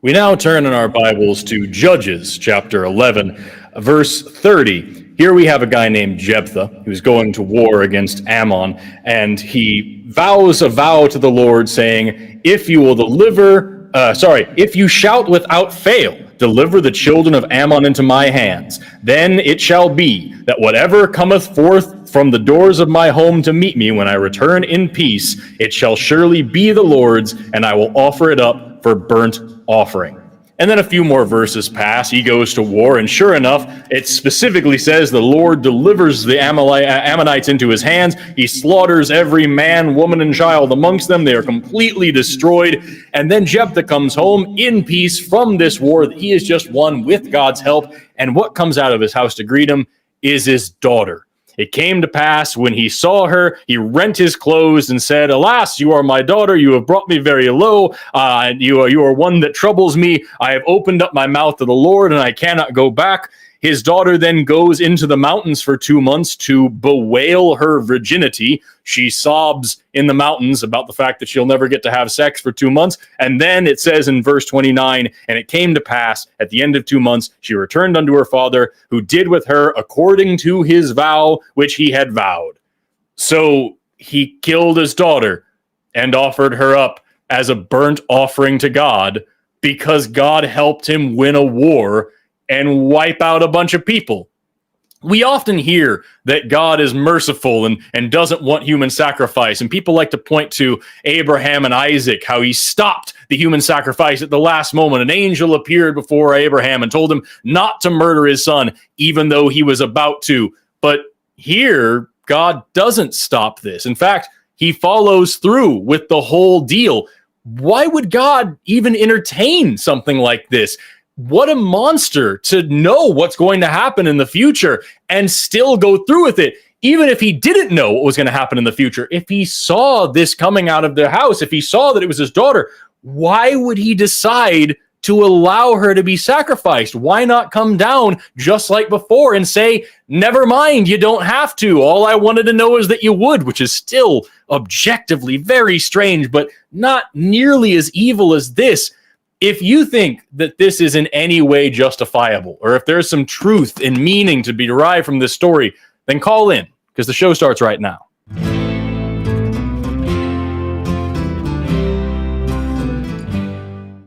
We now turn in our Bibles to Judges chapter 11, verse 30. Here we have a guy named Jephthah who's going to war against Ammon, and he vows a vow to the Lord saying, if you shout without fail, deliver the children of Ammon into my hands, then it shall be that whatever cometh forth from the doors of my home to meet me when I return in peace, it shall surely be the Lord's, and I will offer it up for burnt offering. And then a few more verses pass. He goes to war, and sure enough, it specifically says the Lord delivers the Ammonites into his hands. He slaughters every man, woman, and child amongst them. They are completely destroyed. And then Jephthah comes home in peace from this war that he has just won with God's help. And what comes out of his house to greet him is his daughter. It came to pass when he saw her, he rent his clothes and said, alas, you are my daughter. You have brought me very low. You are one that troubles me. I have opened up my mouth to the Lord, and I cannot go back. His daughter then goes into the mountains for 2 months to bewail her virginity. She sobs in the mountains about the fact that she'll never get to have sex for 2 months. And then it says in verse 29, and it came to pass at the end of 2 months, she returned unto her father, who did with her according to his vow, which he had vowed. So he killed his daughter and offered her up as a burnt offering to God because God helped him win a war and wipe out a bunch of people. We often hear that God is merciful and doesn't want human sacrifice. And people like to point to Abraham and Isaac, how he stopped the human sacrifice at the last moment. An angel appeared before Abraham and told him not to murder his son, even though he was about to. But here, God doesn't stop this. In fact, he follows through with the whole deal. Why would God even entertain something like this? What a monster to know what's going to happen in the future and still go through with it, even if he didn't know what was going to happen in the future. If he saw this coming out of their house, if he saw that it was his daughter, why would he decide to allow her to be sacrificed? Why not come down just like before and say, never mind, you don't have to. All I wanted to know is that you would, which is still objectively very strange, but not nearly as evil as this. If you think that this is in any way justifiable, or if there's some truth and meaning to be derived from this story, then call in, because the show starts right now.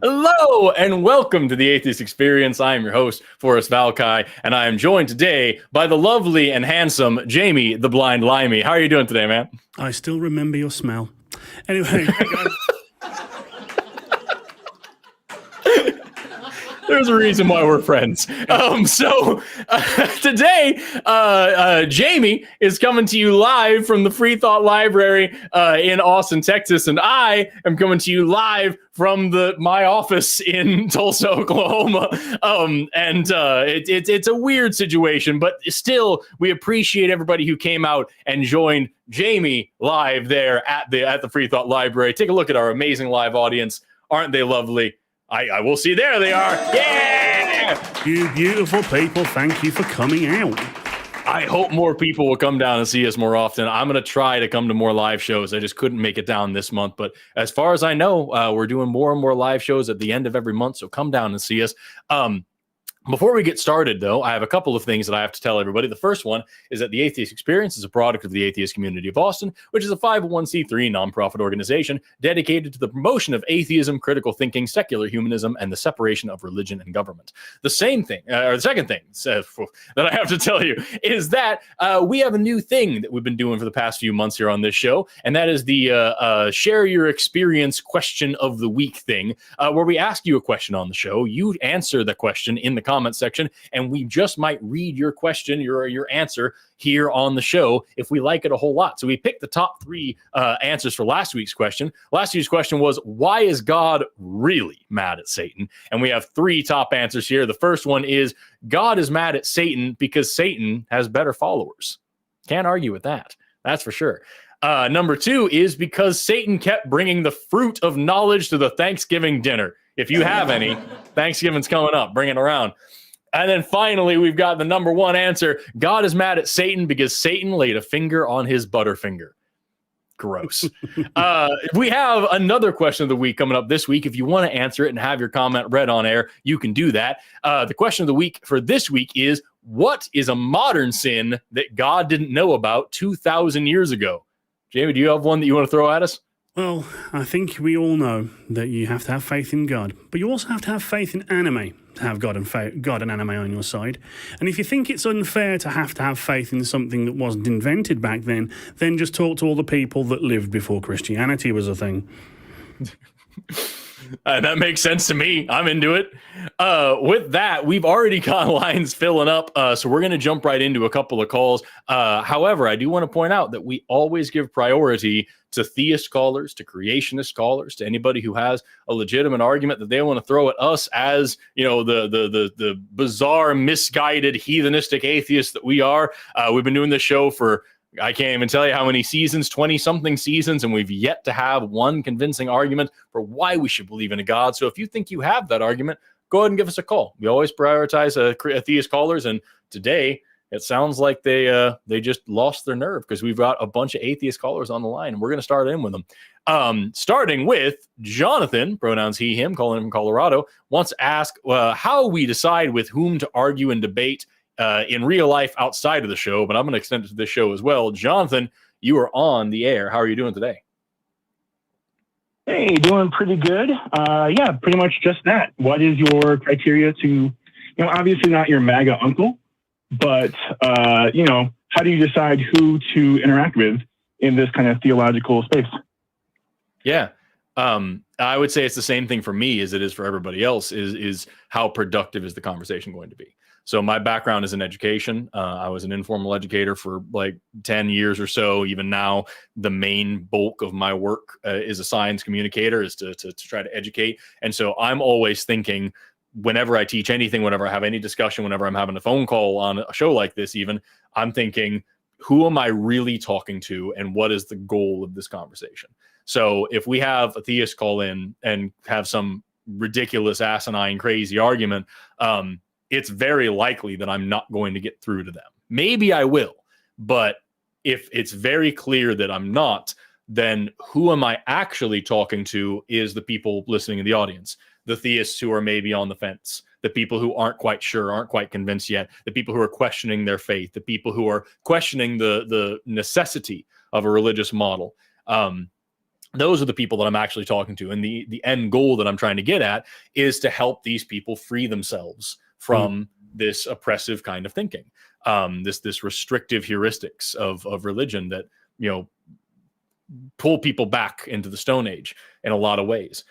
Hello, and welcome to the Atheist Experience. I am your host, Forrest Valkai, and I am joined today by the lovely and handsome Jamie, the blind Limey. How are you doing today, man? I still remember your smell. Anyway, hey guys. There's a reason why we're friends. Today, Jamie is coming to you live from the Free Thought Library in Austin, Texas, and I am coming to you live from my office in Tulsa, Oklahoma. It's a weird situation, but still, we appreciate everybody who came out and joined Jamie live there at the Free Thought Library. Take a look at our amazing live audience. Aren't they lovely? I will see. There they are. Yeah! You beautiful people, thank you for coming out. I hope more people will come down and see us more often. I'm going to try to come to more live shows. I just couldn't make it down this month. But as far as I know, we're doing more and more live shows at the end of every month. So come down and see us. Before we get started, though, I have a couple of things that I have to tell everybody. The first one is that the Atheist Experience is a product of the Atheist Community of Austin, which is a 501c3 nonprofit organization dedicated to the promotion of atheism, critical thinking, secular humanism, and the separation of religion and government. The second thing that I have to tell you is that we have a new thing that we've been doing for the past few months here on this show, and that is the Share Your Experience Question of the Week thing, where we ask you a question on the show. You answer the question in the comment section, and we just might read your question, your answer here on the show if we like it a whole lot. So we picked the top 3 answers for last week's question. Last week's question was, why is God really mad at Satan? And we have 3 top answers here. The first one is, God is mad at Satan because Satan has better followers. Can't argue with that. That's for sure. Number 2 is because Satan kept bringing the fruit of knowledge to the Thanksgiving dinner. If you have any, Thanksgiving's coming up. Bring it around. And then finally, we've got the number 1 answer. God is mad at Satan because Satan laid a finger on his butterfinger. Gross. We have another question of the week coming up this week. If you want to answer it and have your comment read on air, you can do that. The question of the week for this week is, what is a modern sin that God didn't know about 2,000 years ago? Jamie, do you have one that you want to throw at us? Well, I think we all know that you have to have faith in God, but you also have to have faith in anime to have God and anime on your side. And if you think it's unfair to have faith in something that wasn't invented back then just talk to all the people that lived before Christianity was a thing. That makes sense to me. I'm into it. With that, we've already got lines filling up, so we're going to jump right into a couple of calls. However, I do want to point out that we always give priority to theist callers, to creationist callers, to anybody who has a legitimate argument that they want to throw at us as, the bizarre, misguided, heathenistic atheists that we are. We've been doing this show for, I can't even tell you how many seasons, 20-something seasons, and we've yet to have one convincing argument for why we should believe in a God. So if you think you have that argument, go ahead and give us a call. We always prioritize atheist callers, and today it sounds like they just lost their nerve because we've got a bunch of atheist callers on the line, and we're going to start in with them. Starting with Jonathan, pronouns he, him, calling him from Colorado, wants to ask how we decide with whom to argue and debate in real life outside of the show, but I'm going to extend it to this show as well. Jonathan, you are on the air. How are you doing today? Hey, doing pretty good. Yeah, pretty much just that. What is your criteria to, obviously not your MAGA uncle, but, how do you decide who to interact with in this kind of theological space? Yeah. I would say it's the same thing for me as it is for everybody else, is how productive is the conversation going to be? So my background is in education. I was an informal educator for like 10 years or so. Even now, the main bulk of my work is a science communicator, is to try to educate. And so I'm always thinking, whenever I teach anything, whenever I have any discussion, whenever I'm having a phone call on a show like this, even, I'm thinking, who am I really talking to, and what is the goal of this conversation? So if we have a theist call in and have some ridiculous, asinine, crazy argument, it's very likely that I'm not going to get through to them. Maybe I will, but if it's very clear that I'm not, then who am I actually talking to is the people listening in the audience, the theists who are maybe on the fence, the people who aren't quite sure, aren't quite convinced yet, the people who are questioning their faith, the people who are questioning the necessity of a religious model. Those are the people that I'm actually talking to. And the end goal that I'm trying to get at is to help these people free themselves from this oppressive kind of thinking, this restrictive heuristics of religion that, pull people back into the Stone Age in a lot of ways.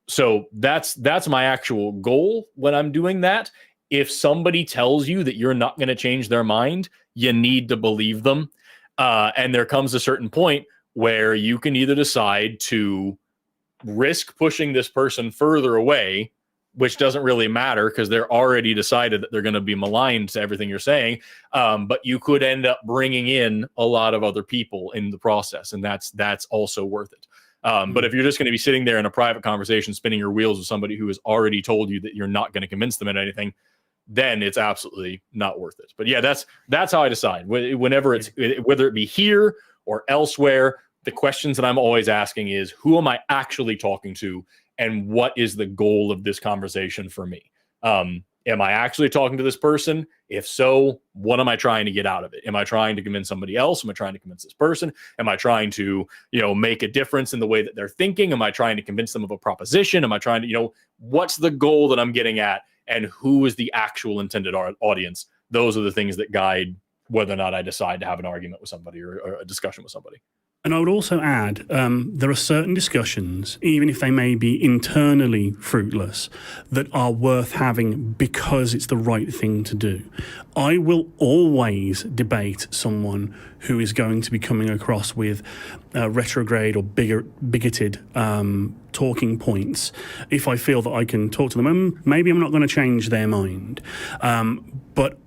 So that's my actual goal when I'm doing that. If somebody tells you that you're not going to change their mind, you need to believe them. And there comes a certain point where you can either decide to risk pushing this person further away, which doesn't really matter because they're already decided that they're going to be maligned to everything you're saying. But you could end up bringing in a lot of other people in the process, and that's also worth it. But if you're just going to be sitting there in a private conversation, spinning your wheels with somebody who has already told you that you're not going to convince them in anything, then it's absolutely not worth it. But yeah, that's how I decide. Whenever whether it be here or elsewhere, the questions that I'm always asking is, who am I actually talking to? And what is the goal of this conversation for me? Am I actually talking to this person? If so, what am I trying to get out of it? Am I trying to convince somebody else? Am I trying to convince this person? Am I trying to, make a difference in the way that they're thinking? Am I trying to convince them of a proposition? Am I trying to, what's the goal that I'm getting at? And who is the actual intended audience? Those are the things that guide whether or not I decide to have an argument with somebody or a discussion with somebody. And I would also add, there are certain discussions, even if they may be internally fruitless, that are worth having because it's the right thing to do. I will always debate someone who is going to be coming across with retrograde or bigoted talking points if I feel that I can talk to them. And maybe I'm not going to change their mind. But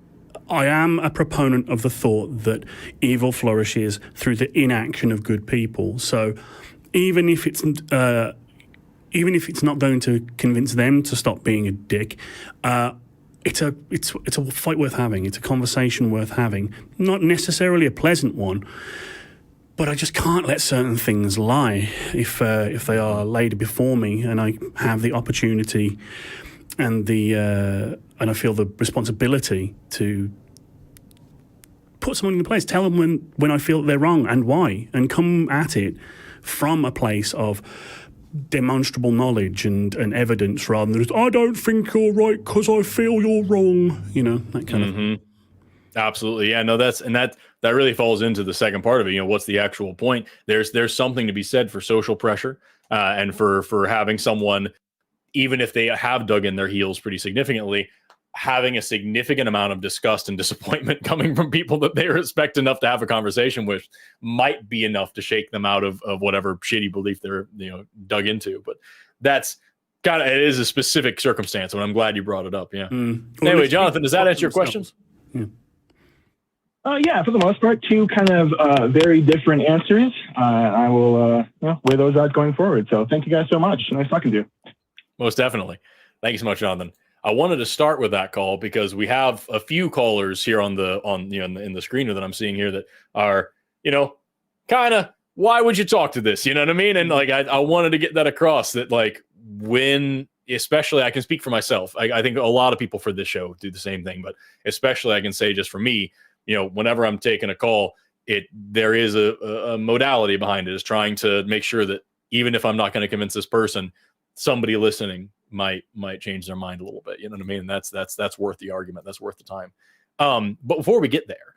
I am a proponent of the thought that evil flourishes through the inaction of good people. So even if it's not going to convince them to stop being a dick, it's a fight worth having. It's a conversation worth having. Not necessarily a pleasant one, But I just can't let certain things lie if they are laid before me, and I have the opportunity and I feel the responsibility to put someone in place, tell them when I feel they're wrong and why, and come at it from a place of demonstrable knowledge and evidence rather than just, I don't think you're right because I feel you're wrong, that kind of. Absolutely. Yeah, no, that really falls into the second part of it. What's the actual point? There's something to be said for social pressure, and for having someone, even if they have dug in their heels pretty significantly, having a significant amount of disgust and disappointment coming from people that they respect enough to have a conversation with might be enough to shake them out of whatever shitty belief they're dug into. But that's it is a specific circumstance, and I'm glad you brought it up. Yeah. Anyway, Jonathan, does that answer your questions? Yeah. Yeah, for the most part, two kind of very different answers. I will weigh those out going forward. So thank you guys so much. Nice talking to you. Most definitely. Thank you so much, Jonathan. I wanted to start with that call because we have a few callers here in the screener that I'm seeing here that are, kind of, why would you talk to this? You know what I mean? And I wanted to get that across that when, especially I can speak for myself. I think a lot of people for this show do the same thing, but especially I can say just for me, whenever I'm taking a call, there is a modality behind it, is trying to make sure that even if I'm not going to convince this person, somebody listening might change their mind a little bit. You know what I mean? That's worth the argument. That's worth the time. But before we get there,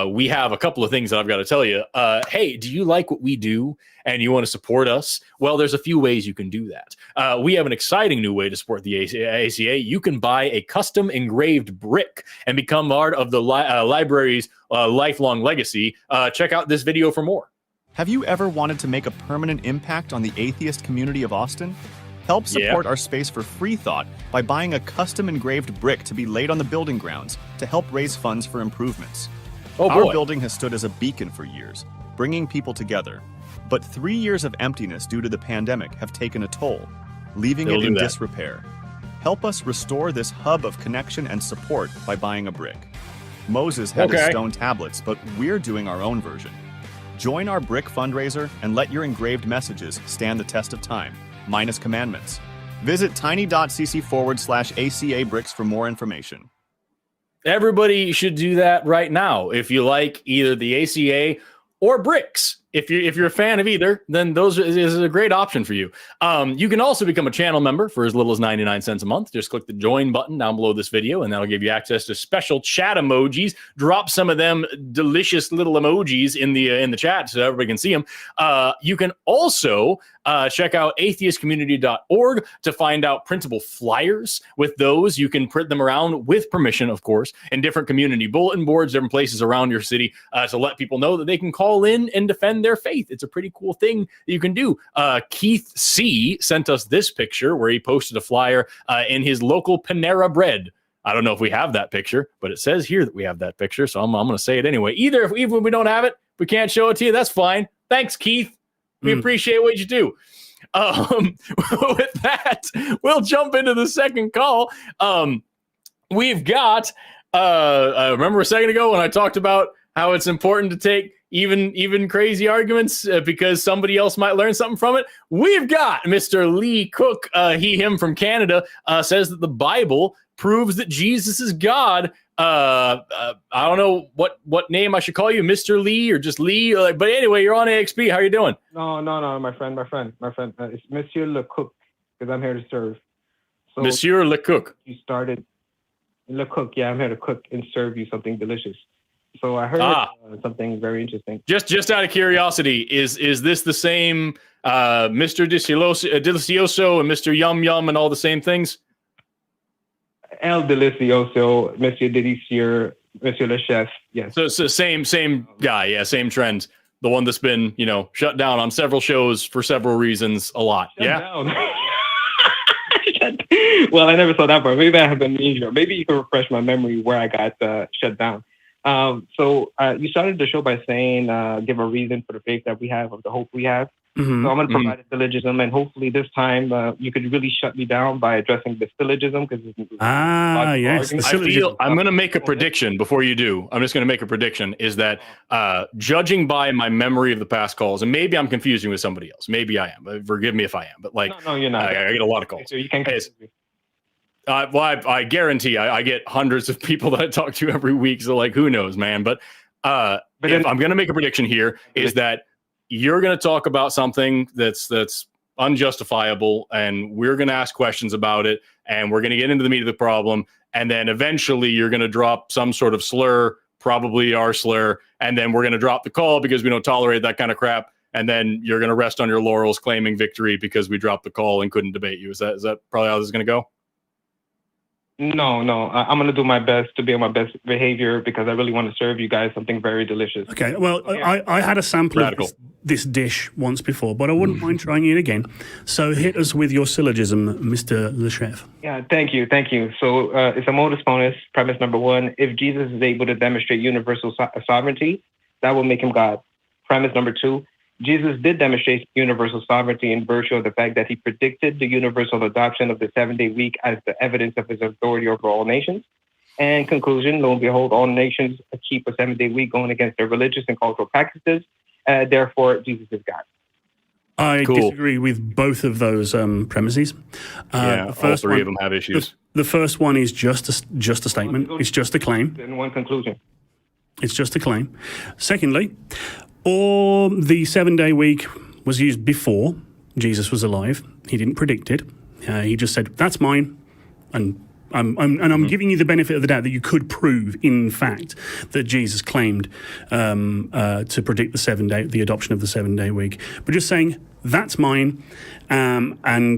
we have a couple of things that I've got to tell you. Hey, do you like what we do and you want to support us? Well, there's a few ways you can do that. We have an exciting new way to support the ACA. You can buy a custom engraved brick and become part of the library's lifelong legacy. Check out this video for more. Have you ever wanted to make a permanent impact on the atheist community of Austin? Help support our space for free thought by buying a custom engraved brick to be laid on the building grounds to help raise funds for improvements. Our building has stood as a beacon for years, bringing people together. But 3 years of emptiness due to the pandemic have taken a toll, leaving it in disrepair. Help us restore this hub of connection and support by buying a brick. Moses had his stone tablets, but we're doing our own version. Join our brick fundraiser and let your engraved messages stand the test of time, minus commandments. Visit tiny.cc/ACA bricks for more information. Everybody should do that right now. If you like either the ACA or bricks, if you're a fan of either, then those is a great option for you. You can also become a channel member for as little as 99 cents a month. Just click the join button down below this video, and that'll give you access to special chat emojis. Drop some of them delicious little emojis in the chat so everybody can see them. You can also check out atheistcommunity.org to find out printable flyers. With those, you can print them around with permission, of course, in different community bulletin boards, different places around your city to let people know that they can call in and defend their faith. It's a pretty cool thing that you can do. Keith C. sent us this picture where he posted a flyer in his local Panera Bread. I don't know if we have that picture, but it says here that we have that picture, so I'm going to say it anyway. Even if we don't have it, we can't show it to you, that's fine. Thanks, Keith. We appreciate what you do. With that, we'll jump into the second call. We've got, I remember a second ago when I talked about how it's important to take even crazy arguments because somebody else might learn something from it. We've got Mr. Lee Cook, him from Canada, says that the Bible proves that Jesus is God. I don't know what name I should call you, Mr. Lee or just Lee. But anyway, you're on AXP. How are you doing? No, my friend. It's Monsieur Le Cook because I'm here to serve. So Monsieur Le Cook. You started Le Cook. Yeah, I'm here to cook and serve you something delicious. So I heard something very interesting. Just out of curiosity, is this the same Mr. Delicioso and Mr. Yum Yum and all the same things? El Delicioso, Monsieur Delicieux, Monsieur Le Chef. Yes. So same guy. Yeah, same trend. The one that's been shut down on several shows for several reasons a lot. Shut down. Well, I never saw that part. Maybe I have amnesia. Maybe you can refresh my memory where I got shut down. So you started the show by saying, give a reason for the faith that we have, of the hope we have. Mm-hmm. So I'm going to provide a syllogism, and hopefully this time you could really shut me down by addressing the syllogism, because yes, the syllogism. I'm going to make a prediction before you do. I'm just going to make a prediction, is that judging by my memory of the past calls, and maybe I'm confusing with somebody else. Maybe I am. Forgive me if I am. But like, no, you're not. I get a lot of calls. So you can confuse me. Well, I guarantee I get hundreds of people that I talk to every week. So like, who knows, man? But if I'm going to make a prediction here, is that you're going to talk about something that's unjustifiable, and we're going to ask questions about it, and we're going to get into the meat of the problem, and then eventually you're going to drop some sort of slur, probably our slur, and then we're going to drop the call because we don't tolerate that kind of crap, and then you're going to rest on your laurels claiming victory because we dropped the call and couldn't debate you. Is that probably how this is going to go? No. I'm going to do my best to be on my best behavior, because I really want to serve you guys something very delicious. Okay, well, I had a sample of this dish once before, but I wouldn't mind trying it again. So hit us with your syllogism, Mr. Le Chef. Yeah, thank you. So it's a modus ponens, premise number one. If Jesus is able to demonstrate universal sovereignty, that will make him God. Premise number two. Jesus did demonstrate universal sovereignty in virtue of the fact that he predicted the universal adoption of the 7-day week as the evidence of his authority over all nations. And conclusion, lo and behold, all nations keep a 7-day week going against their religious and cultural practices. Therefore, Jesus is God. I disagree with both of those premises. The first all three of them have issues. The first one is just a statement. It's just a claim. And one conclusion. It's just a claim. Secondly, or the 7-day week was used before Jesus was alive. He didn't predict it. He just said, "That's mine," and I'm giving you the benefit of the doubt that you could prove, in fact, that Jesus claimed to predict the adoption of the 7-day week. But just saying that's mine, and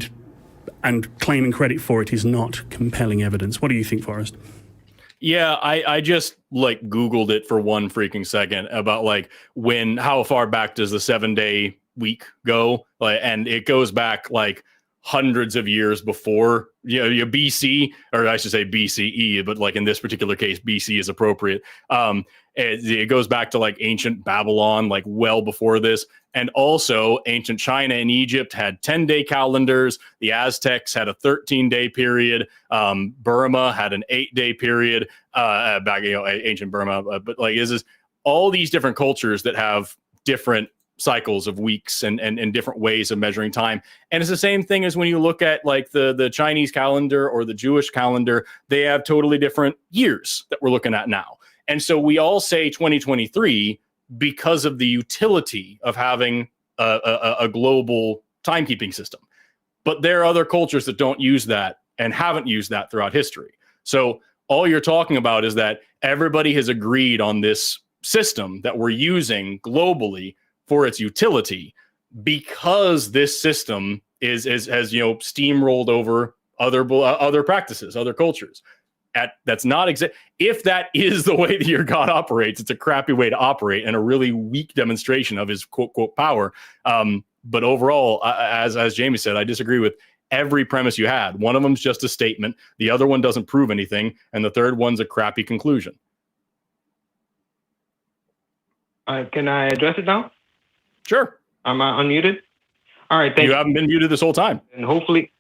claiming credit for it is not compelling evidence. What do you think, Forrest? Yeah, I just like Googled it for one freaking second about like how far back does the 7-day week go? Like, and it goes back like hundreds of years before, BC, or I should say BCE, but like in this particular case, BC is appropriate. It goes back to like ancient Babylon, like well before this. And also ancient China and Egypt had 10-day calendars. The Aztecs had a 13-day period. Burma had an 8-day period back, ancient Burma. But like, this is all these different cultures that have different cycles of weeks and different ways of measuring time. And it's the same thing as when you look at like the Chinese calendar or the Jewish calendar. They have totally different years that we're looking at now. And so we all say 2023 because of the utility of having a global timekeeping system. But there are other cultures that don't use that and haven't used that throughout history. So all you're talking about is that everybody has agreed on this system that we're using globally for its utility, because this system has steamrolled over other practices, other cultures. That's not exact. If that is the way that your God operates, it's a crappy way to operate and a really weak demonstration of his quote quote power. But overall, as Jamie said, I disagree with every premise you had. One of them's just a statement. The other one doesn't prove anything, and the third one's a crappy conclusion. Can I address it now? Sure. Am I unmuted? All right. Thank you. You haven't been muted this whole time. And hopefully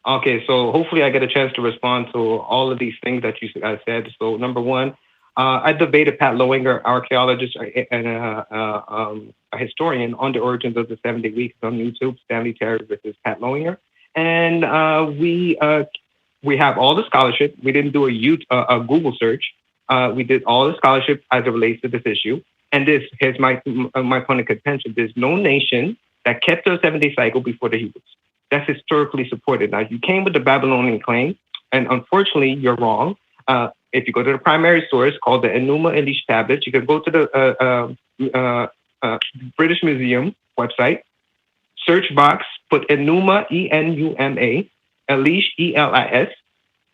I get a chance to respond to all of these things that you guys said. So number one, I debated Pat Lowinger, archaeologist and a historian, on the origins of the 7-day week on YouTube, Stanley Terry versus Pat Lowinger. And we have all the scholarship. We didn't do a Google search. We did all the scholarship as it relates to this issue. And here's my point of contention. There's no nation that kept a 7-day cycle before the Hebrews. That's historically supported. Now, you came with the Babylonian claim, and unfortunately, you're wrong. If you go to the primary source called the Enuma Elish tablets, you can go to the British Museum website, search box, put Enuma, E-N-U-M-A, Elish, E-L-I-S,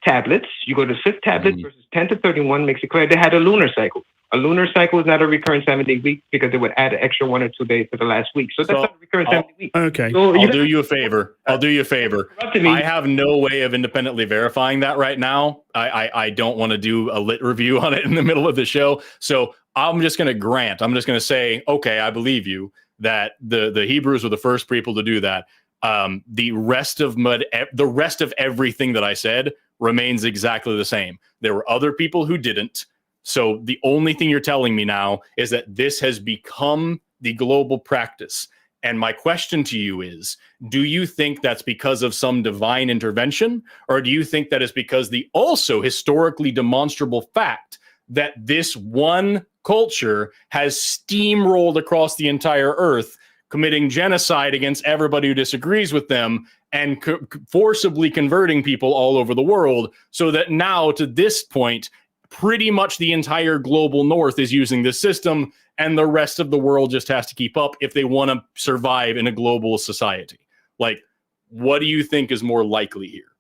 tablets. You go to 5th tablet verses 10 to 31, makes it clear they had a lunar cycle. A lunar cycle is not a recurrent 7-day week because it would add an extra 1 or 2 days to the last week. So that's not a recurrent 7-day week. Okay. So I'll do you a favor. I have no way of independently verifying that right now. I don't want to do a lit review on it in the middle of the show. So I'm just going to say, okay, I believe you. that the Hebrews were the first people to do that, the rest of everything that I said remains exactly the same. There were other people who didn't. So the only thing you're telling me now is that this has become the global practice. And my question to you is, do you think that's because of some divine intervention? Or do you think that is because the also historically demonstrable fact that this one culture has steamrolled across the entire earth, committing genocide against everybody who disagrees with them and forcibly converting people all over the world, so that now to this point, pretty much the entire global north is using this system, and the rest of the world just has to keep up if they want to survive in a global society? Like, what do you think is more likely here?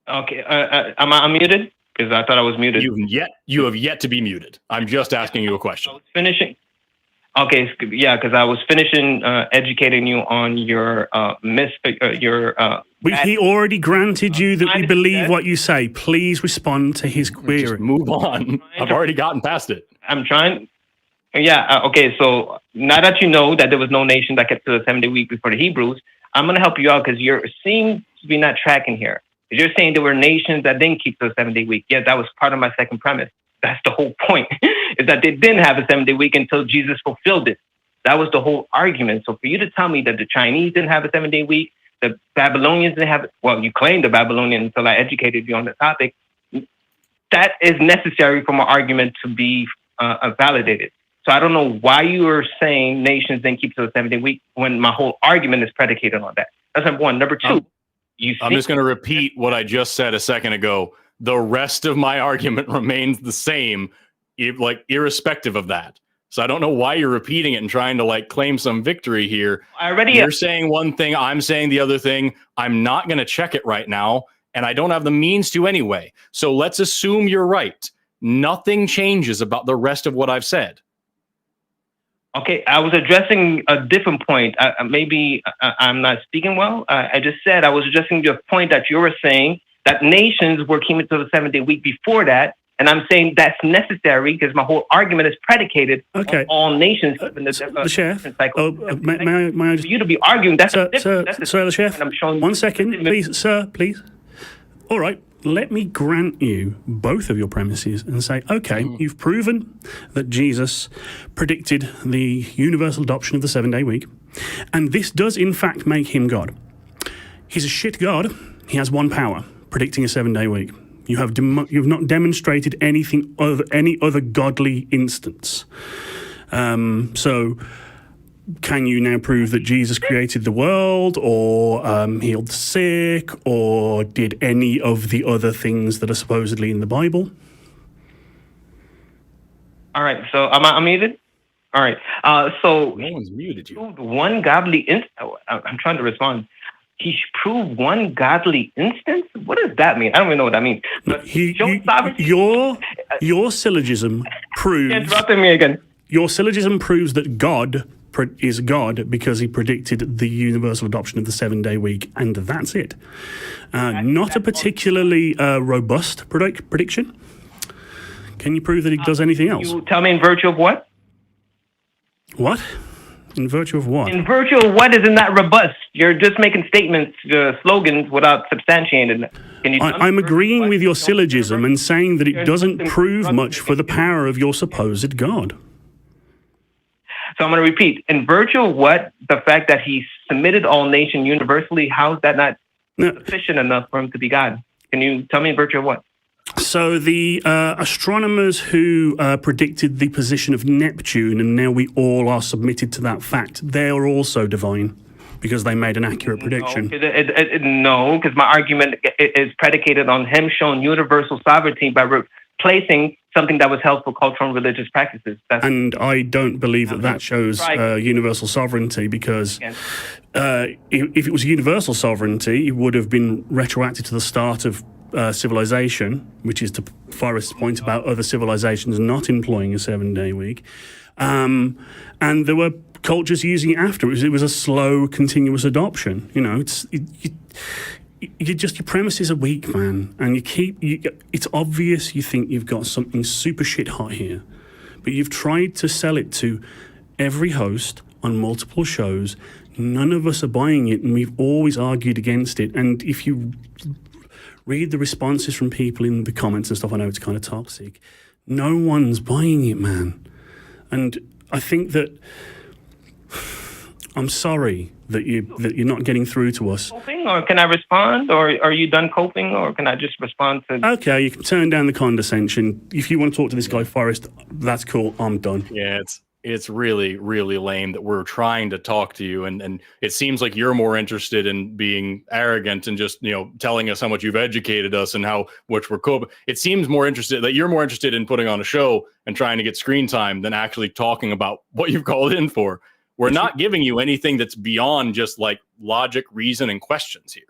Okay, am I unmuted? Because I thought I was muted. You have yet to be muted. I'm just asking you a question. I was finishing. Okay, yeah, because I was finishing educating you on your He already granted you that we believe what you say. Please respond to his query. Just move on. I've already gotten past it. I'm trying. Yeah. Okay. So now that you know that there was no nation that kept to the 7-day week before the Hebrews, I'm going to help you out because you seem to be not tracking here. You're saying there were nations that didn't keep the 7-day week. Yeah, that was part of my second premise. That's the whole point, is that they didn't have a 7-day week until Jesus fulfilled it. That was the whole argument. So for you to tell me that the Chinese didn't have a 7-day week, the Babylonians didn't have it, well, you claimed the Babylonians until I educated you on the topic, that is necessary for my argument to be validated. So I don't know why you are saying nations didn't keep to the 7-day week when my whole argument is predicated on that. That's number one. Number two, I'm just going to repeat what I just said a second ago. The rest of my argument remains the same, irrespective of that. So I don't know why you're repeating it and trying to claim some victory here. You're saying one thing, I'm saying the other thing. I'm not going to check it right now, and I don't have the means to anyway. So let's assume you're right. Nothing changes about the rest of what I've said. Okay, I was addressing a different point. Maybe I'm not speaking well. I just said I was addressing the point that you were saying that nations were keeping to the 7-day week before that. And I'm saying that's necessary because my whole argument is predicated on all nations. The chef, may I just... For you to be arguing, that's Sir, the chef, I'm showing 1 second, please, sir, please. All right, let me grant you both of your premises and say, okay, you've proven that Jesus predicted the universal adoption of the 7-day week, and this does in fact make him God. He's a shit God. He has one power, predicting a 7-day week. You've not demonstrated any other godly instance. So can you now prove that Jesus created the world or healed the sick or did any of the other things that are supposedly in the Bible? All right. So am I muted? All right. So no one's muted you. One godly instance. I'm trying to respond. He proved one godly instance? What does that mean? I don't even know what that means. But your syllogism proves... Interrupting me again. Your syllogism proves that God is God because he predicted the universal adoption of the 7-day week, and that's it. Not a particularly robust prediction. Can you prove that he does anything else? You tell me in virtue of what? What? In virtue of what? In virtue of what isn't that robust? You're just making statements, slogans without substantiating it. I'm agreeing with your syllogism and saying that it doesn't prove much for the power of your supposed God. So I'm going to repeat. In virtue of what? The fact that he submitted all nations universally, how is that not sufficient enough for him to be God? Can you tell me in virtue of what? So the astronomers who predicted the position of Neptune, and now we all are submitted to that fact, they are also divine because they made an accurate prediction. No, because my argument is predicated on him showing universal sovereignty by replacing something that was held for cultural and religious practices. And I don't believe that shows universal sovereignty because if it was universal sovereignty, it would have been retroactive to the start of civilization, which is to Forrest's point about other civilizations not employing a 7-day week. And there were cultures using it after. It was a slow, continuous adoption. You know, your premises are weak, man. And it's obvious you think you've got something super shit hot here. But you've tried to sell it to every host on multiple shows. None of us are buying it, and we've always argued against it. And if you read the responses from people in the comments and stuff, I know it's kind of toxic. No one's buying it, man. And I think that I'm sorry that you're not getting through to us. Coping, or can I respond? Or are you done coping, or can I just respond to? Okay, you can turn down the condescension. If you want to talk to this guy, Forrest, that's cool. I'm done. Yeah, it's really, really lame that we're trying to talk to you, and it seems like you're more interested in being arrogant and just, telling us how much you've educated us and how much we're cool. It seems more interested that you're more interested in putting on a show and trying to get screen time than actually talking about what you've called in for. We're not giving you anything that's beyond just like logic, reason, and questions here.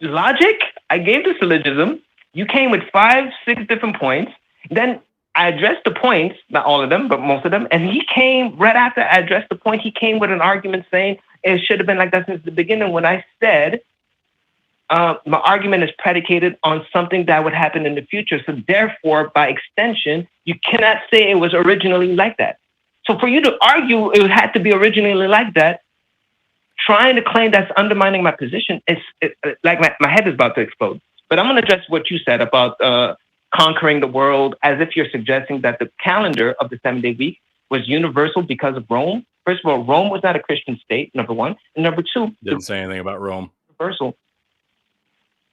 Logic? I gave the syllogism. You came with 5, 6 different points. Then I addressed the points, not all of them, but most of them. And he came right after I addressed the point. He came with an argument saying it should have been like that since the beginning. When I said my argument is predicated on something that would happen in the future. So therefore, by extension, you cannot say it was originally like that. So for you to argue it had to be originally like that, trying to claim that's undermining my position, like my head is about to explode. But I'm going to address what you said about conquering the world, as if you're suggesting that the calendar of the 7-day week was universal because of Rome. First of all, Rome was not a Christian state, number one. And number two, didn't say anything about Rome. Universal.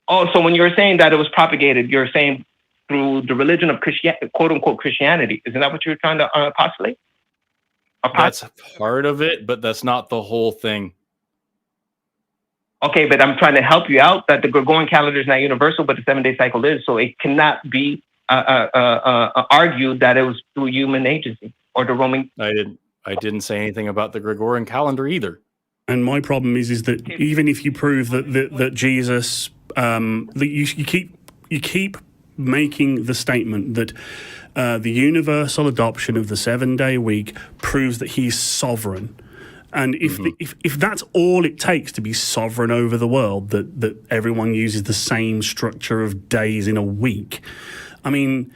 Oh, so when you're saying that it was propagated, you're saying through the religion of quote unquote Christianity. Isn't that what you're trying to postulate? That's part of it, but that's not the whole thing. Okay, but I'm trying to help you out that the Gregorian calendar is not universal, but the 7-day cycle is. So it cannot be argued that it was through human agency or the Roman. I didn't say anything about the Gregorian calendar either. And my problem is that even if you prove that Jesus, that you keep making the statement that the universal adoption of the 7-day week proves that he's sovereign. And if that's all it takes to be sovereign over the world, that everyone uses the same structure of days in a week, I mean,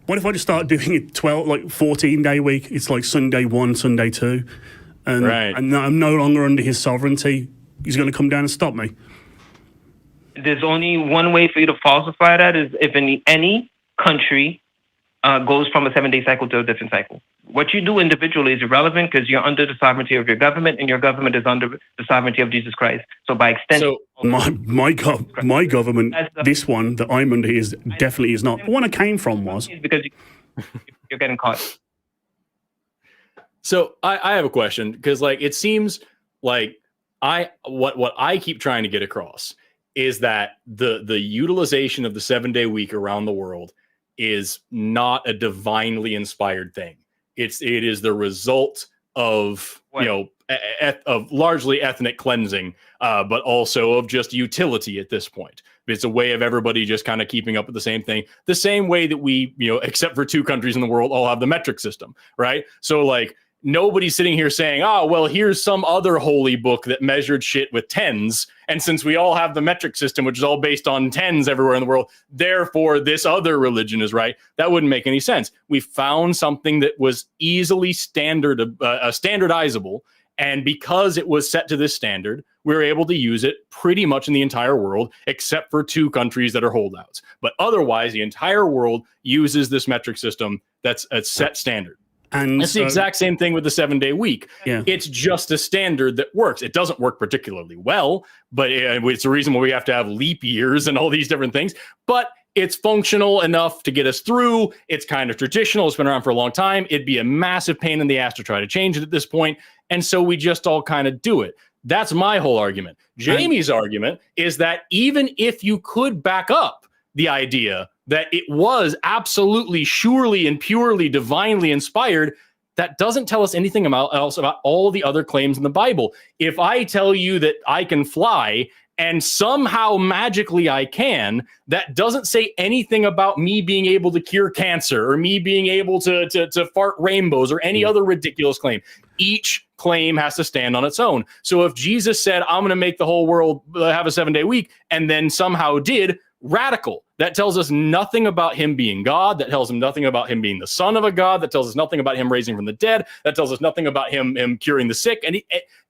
what if I just start doing it 14-day week? It's like Sunday 1, Sunday 2, and I'm no longer under his sovereignty. He's going to come down and stop me. There's only one way for you to falsify that is if any country goes from a 7-day cycle to a different cycle. What you do individually is irrelevant because you're under the sovereignty of your government, and your government is under the sovereignty of Jesus Christ. So by extension, my government, this one that I'm under definitely is not. The one I came from was because you're getting caught. So I have a question, because it seems like what I keep trying to get across is that the utilization of the 7-day week around the world is not a divinely inspired thing. It is the result of of largely ethnic cleansing, but also of just utility at this point. It's a way of everybody just kind of keeping up with the same thing, the same way that we, except for 2 countries in the world, all have the metric system, right? So nobody's sitting here saying, well, here's some other holy book that measured shit with tens. And since we all have the metric system, which is all based on tens everywhere in the world, therefore this other religion is right. That wouldn't make any sense. We found something that was easily standardizable. And because it was set to this standard, we were able to use it pretty much in the entire world, except for 2 countries that are holdouts. But otherwise, the entire world uses this metric system that's a set standard. And it's the exact same thing with the 7-day week. Yeah. It's just a standard that works. It doesn't work particularly well, but it's the reason why we have to have leap years and all these different things. But it's functional enough to get us through. It's kind of traditional. It's been around for a long time. It'd be a massive pain in the ass to try to change it at this point. And so we just all kind of do it. That's my whole argument. Jamie's argument is that even if you could back up the idea that it was absolutely, surely, and purely divinely inspired, that doesn't tell us anything else about all the other claims in the Bible. If I tell you that I can fly, and somehow magically I can, that doesn't say anything about me being able to cure cancer or me being able to fart rainbows or any other ridiculous claim. Each claim has to stand on its own. So if Jesus said, I'm going to make the whole world have a 7-day week, and then somehow did, radical. That tells us nothing about him being God. That tells him nothing about him being the son of a God. That tells us nothing about him raising from the dead. That tells us nothing about him curing the sick. And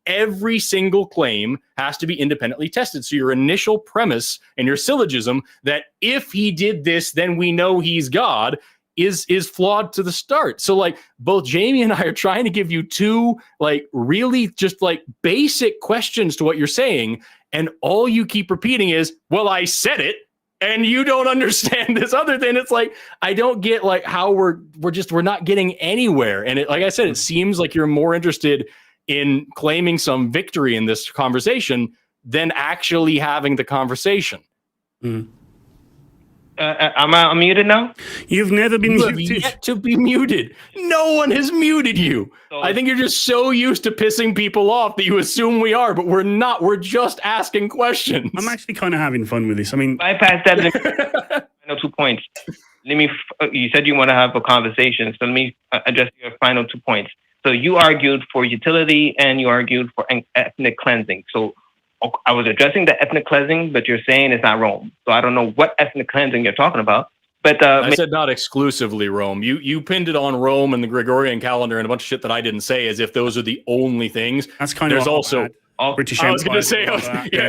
every single claim has to be independently tested. So your initial premise and your syllogism that if he did this, then we know he's God is flawed to the start. So like both Jamie and I are trying to give you two like really just like basic questions to what you're saying. And all you keep repeating is, well, I said it. And you don't understand this other thing. It's like, I don't get like how we're not getting anywhere. And it, like I said, it seems like you're more interested in claiming some victory in this conversation than actually having the conversation. Am I muted now? You've never been muted. Yet to be muted. No one has muted you. So, I think you're just so used to pissing people off that you assume we are, but we're not. We're just asking questions. I'm actually kind of having fun with this. I mean, bypass that. Final 2 points. You said you want to have a conversation, so let me address your final 2 points. So you argued for utility and you argued for ethnic cleansing. So I was addressing the ethnic cleansing, but you're saying it's not Rome. So I don't know what ethnic cleansing you're talking about. But I said not exclusively Rome. You pinned it on Rome and the Gregorian calendar and a bunch of shit that I didn't say, as if those are the only things. That's kind There's of also British I was going to say,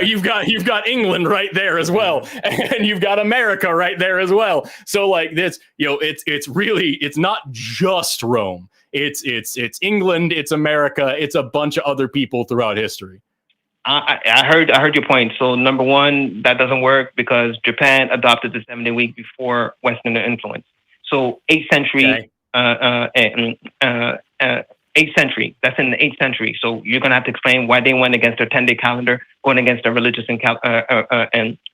you've got England right there as well, and you've got America right there as well. So like this, it's really not just Rome. It's England, it's America, it's a bunch of other people throughout history. I heard your point. So number one, that doesn't work because Japan adopted the 7-day week before Western influence. So 8th century, Okay. 8th century. That's in the 8th century. So you're gonna have to explain why they went against their 10-day calendar, going against their religious and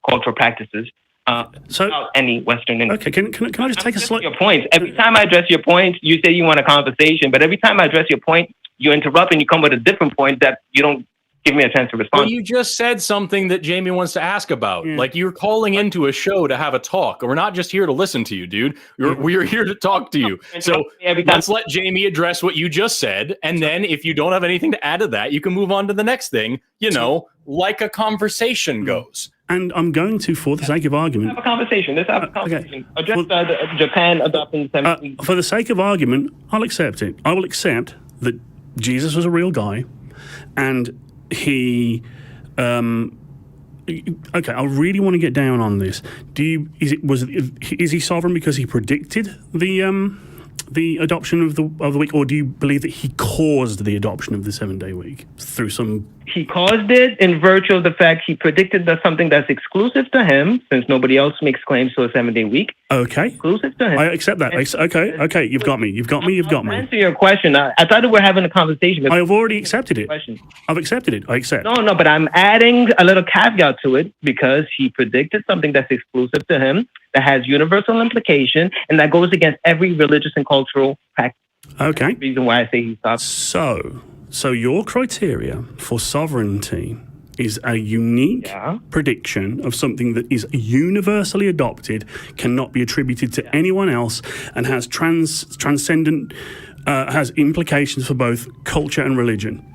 cultural practices. Without any Western influence. Okay, can I just take a slight... Your points. Every time I address your points, you say you want a conversation, but every time I address your point, you interrupt and you come with a different point that you don't give me a chance to respond. Well, you just said something that Jamie wants to ask about. Yeah. Like you're calling into a show to have a talk. We're not just here to listen to you, dude. We're here to talk to you. So let's let Jamie address what you just said. And then if you don't have anything to add to that, you can move on to the next thing, like a conversation goes. And I'm going to, for the sake of argument... Have a conversation. Let's have a conversation. Address Japan adopting the 7th week. For the sake of argument, I'll accept it. I will accept that Jesus was a real guy and he... okay, I really want to get down on this. Is he sovereign because he predicted the adoption of the week, or do you believe that he caused the adoption of the 7-day week through some... He caused it in virtue of the fact he predicted that something that's exclusive to him, since nobody else makes claims to a 7-day week. Okay. Exclusive to him. I accept that. Okay, you've got me. To answer your question, I thought we were having a conversation. I've already accepted it. I've accepted it. I accept. No, but I'm adding a little caveat to it because he predicted something that's exclusive to him, that has universal implication, and that goes against every religious and cultural practice. Okay. That's the reason why I say he stopped. So your criteria for sovereignty is a unique prediction of something that is universally adopted, cannot be attributed to anyone else, and has transcendent, has implications for both culture and religion.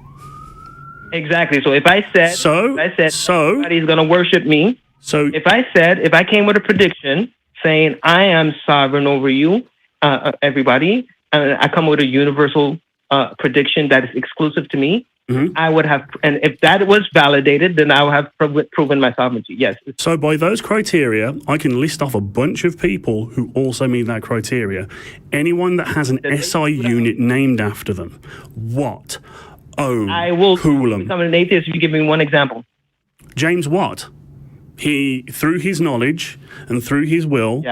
Exactly. So if I said everybody's going to worship me, if I came with a prediction saying I am sovereign over you, everybody, I come with a universal prediction that is exclusive to me, I would have, and if that was validated, then I would have proven my sovereignty. Yes. So by those criteria, I can list off a bunch of people who also meet that criteria. Anyone that has an SI unit named after them. What? Oh, I will Coolum. become an atheist if you give me one example. James Watt. He, through his knowledge and through his will,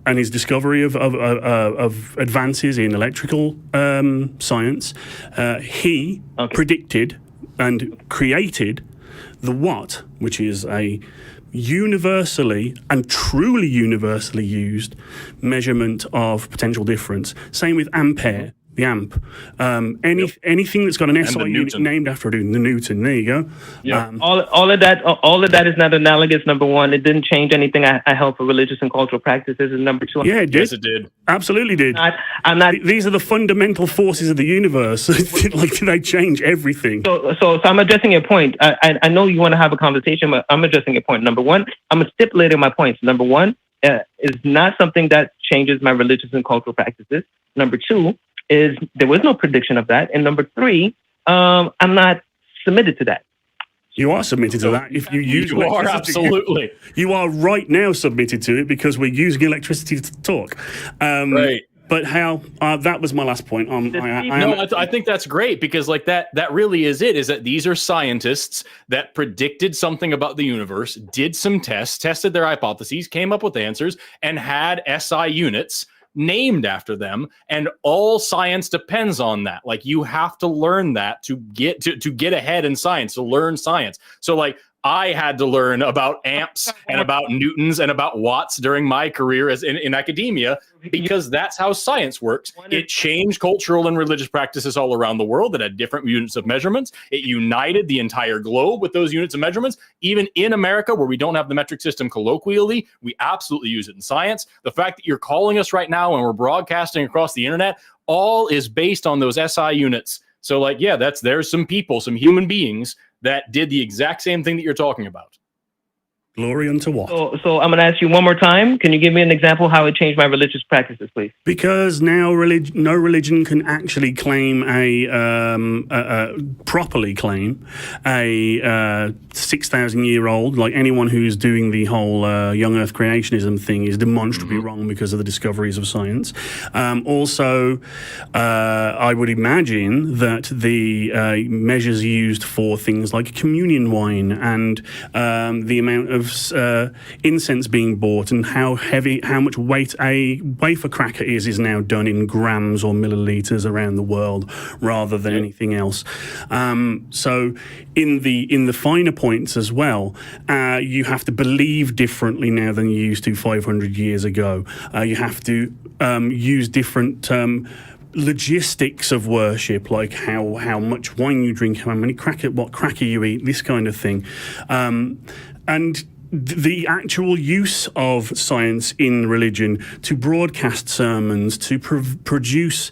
and his discovery of advances in electrical science, he predicted and created the watt, which is a universally and truly universally used measurement of potential difference. Same with ampere. the amp. Anything that's got an SI unit named after it, the Newton. There you go. Yeah. All of that is not analogous. Number one, it didn't change anything I held for religious and cultural practices. And number two, yeah, it did. Yes, it did. Absolutely did. I'm not. These are the fundamental forces of the universe. Like, they change everything. So I'm addressing your point. I know you want to have a conversation, but I'm addressing your point. Number one, I'm stipulating my points. Number one is not something that changes my religious and cultural practices. Number two is there was no prediction of that. And number three, I'm not submitted to that. You are submitted to that if you use You are, absolutely. You are right now submitted to it because we're using electricity to talk. Right. But how? That was my last point. I think that's great because like that really is it, is that these are scientists that predicted something about the universe, did some tests, tested their hypotheses, came up with answers, and had SI units named after them, and all science depends on that. Like, you have to learn that to get ahead in science, to learn science. So like, I had to learn about amps and about newtons and about watts during my career as in academia, because that's how science works. It changed cultural and religious practices all around the world that had different units of measurements. It united the entire globe with those units of measurements. Even in America, where we don't have the metric system colloquially, we absolutely use it in science. The fact that you're calling us right now and we're broadcasting across the internet, all is based on those SI units. So like, yeah, there's some people, some human beings that did the exact same thing that you're talking about. Glory unto what? So I'm going to ask you one more time. Can you give me an example how it changed my religious practices, please? Because now no religion can actually claim properly claim a 6,000-year-old, like anyone who's doing the whole young Earth creationism thing is demonstrably wrong because of the discoveries of science. Also, I would imagine that the measures used for things like communion wine and the amount of incense being bought and how much weight a wafer cracker is now done in grams or milliliters around the world rather than anything else. So in the finer points as well, you have to believe differently now than you used to 500 years ago. You have to use different logistics of worship, like how much wine you drink, what cracker you eat, this kind of thing. And the actual use of science in religion to broadcast sermons, to produce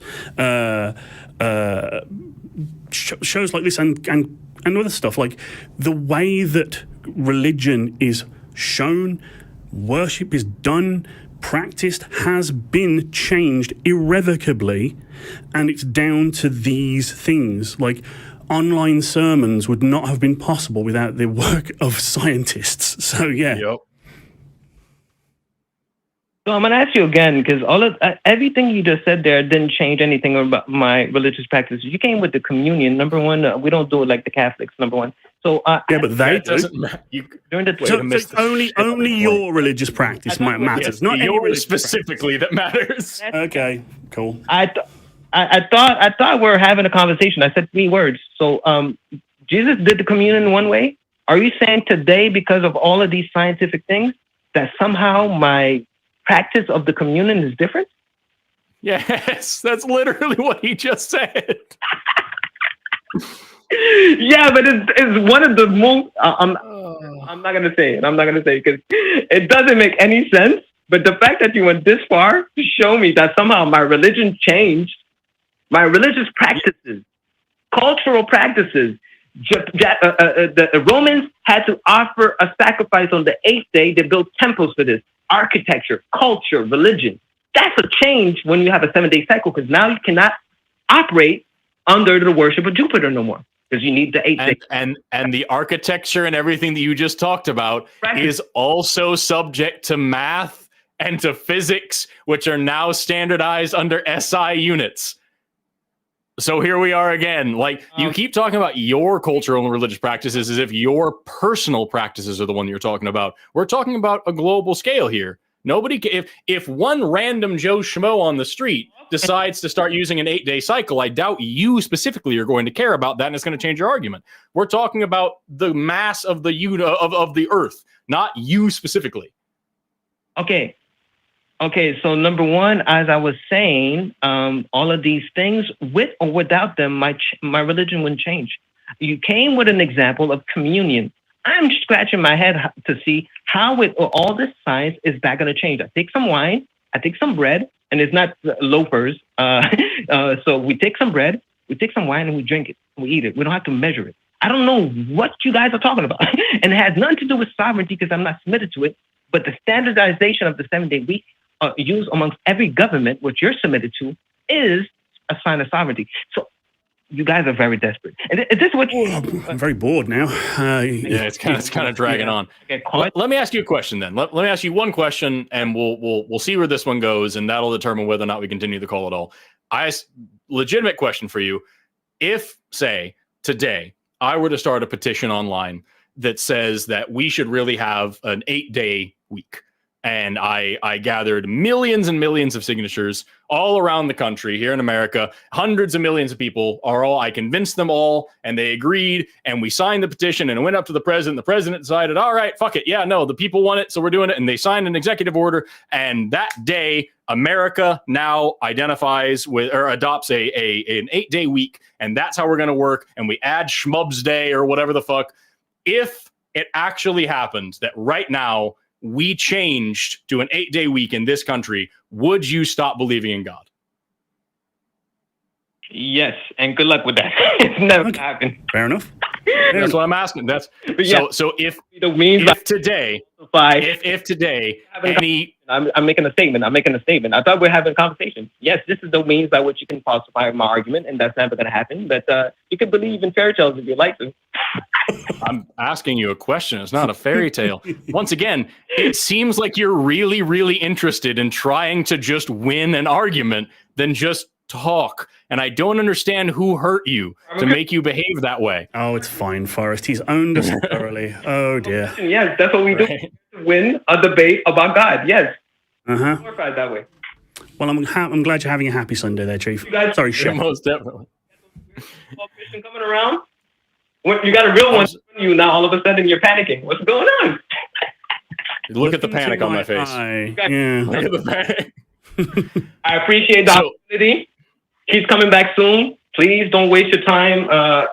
shows like this and other stuff, like the way that religion is shown, worship is done, practiced, has been changed irrevocably, and it's down to these things. Like, online sermons would not have been possible without the work of scientists. So, yeah. Yep. So I'm going to ask you again, because everything you just said there didn't change anything about my religious practices. You came with the communion. Number one, we don't do it like the Catholics, number one. So yeah, but they do. During the so only your religious practice matters, not yours specifically that matters. Okay, cool. I thought we were having a conversation. I said 3 words. So Jesus did the communion one way. Are you saying today, because of all of these scientific things, that somehow my practice of the communion is different? Yes, that's literally what he just said. Yeah, but it's one of the most. I'm not gonna say it. I'm not gonna say it because it doesn't make any sense. But the fact that you went this far to show me that somehow my religion changed, my religious practices, cultural practices. The Romans had to offer a sacrifice on the 8th day. They built temples for this. Architecture, culture, religion. That's a change when you have a 7-day cycle, because now you cannot operate under the worship of Jupiter no more, because you need the 8th day. And the architecture and everything that you just talked about is also subject to math and to physics, which are now standardized under SI units. So here we are again. Like, you keep talking about your cultural and religious practices as if your personal practices are the one you're talking about. We're talking about a global scale here. Nobody, if one random Joe Schmo on the street decides to start using an 8-day cycle, I doubt you specifically are going to care about that, and it's going to change your argument. We're talking about the mass of the of the Earth, not you specifically. Okay. Okay, so number one, as I was saying, all of these things, with or without them, my religion wouldn't change. You came with an example of communion. I'm scratching my head to see how with all this science is that going to change. I take some wine, I take some bread, and it's not loafers. So we take some bread, we take some wine, and we drink it, we eat it. We don't have to measure it. I don't know what you guys are talking about, and it has nothing to do with sovereignty because I'm not submitted to it. But the standardization of the 7-day week used amongst every government, which you're submitted to, is a sign of sovereignty. So you guys are very desperate. And is this what I'm very bored now. Yeah, it's kind of dragging on. Okay, Let me ask you a question then. Let me ask you one question, and we'll see where this one goes, and that'll determine whether or not we continue the call at all. Legitimate question for you. If, say, today I were to start a petition online that says that we should really have an 8-day week, and I gathered millions and millions of signatures all around the country here in America, hundreds of millions of people I convinced them all, and they agreed, and we signed the petition, and it went up to the president. The president decided, all right, fuck it. Yeah, no, the people want it, so we're doing it. And they signed an executive order. And that day, America now identifies with or adopts an 8-day week, and that's how we're going to work. And we add Schmubs Day or whatever the fuck. If it actually happened that right now we changed to an 8-day week in this country, would you stop believing in God? Yes, and good luck with that. It's never gonna happen. Fair enough. That's what I'm asking. So if today, I'm making a statement. I thought we were having a conversation. Yes, this is the means by which you can falsify my argument, and that's never going to happen. But you can believe in fairy tales if you like to. I'm asking you a question. It's not a fairy tale. Once again, it seems like you're really, really interested in trying to just win an argument than just talk. And I don't understand who hurt you to make you behave that way. Oh, it's fine, Forrest. He's owned us thoroughly. Oh, dear. Yes, that's what we do. Win a debate about God. Yes. Uh-huh. That way. Well, I'm glad you're having a happy Sunday there, Chief. Sorry, yeah, most definitely. Christian coming around? What, you got a real one you now, all of a sudden you're panicking. What's going on? Look at the panic on my face. Yeah. Look at the panic. I appreciate the opportunity. He's coming back soon. Please don't waste your time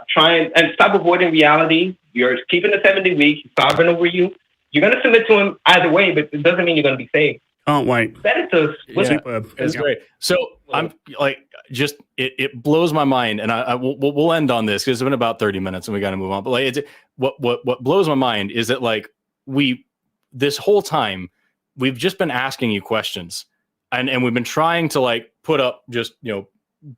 trying and stop avoiding reality. You're keeping the 70 week. He's sovereign over you. You're going to submit to him either way, but it doesn't mean you're going to be saved. Can't wait. Better to it's great. So I'm like, just it blows my mind, and we'll end on this because it's been about 30 minutes and we got to move on. But like, what blows my mind is that like this whole time we've just been asking you questions, and we've been trying to like put up just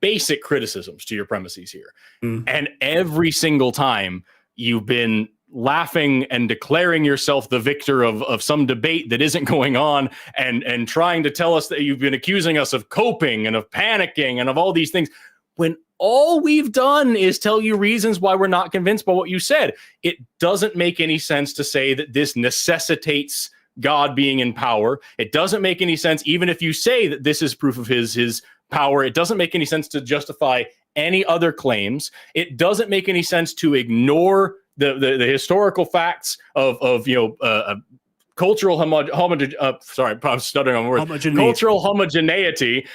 basic criticisms to your premises here, and every single time you've been laughing and declaring yourself the victor of some debate that isn't going on, and trying to tell us that you've been accusing us of coping and of panicking and of all these things, when all we've done is tell you reasons why we're not convinced by what you said. It doesn't make any sense to say that this necessitates God being in power. It doesn't make any sense, even if you say that this is proof of his power. It doesn't make any sense to justify any other claims. It doesn't make any sense to ignore the historical facts of cultural cultural homogeneity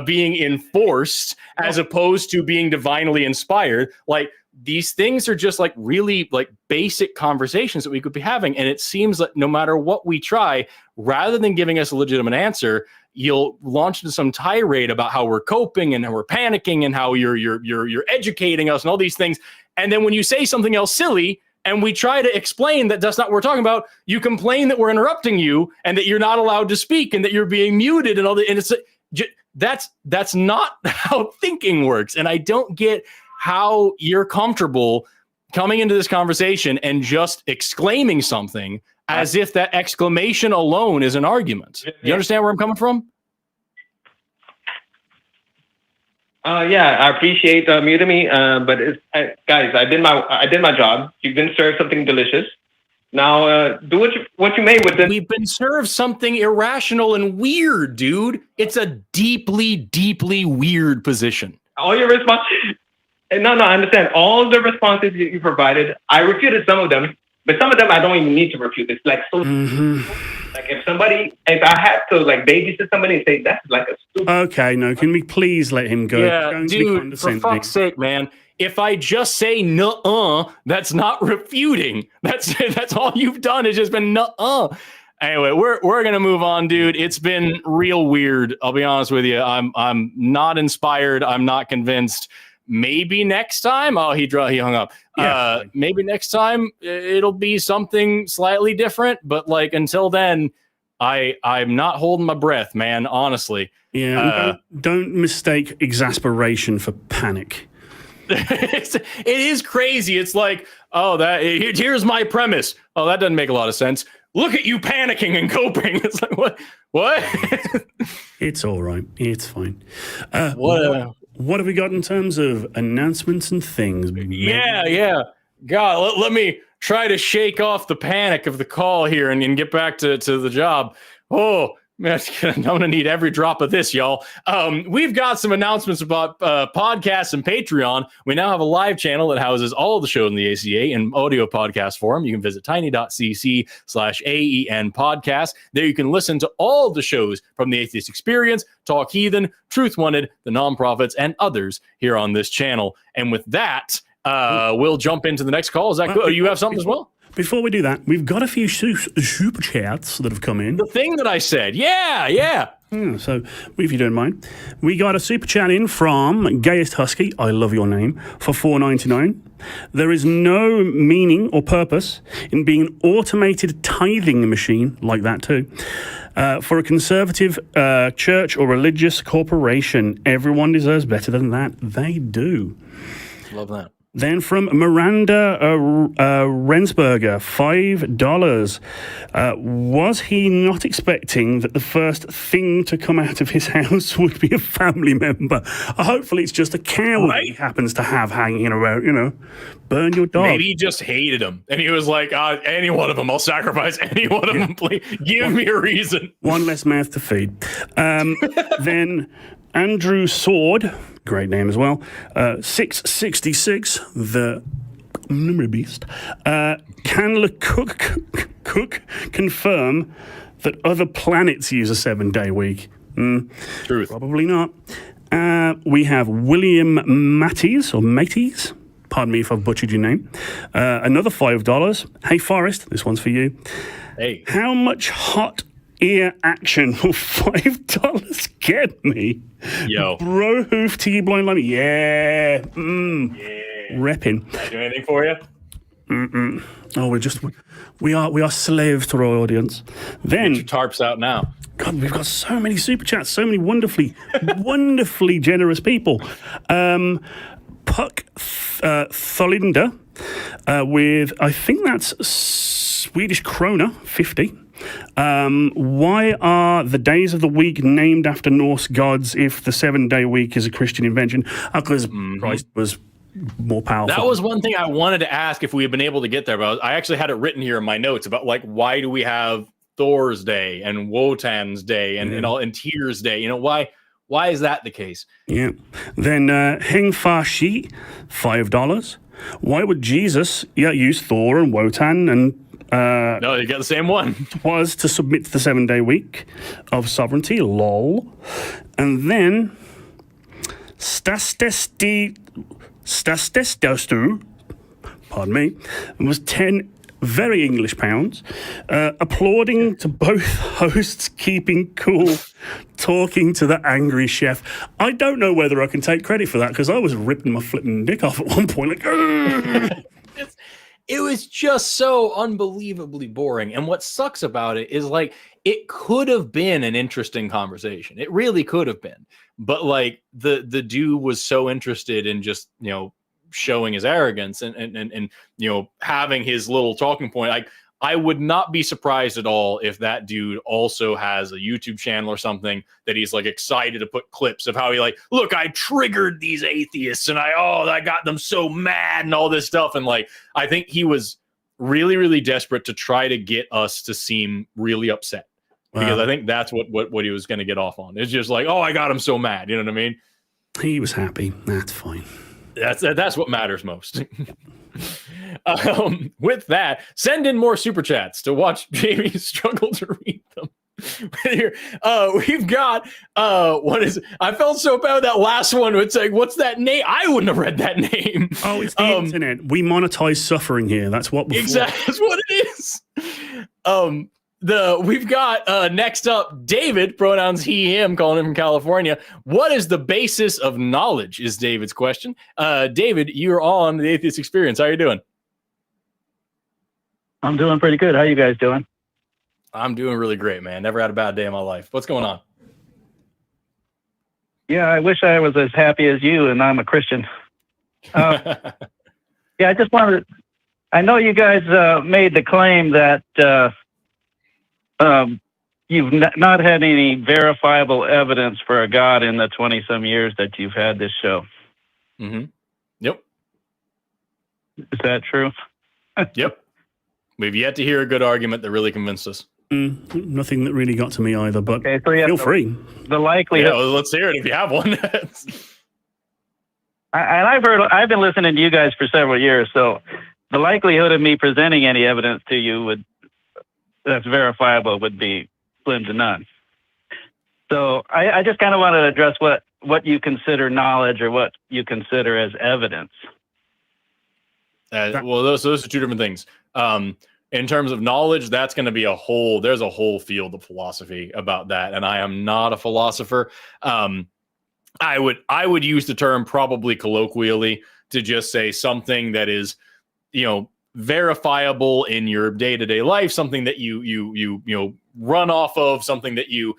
being enforced as opposed to being divinely inspired. Like, these things are just like really like basic conversations that we could be having, and it seems like no matter what we try, rather than giving us a legitimate answer, you'll launch into some tirade about how we're coping and how we're panicking and how you're educating us and all these things. And then when you say something else silly and we try to explain that that's not what we're talking about, you complain that we're interrupting you and that you're not allowed to speak and that you're being muted and all that. And it's that's not how thinking works. And I don't get how you're comfortable coming into this conversation and just exclaiming something as if that exclamation alone is an argument. You understand where I'm coming from? Yeah, I appreciate muting me, but guys, I did my job. You've been served something delicious. Now, do what you may with this. We've been served something irrational and weird, dude. It's a deeply, deeply weird position. All your response. No, I understand. All the responses you provided, I refuted some of them, but some of them I don't even need to refute. It's like so. Like if I had to like babysit somebody and say that's like a stupid. Okay, no, can we please let him go? Yeah, Don't be dude, for condescending. fuck's sake, man. If I just say nuh-uh, that's not refuting. That's all you've done is just been nuh-uh. Anyway, we're gonna move on, dude. It's been real weird. I'll be honest with you. I'm not inspired. I'm not convinced. Maybe next time. Oh, he hung up. Yeah. Maybe next time it'll be something slightly different. But like until then, I'm not holding my breath, man. Honestly. Yeah. Don't mistake exasperation for panic. It is crazy. It's like, oh, here's my premise. Oh, that doesn't make a lot of sense. Look at you panicking and coping. It's like what? It's all right. It's fine. What have we got in terms of announcements and things? Yeah. God, let me try to shake off the panic of the call here and get back to the job. Oh, man, I'm going to need every drop of this, y'all. We've got some announcements about podcasts and Patreon. We now have a live channel that houses all of the shows in the ACA in audio podcast form. You can visit tiny.cc/AEN podcast. There you can listen to all the shows from the Atheist Experience, Talk Heathen, Truth Wanted, The Nonprofits, and others here on this channel. And with that, we'll jump into the next call. Is that good? Oh, you have something as well? Before we do that, we've got a few super chats that have come in. The thing that I said. Yeah. So, if you don't mind, we got a super chat in from Gayest Husky, I love your name, for $4.99. There is no meaning or purpose in being an automated tithing machine, like that too, for a conservative church or religious corporation. Everyone deserves better than that. They do. Love that. Then from Miranda Rensberger, $5. Was he not expecting that the first thing to come out of his house would be a family member? Hopefully it's just a cow that he happens to have hanging around, burn your dog. Maybe he just hated him. And he was like, any one of them, I'll sacrifice any one of them, please. Give me a reason. One less mouth to feed. Then Andrew Sword, great name as well, 666, the beast. Can Cook confirm that other planets use a 7-day week? Truth. Probably not. We have William Mates, pardon me if I've butchered your name. Another $5. Hey, Forrest, this one's for you. Hey. How much hot ear action will $5 get me? Yo. Bro hoof to you blind limey. Yeah. Repping. Can I do anything for you? Oh, we are slaves to our audience. Then Get your tarps out now. God, we've got so many super chats, so many wonderfully generous people. Puck Tholinder with, I think that's Swedish krona, 50. Why are the days of the week named after Norse gods if the 7-day week is a Christian invention? Because Christ was more powerful. That was one thing I wanted to ask if we had been able to get there, but I actually had it written here in my notes about like why do we have Thor's Day and Wotan's Day and Tyr's Day? Why is that the case? Yeah. Then Heng Fa Shi, $5. Why would Jesus use Thor and Wotan and no, you got the same one. Was to submit to the 7-day week of sovereignty, lol. And then Stastestu, pardon me, was 10 very English pounds, applauding to both hosts keeping cool, talking to the angry chef. I don't know whether I can take credit for that because I was ripping my flipping dick off at one point. Like, It was just so unbelievably boring. And what sucks about it is like it could have been an interesting conversation. It really could have been. But like the dude was so interested in just, showing his arrogance and having his little talking point. Like I would not be surprised at all if that dude also has a YouTube channel or something that he's like excited to put clips of how he like, look, I triggered these atheists and I got them so mad and all this stuff. And like, I think he was really, really desperate to try to get us to seem really upset because I think that's what he was going to get off on. It's just like, oh, I got him so mad. You know what I mean? He was happy. That's fine. That's what matters most. With that, send in more super chats to watch Jamie struggle to read We've got what is I felt so bad with that last one. It's like, what's that name? I wouldn't have read that name. Oh, it's the internet. We monetize suffering here. That's what exactly that's what it is. We've got next up David, pronouns he, him, calling him from California. What is the basis of knowledge? Is David's question. David, you're on the Atheist Experience. How are you doing? I'm doing pretty good. How you guys doing? I'm doing really great, man. Never had a bad day in my life. What's going on? Yeah, I wish I was as happy as you, and I'm a Christian. Yeah, I just wanted. I know you guys made the claim that you've not had any verifiable evidence for a God in the 20-some years that you've had this show. Mm-hmm. Yep. Is that true? Yep. We've yet to hear a good argument that really convinced us. Nothing that really got to me either, but okay, so yeah, feel free. The likelihood. Yeah, well, let's hear it if you have one. And I've been listening to you guys for several years, so the likelihood of me presenting any evidence to you that's verifiable would be slim to none. So I just kind of wanted to address what you consider knowledge or what you consider as evidence. Well, those are two different things. In terms of knowledge, that's going to be there's a whole field of philosophy about that. And I am not a philosopher. I would use the term probably colloquially to just say something that is, verifiable in your day-to-day life, something that you run off of, something that you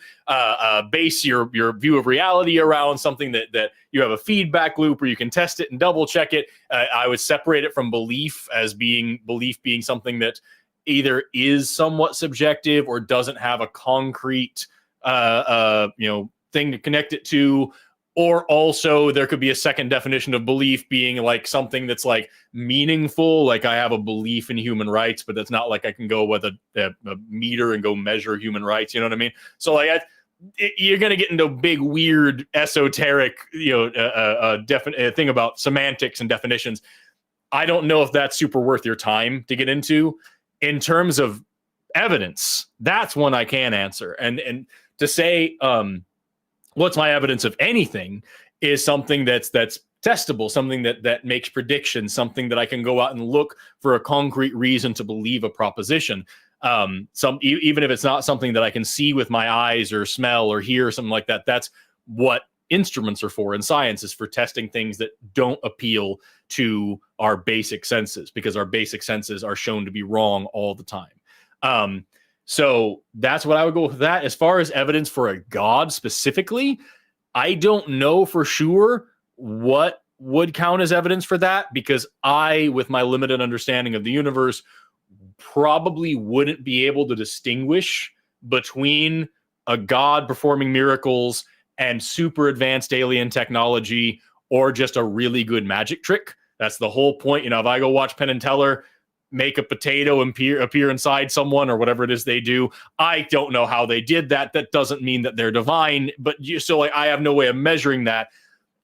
base your view of reality around, something that you have a feedback loop where you can test it and double check it. I would separate it from belief being something that either is somewhat subjective or doesn't have a concrete thing to connect it to. Or also there could be a second definition of belief being like something that's like meaningful. Like I have a belief in human rights, but that's not like I can go with a meter and go measure human rights. You know what I mean? So like you're going to get into a big, weird, esoteric, thing about semantics and definitions. I don't know if that's super worth your time to get into. In terms of evidence, that's one I can answer. And to say, what's my evidence of anything is something that's testable, something that makes predictions, something that I can go out and look for a concrete reason to believe a proposition. Even if it's not something that I can see with my eyes or smell or hear or something like that, that's what instruments are for in science, is for testing things that don't appeal to our basic senses, because our basic senses are shown to be wrong all the time. So that's what I would go with that. As far as evidence for a God specifically, I don't know for sure what would count as evidence for that, because I, with my limited understanding of the universe, probably wouldn't be able to distinguish between a God performing miracles and super advanced alien technology or just a really good magic trick. That's the whole point. If I go watch Penn and Teller make a potato appear inside someone or whatever it is they do, I don't know how they did that. That doesn't mean that they're divine, but I have no way of measuring that.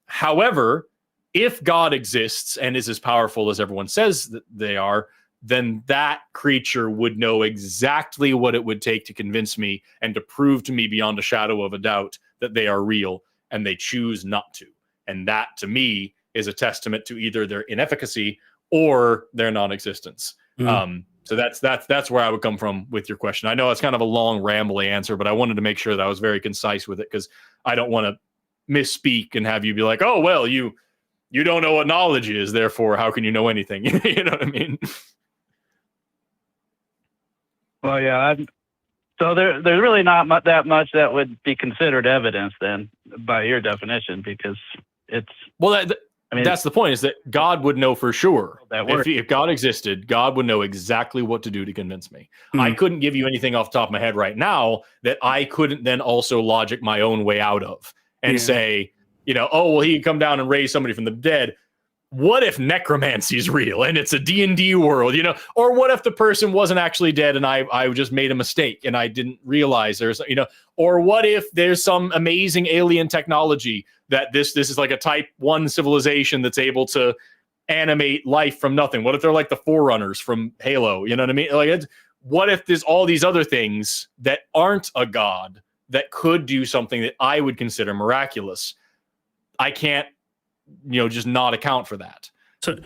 However, if God exists and is as powerful as everyone says that they are, then that creature would know exactly what it would take to convince me and to prove to me beyond a shadow of a doubt that they are real, and they choose not to. And that, to me, is a testament to either their inefficacy or their non-existence. So that's where I would come from with your question. I know it's kind of a long, rambly answer, but I wanted to make sure that I was very concise with it, because I don't want to misspeak and have you be like, oh, well, you don't know what knowledge is, therefore how can you know anything? You know what I mean? Well, yeah. So there's really not that much that would be considered evidence then, by your definition, because it's... Well, that's the point, is that God would know for sure. If God existed, God would know exactly what to do to convince me. I couldn't give you anything off the top of my head right now that I couldn't then also logic my own way out of and say, oh, well, he could come down and raise somebody from the dead. What if necromancy is real and it's a D&D world, or what if the person wasn't actually dead and I just made a mistake and I didn't realize there's, or what if there's some amazing alien technology that this is like a type 1 civilization that's able to animate life from nothing? What if they're like the Forerunners from Halo? You know what I mean? Like, what if there's all these other things that aren't a God that could do something that I would consider miraculous? I can't, just not account for that.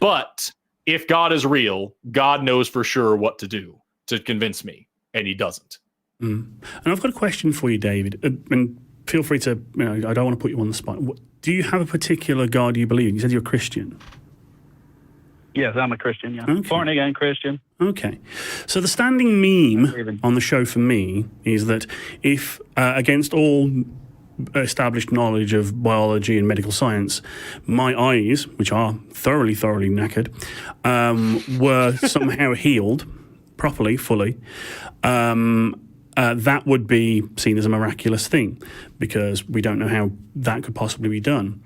But if God is real, God knows for sure what to do to convince me, and he doesn't. And I've got a question for you, David, and feel free to, I don't want to put you on the spot. Do you have a particular God you believe in? You said you're a Christian. Yes, I'm a Christian, yeah. Okay. Born again Christian. Okay. So the standing meme on the show for me is that if, against all established knowledge of biology and medical science, my eyes, which are thoroughly knackered, were somehow healed properly, fully, that would be seen as a miraculous thing, because we don't know how that could possibly be done.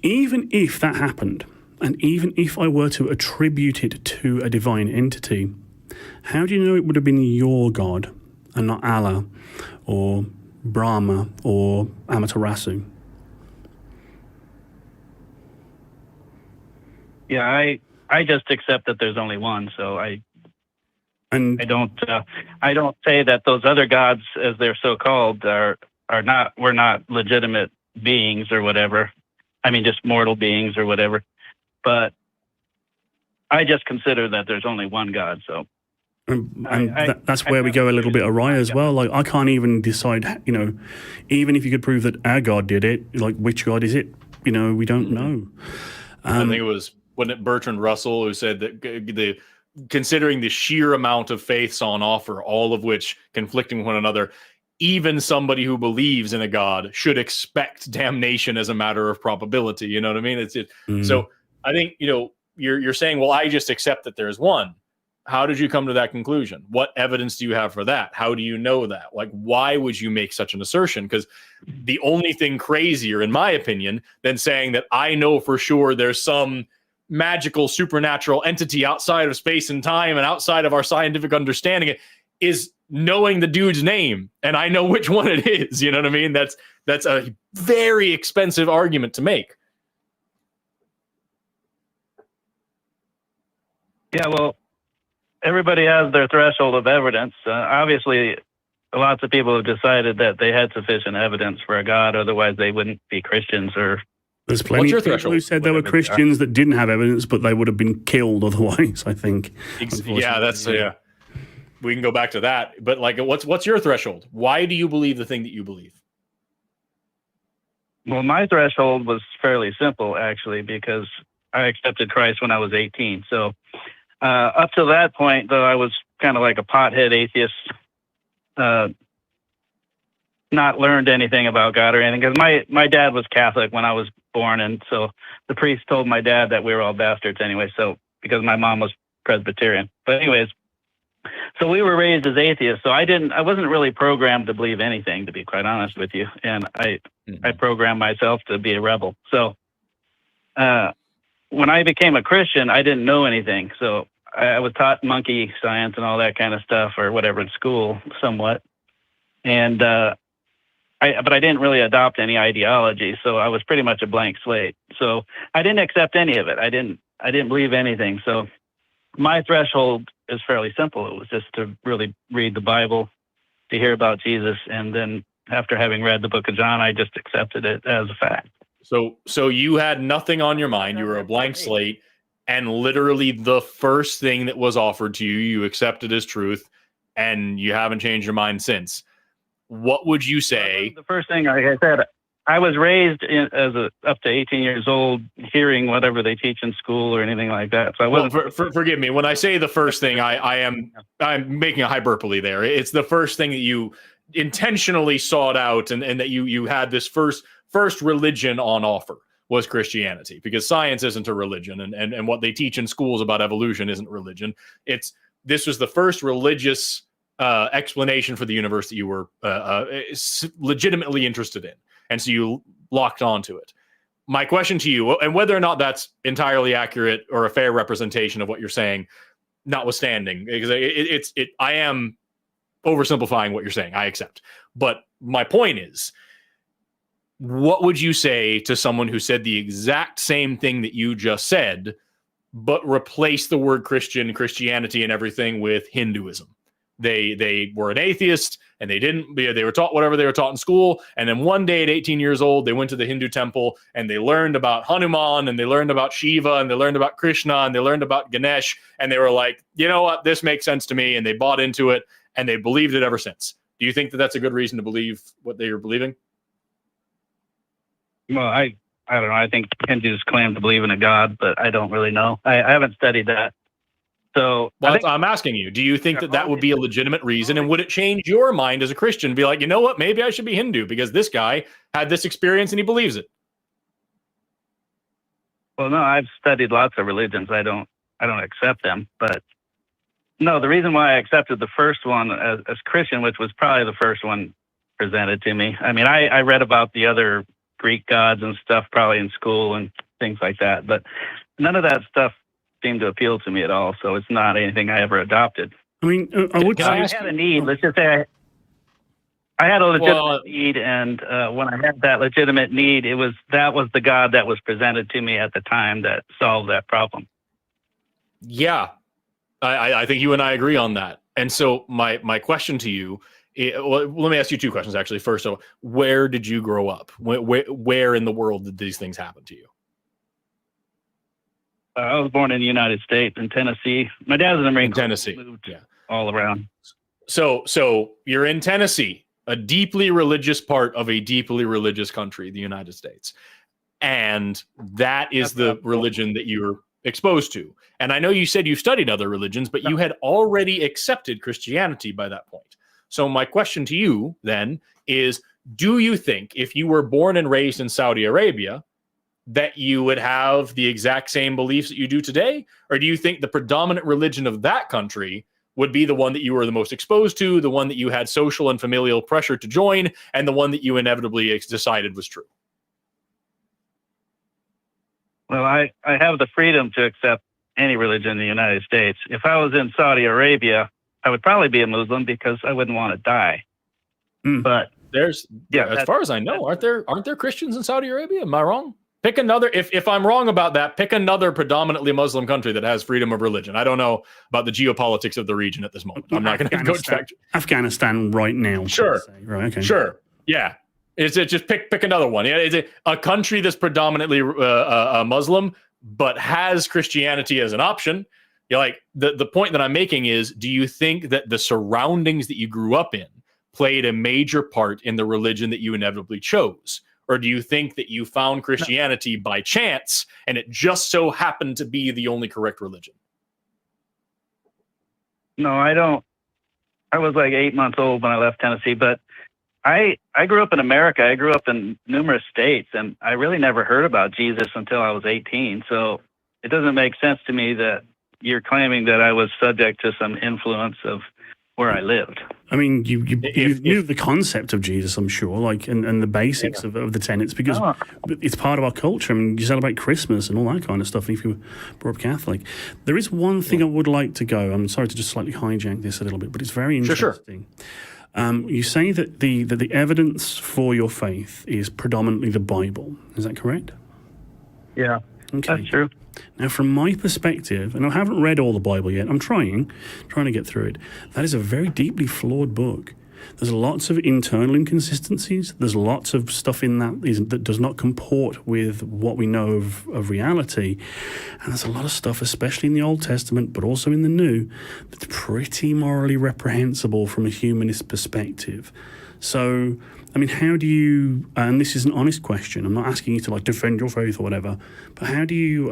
Even if that happened, and even if I were to attribute it to a divine entity, how do you know it would have been your God and not Allah or Brahma or Amaterasu? Yeah, I just accept that there's only one, so I don't say that those other gods, as they're so called, were not legitimate beings or whatever. I mean, just mortal beings or whatever. But I just consider that there's only one God. So, that's where we go a little bit awry as well. Like, I can't even decide, even if you could prove that our God did it, like, which God is it? We don't know. I think it was, wasn't it Bertrand Russell who said that considering the sheer amount of faiths on offer, all of which conflicting with one another, even somebody who believes in a God should expect damnation as a matter of probability. You know what I mean? So I think, you're saying, well, I just accept that there's one. How did you come to that conclusion? What evidence do you have for that? How do you know that? Like, why would you make such an assertion? Because the only thing crazier, in my opinion, than saying that I know for sure there's some magical supernatural entity outside of space and time and outside of our scientific understanding is knowing the dude's name, and I know which one it is. You know what I mean? That's a very expensive argument to make. Yeah, well, everybody has their threshold of evidence. Obviously, lots of people have decided that they had sufficient evidence for a God, otherwise they wouldn't be Christians. Or there's plenty of people who said they were Christians that didn't have evidence, but they would have been killed otherwise, I think. Yeah, we can go back to that. But like, what's your threshold? Why do you believe the thing that you believe? Well, my threshold was fairly simple, actually, because I accepted Christ when I was 18. So up to that point, though, I was kind of like a pothead atheist, not learned anything about God or anything, because my dad was Catholic when I was born, and so the priest told my dad that we were all bastards anyway, so because my mom was Presbyterian. But anyways, so we were raised as atheists, so I wasn't really programmed to believe anything, to be quite honest with you, and I programmed myself to be a rebel. So when I became a Christian, I didn't know anything, so I was taught monkey science and all that kind of stuff, or whatever, in school, somewhat, and but I didn't really adopt any ideology, so I was pretty much a blank slate. So I didn't accept any of it. I didn't believe anything. So my threshold is fairly simple. It was just to really read the Bible, to hear about Jesus, and then after having read the book of John, I just accepted it as a fact. So you had nothing on your mind. You were a blank slate, and literally the first thing that was offered to you, you accepted as truth, and you haven't changed your mind since. What would you say? The first thing, like I said, I was raised up to 18 years old, hearing whatever they teach in school or anything like that. So I wasn't. Forgive me when I say the first thing. I'm making a hyperbole there. It's the first thing that you intentionally sought out, and that you had this first religion on offer was Christianity, because science isn't a religion, and what they teach in schools about evolution isn't religion. This was the first religious explanation for the universe that you were legitimately interested in. And so you locked onto it. My question to you, and whether or not that's entirely accurate or a fair representation of what you're saying, notwithstanding, because I am oversimplifying what you're saying, I accept. But my point is, what would you say to someone who said the exact same thing that you just said, but replaced the word Christianity and everything with Hinduism? They were an atheist, and they were taught whatever they were taught in school. And then one day at 18 years old, they went to the Hindu temple and they learned about Hanuman, and they learned about Shiva, and they learned about Krishna, and they learned about Ganesh. And they were like, you know what, this makes sense to me. And they bought into it, and they believed it ever since. Do you think that that's a good reason to believe what they are believing? Well, I don't know. I think Hindus claim to believe in a god, but I don't really know. I haven't studied that. So I'm asking you, do you think that would be a legitimate reason? And would it change your mind as a Christian to be like, you know what, maybe I should be Hindu because this guy had this experience and he believes it? Well, no, I've studied lots of religions. I don't accept them. But no, the reason why I accepted the first one as Christian, which was probably the first one presented to me. I mean, I read about the other Greek gods and stuff probably in school and things like that. But none of that stuff seemed to appeal to me at all, so it's not anything I ever adopted. I mean, I would say I had a need. Let's just say I had a legitimate need, and when I had that legitimate need, that was the God that was presented to me at the time that solved that problem. Yeah, I think you and I agree on that. And so my question to you, let me ask you two questions actually. First, so where did you grow up? Where in the world did these things happen to you? I was born in the United States, in Tennessee. My dad was in the Marine Corps. Tennessee, moved all around. So you're in Tennessee, a deeply religious part of a deeply religious country, the United States, and that is the religion that you were exposed to. And I know you said you studied other religions, but you had already accepted Christianity by that point. So my question to you then is, do you think if you were born and raised in Saudi Arabia, that you would have the exact same beliefs that you do today? Or do you think the predominant religion of that country would be the one that you were the most exposed to, the one that you had social and familial pressure to join, and the one that you inevitably decided was true? Well, I have the freedom to accept any religion in the United States. If I was in Saudi Arabia, I would probably be a Muslim because I wouldn't want to die. But as far as I know, aren't there Christians in Saudi Arabia? Am I wrong? Pick another, if I'm wrong about that, pick another predominantly Muslim country that has freedom of religion. I don't know about the geopolitics of the region at this moment. I'm not going to go check. Afghanistan right now. Sure. Right, okay. Sure. Yeah. Is it just pick another one? Yeah. Is it a country that's predominantly Muslim, but has Christianity as an option? You're like, the point that I'm making is, do you think that the surroundings that you grew up in played a major part in the religion that you inevitably chose? Or do you think that you found Christianity by chance and it just so happened to be the only correct religion? No, I don't. I was like 8 months old when I left Tennessee, but I grew up in America. I grew up in numerous states, and I really never heard about Jesus until I was 18. So it doesn't make sense to me that you're claiming that I was subject to some influence of where I lived. I mean, you knew the concept of Jesus, I'm sure, like, and the basics of the tenets, because it's part of our culture. I mean, you celebrate Christmas and all that kind of stuff, if you were brought up Catholic. There is one thing I would like to go. I'm sorry to just slightly hijack this a little bit, but it's very interesting. Sure. You say that the evidence for your faith is predominantly the Bible. Is that correct? Yeah, okay. That's true. Now, from my perspective, and I haven't read all the Bible yet, I'm trying to get through it. That is a very deeply flawed book. There's lots of internal inconsistencies. There's lots of stuff in that does not comport with what we know of reality. And there's a lot of stuff, especially in the Old Testament, but also in the New, that's pretty morally reprehensible from a humanist perspective. So, I mean, how do you, and this is an honest question, I'm not asking you to like defend your faith or whatever, but how do you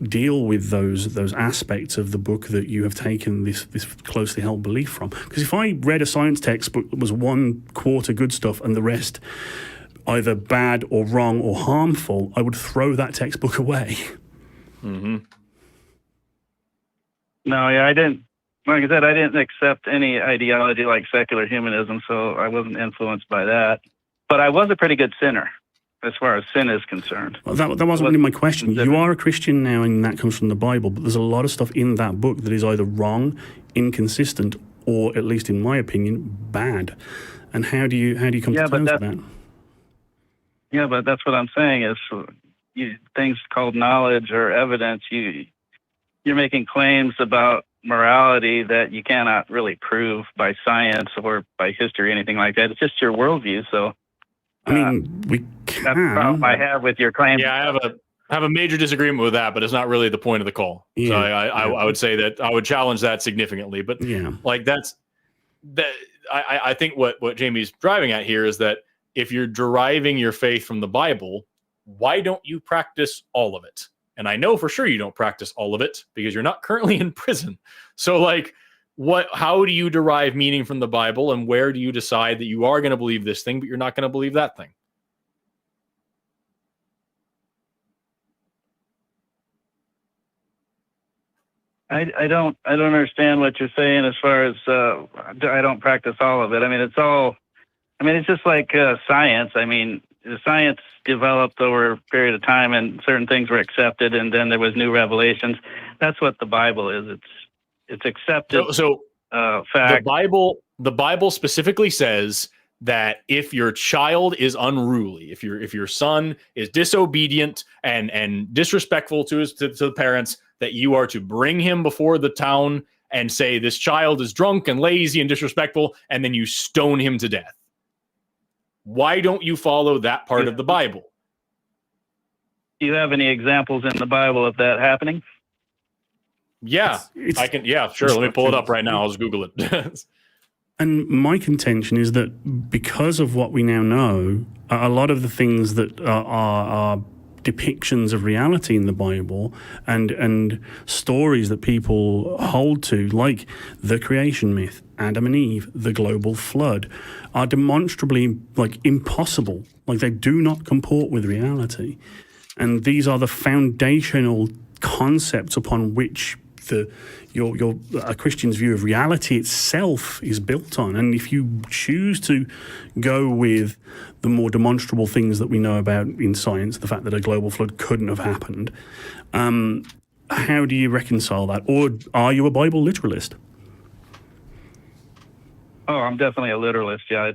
deal with those aspects of the book that you have taken this closely held belief from? Because if I read a science textbook that was 1/4 good stuff and the rest either bad or wrong or harmful, I would throw that textbook away. Mm-hmm. No, yeah, I didn't. Like I said, I didn't accept any ideology like secular humanism, so I wasn't influenced by that. But I was a pretty good sinner, as far as sin is concerned. Well, that wasn't really my question. You are a Christian now, and that comes from the Bible, but there's a lot of stuff in that book that is either wrong, inconsistent, or, at least in my opinion, bad. And how do you come to terms with that? Yeah, but that's what I'm saying is things called knowledge or evidence, you're making claims about morality that you cannot really prove by science or by history, anything like that. It's just your worldview. So, I mean, we that's the problem I can. have with your claim. Yeah, I have a major disagreement with that, but it's not really the point of the call. So Yeah. I would say that I would challenge that significantly. But Yeah. like that. I think what Jamie's driving at here is that if you're deriving your faith from the Bible, why don't you practice all of it? And I know for sure you don't practice all of it because you're not currently in prison. So like, how do you derive meaning from the Bible, and where do you decide that you are going to believe this thing, but you're not going to believe that thing? I don't understand what you're saying as far as I don't practice all of it. I mean, it's just like science. I mean, the science developed over a period of time, and certain things were accepted, and then there was new revelations. That's what the Bible is. It's accepted. So fact. The Bible specifically says that if your child is unruly, if your son is disobedient and disrespectful to the parents, that you are to bring him before the town and say, this child is drunk and lazy and disrespectful, and then you stone him to death. Why don't you follow that part of the Bible? Do you have any examples in the Bible of that happening? Yeah, I can. Yeah, sure. Let me pull it up right now. I'll just Google it. And my contention is that because of what we now know, a lot of the things that are depictions of reality in the Bible and stories that people hold to, like the creation myth, Adam and Eve, the global flood, are demonstrably like impossible. Like they do not comport with reality. And these are the foundational concepts upon which a Christian's view of reality itself is built on. And if you choose to go with the more demonstrable things that we know about in science, the fact that a global flood couldn't have happened, how do you reconcile that? Or are you a Bible literalist? Oh, I'm definitely a literalist. Yeah,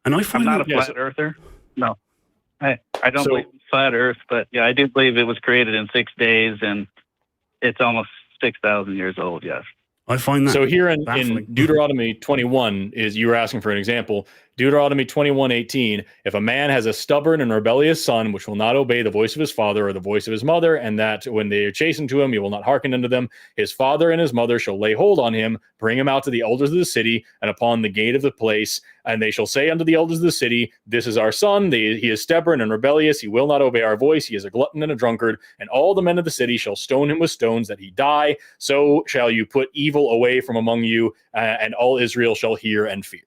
And I find I'm not a flat earther. No, I don't believe in flat Earth, but yeah, I do believe it was created in 6 days, and it's almost 6,000 years old. Yes. I find that so here in baffling. Deuteronomy 21 is, you were asking for an example. Deuteronomy 21:18, if a man has a stubborn and rebellious son, which will not obey the voice of his father or the voice of his mother, and that when they are chastened to him, he will not hearken unto them, his father and his mother shall lay hold on him, bring him out to the elders of the city, and upon the gate of the place, and they shall say unto the elders of the city, this is our son, he is stubborn and rebellious, he will not obey our voice, he is a glutton and a drunkard, and all the men of the city shall stone him with stones that he die, so shall you put evil away from among you, and all Israel shall hear and fear.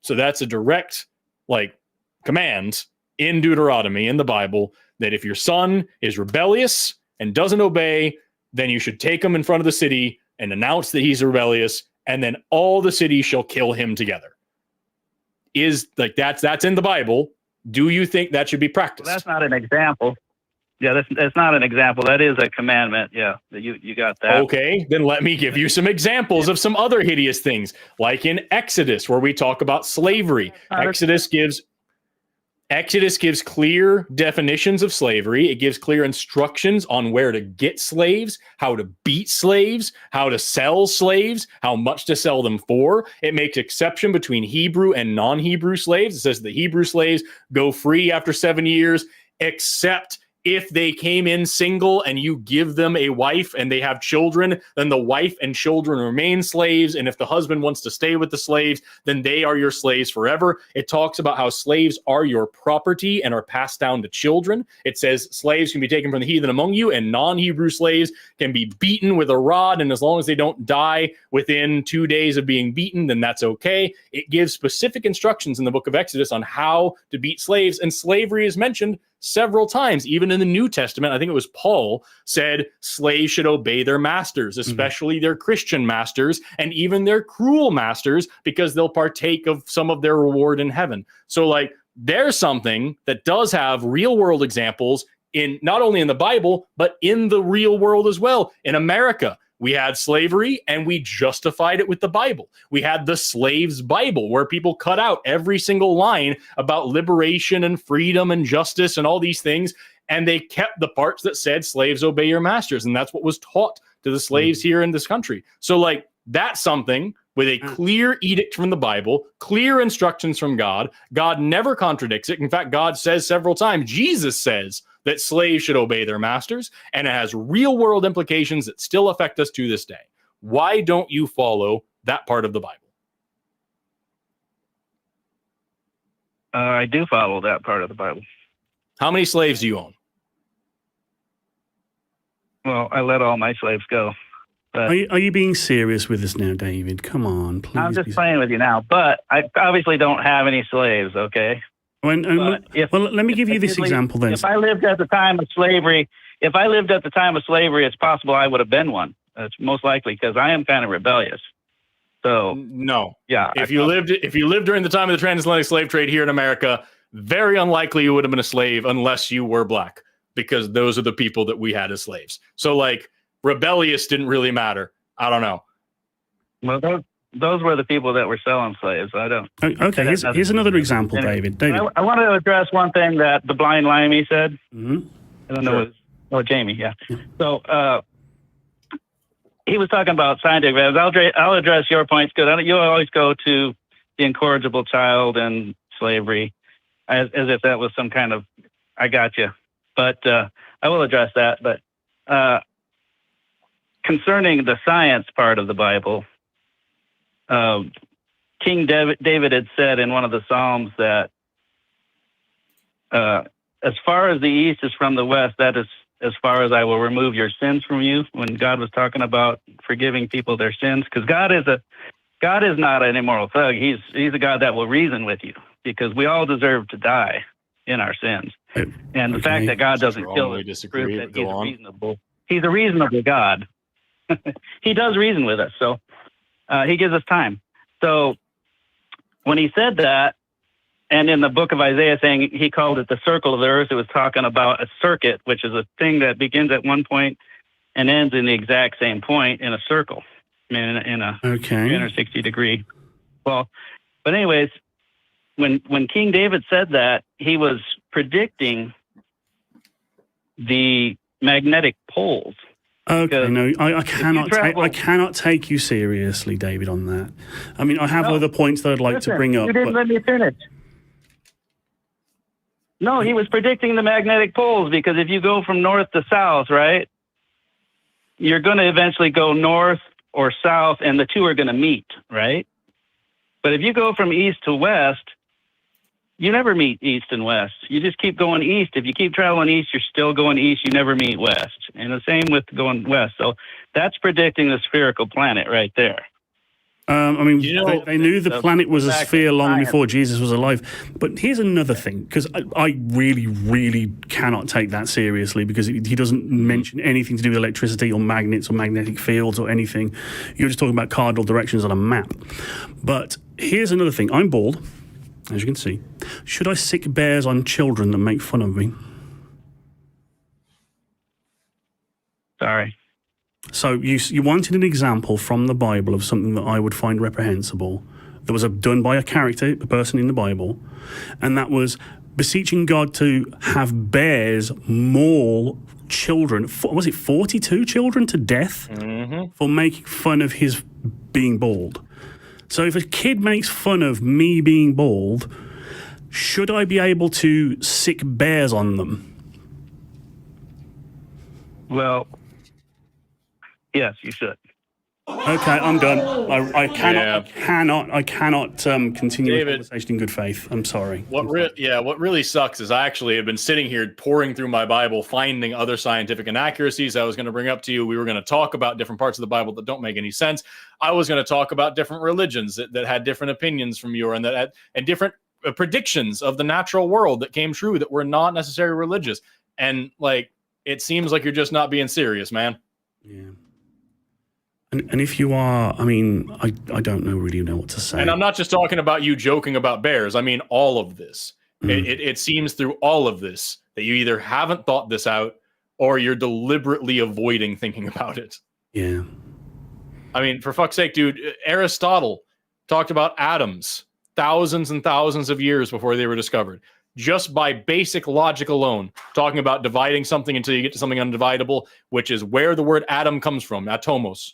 So that's a direct command in Deuteronomy, in the Bible, that if your son is rebellious and doesn't obey, then you should take him in front of the city and announce that he's rebellious, and then all the city shall kill him together. That's in the Bible. Do you think that should be practiced? Well, that's not an example. Yeah, that's not an example. That is a commandment. Yeah, you got that. Okay, then let me give you some examples of some other hideous things, like in Exodus, where we talk about slavery. Exodus gives clear definitions of slavery. It gives clear instructions on where to get slaves, how to beat slaves, how to sell slaves, how much to sell them for. It makes exception between Hebrew and non-Hebrew slaves. It says the Hebrew slaves go free after 7 years, except if they came in single and you give them a wife and they have children, then the wife and children remain slaves. And if the husband wants to stay with the slaves, then they are your slaves forever. It talks about how slaves are your property and are passed down to children. It says slaves can be taken from the heathen among you, and non-Hebrew slaves can be beaten with a rod. And as long as they don't die within 2 days of being beaten, then that's okay. It gives specific instructions in the book of Exodus on how to beat slaves. And slavery is mentioned several times, even in the New Testament. I think it was Paul said slaves should obey their masters, especially their Christian masters, and even their cruel masters, because they'll partake of some of their reward in heaven. So there's something that does have real world examples in not only in the Bible, but in the real world as well. In America, we had slavery and we justified it with the Bible. We had the Slaves' Bible, where people cut out every single line about liberation and freedom and justice and all these things. And they kept the parts that said slaves obey your masters. And that's what was taught to the slaves here in this country. So like that's something with a clear edict from the Bible, clear instructions from God. God never contradicts it. In fact, God says several times, Jesus says that slaves should obey their masters, and it has real world implications that still affect us to this day. Why don't you follow that part of the Bible? I do follow that part of the Bible. How many slaves do you own? Well, I let all my slaves go. Are you being serious with us now, David? Come on, please. I'm just playing with you now, but I obviously don't have any slaves, okay? Well, let me give you this example then. If I lived at the time of slavery, it's possible I would have been one. That's most likely because I am kind of rebellious. So no, yeah. If you lived during the time of the transatlantic slave trade here in America, very unlikely you would have been a slave unless you were black, because those are the people that we had as slaves. So like rebellious didn't really matter. I don't know. Well, those were the people that were selling slaves. I don't. Okay, here's another example, David. I want to address one thing that the blind Limey said. Mm-hmm. I don't know. Jamie, yeah. So he was talking about scientific evidence. I'll address your points because you always go to the incorrigible child and slavery as if that was some kind of, I got you. But I will address that. But concerning the science part of the Bible, King David had said in one of the Psalms that as far as the east is from the west, that is as far as I will remove your sins from you, when God was talking about forgiving people their sins. Because God is not an immoral thug. He's a God that will reason with you, because we all deserve to die in our sins. And the fact that God doesn't kill us is proof that he's reasonable. He's a reasonable God. He does reason with us. So he gives us time. So when he said that, and in the book of Isaiah saying he called it the circle of the earth, it was talking about a circuit, which is a thing that begins at one point and ends in the exact same point in a circle, in a 360 degree. Well, but anyways, when King David said that, he was predicting the magnetic poles. Okay, no, I cannot take you seriously, David, on that. I mean, I have other points that I'd like to bring up. You didn't let me finish. No, he was predicting the magnetic poles, because if you go from north to south, right, you're going to eventually go north or south, and the two are going to meet, right? But if you go from east to west, you never meet east and west. You just keep going east. If you keep traveling east, you're still going east. You never meet west. And the same with going west. So that's predicting the spherical planet right there. I mean, they knew the planet was a sphere long before Jesus was alive. But here's another thing, because I really, really cannot take that seriously, because he doesn't mention anything to do with electricity or magnets or magnetic fields or anything. You're just talking about cardinal directions on a map. But here's another thing. I'm bald, as you can see. Should I sick bears on children that make fun of me? Sorry. So you wanted an example from the Bible of something that I would find reprehensible, that was done by a person in the Bible, and that was beseeching God to have bears maul children. Was it 42 children to death for making fun of his being bald? So if a kid makes fun of me being bald, should I be able to sick bears on them? Well, yes, you should. Okay, I'm done. I cannot continue the conversation in good faith. I'm sorry. What really sucks is I actually have been sitting here pouring through my Bible, finding other scientific inaccuracies I was going to bring up to you. We were going to talk about different parts of the Bible that don't make any sense. I was going to talk about different religions that had different opinions from you, and different predictions of the natural world that came true that were not necessarily religious. And like, it seems like you're just not being serious, man. Yeah. And if you are, I mean, I don't really know what to say. And I'm not just talking about you joking about bears. I mean, all of this. It seems through all of this that you either haven't thought this out or you're deliberately avoiding thinking about it. Yeah. I mean, for fuck's sake, dude, Aristotle talked about atoms thousands and thousands of years before they were discovered. just by basic logic alone, talking about dividing something until you get to something undividable, which is where the word atom comes from, atomos.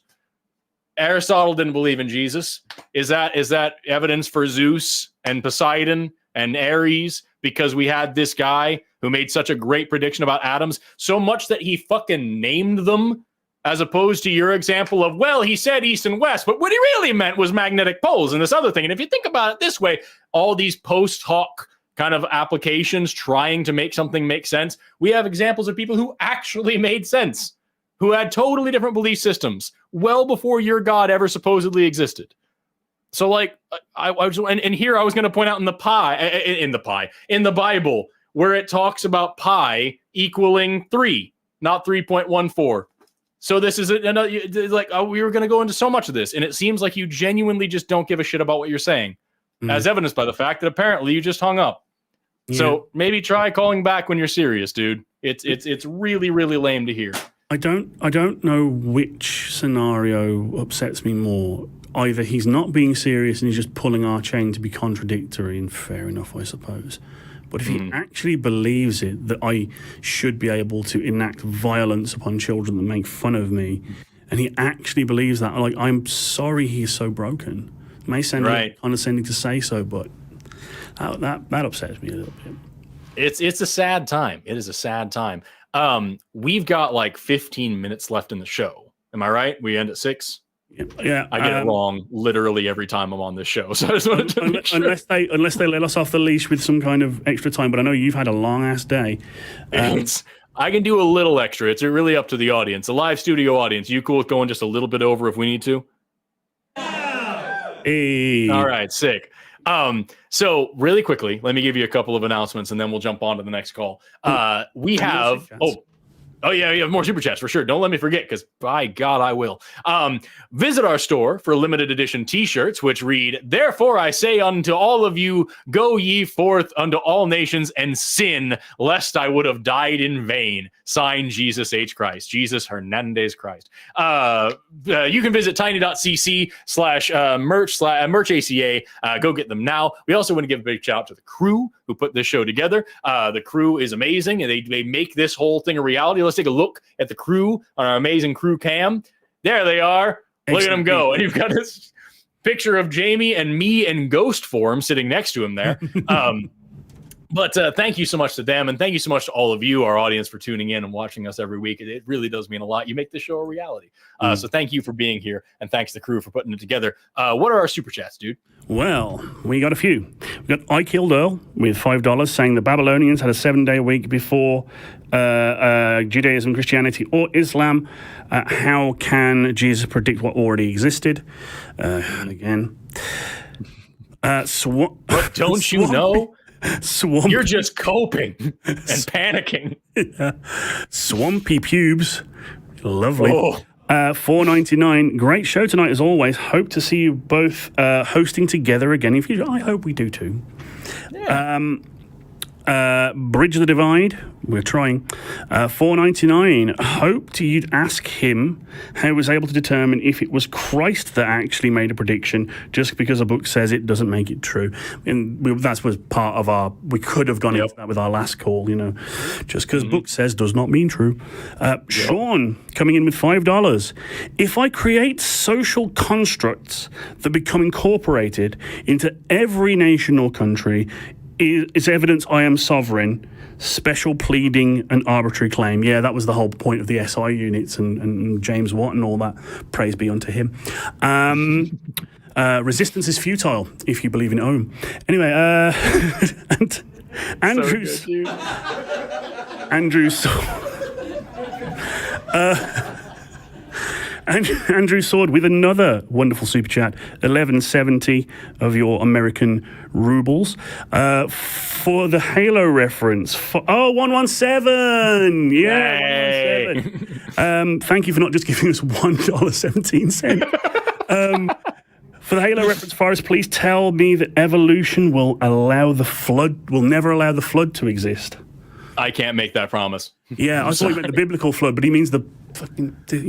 Aristotle didn't believe in Jesus. Is that evidence for Zeus and Poseidon and Ares? Because we had this guy who made such a great prediction about atoms, so much that he fucking named them, as opposed to your example of, well, he said east and west, but what he really meant was magnetic poles and this other thing. And if you think about it this way, all these post hoc kind of applications trying to make something make sense, we have examples of people who actually made sense, who had totally different belief systems well before your God ever supposedly existed. So, like, I was, and here I was going to point out in the Bible, where it talks about pi equaling 3, not 3.14. So this is another, like, we were going to go into so much of this, and it seems like you genuinely just don't give a shit about what you're saying, as evidenced by the fact that apparently you just hung up. Yeah. So maybe try calling back when you're serious, dude. It's really, really lame to hear. I don't know which scenario upsets me more. Either he's not being serious and he's just pulling our chain to be contradictory, and fair enough, I suppose. But if he actually believes it, that I should be able to enact violence upon children that make fun of me, and he actually believes that, like, I'm sorry he's so broken. It may sound condescending to say so, but that upsets me a little bit. It's a sad time. It is a sad time. We've got like 15 minutes left in the show. Am I right? We end at 6? Yeah, I get it wrong literally every time I'm on this show. So I just wanted to make sure. Unless they let us off the leash with some kind of extra time. But I know you've had a long ass day. I can do a little extra. It's really up to the audience, the live studio audience. You cool with going just a little bit over if we need to? Hey. All right, sick. So really quickly, let me give you a couple of announcements and then we'll jump on to the next call. We have Oh yeah, more super chats for sure. Don't let me forget, because by God, I will. Visit our store for limited edition t-shirts, which read, "Therefore I say unto all of you, go ye forth unto all nations and sin, lest I would have died in vain. Signed, Jesus H. Christ." Jesus Hernandez Christ. You can visit tiny.cc/merch ACA. Go get them now. We also want to give a big shout out to the crew who put this show together. The crew is amazing, and they make this whole thing a reality. Let's take a look at the crew on our amazing crew cam. There they are. Look at them go. And you've got this picture of Jamie and me in ghost form sitting next to him there. But thank you so much to them, and thank you so much to all of you, our audience, for tuning in and watching us every week. It really does mean a lot. You make this show a reality. So thank you for being here, and thanks to the crew for putting it together. What are our super chats, dude? Well, we got a few. We got I Killed Earl with $5 saying the Babylonians had a 7-day week before Judaism, Christianity, or Islam. How can Jesus predict what already existed? Again. But don't you know? Swampy. You're just coping and panicking. Yeah. Swampy pubes. Lovely. $4.99. Great show tonight as always. Hope to see you both hosting together again in future. I hope we do too. Yeah. Bridge the Divide. We're trying. $4.99. Hoped you'd ask him how he was able to determine if it was Christ that actually made a prediction. Just because a book says it doesn't make it true. And that was part of our. We could have gone into that with our last call. You know, just because book says does not mean true. Sean coming in with $5. If I create social constructs that become incorporated into every nation or country, is evidence I am sovereign, special pleading, and arbitrary claim. Yeah, that was the whole point of the SI units and James Watt and all that. Praise be unto him. Resistance is futile if you believe in Ohm. Anyway, and Andrew's... Andrew Sword with another wonderful super chat, 1170 of your American rubles. For the Halo reference, 117! Yeah, 117. Thank you for not just giving us $1.17. For the Halo reference, Forrest, please tell me that evolution will never allow the flood to exist. I can't make that promise. Yeah, I thought he meant the biblical flood, but he means the fucking the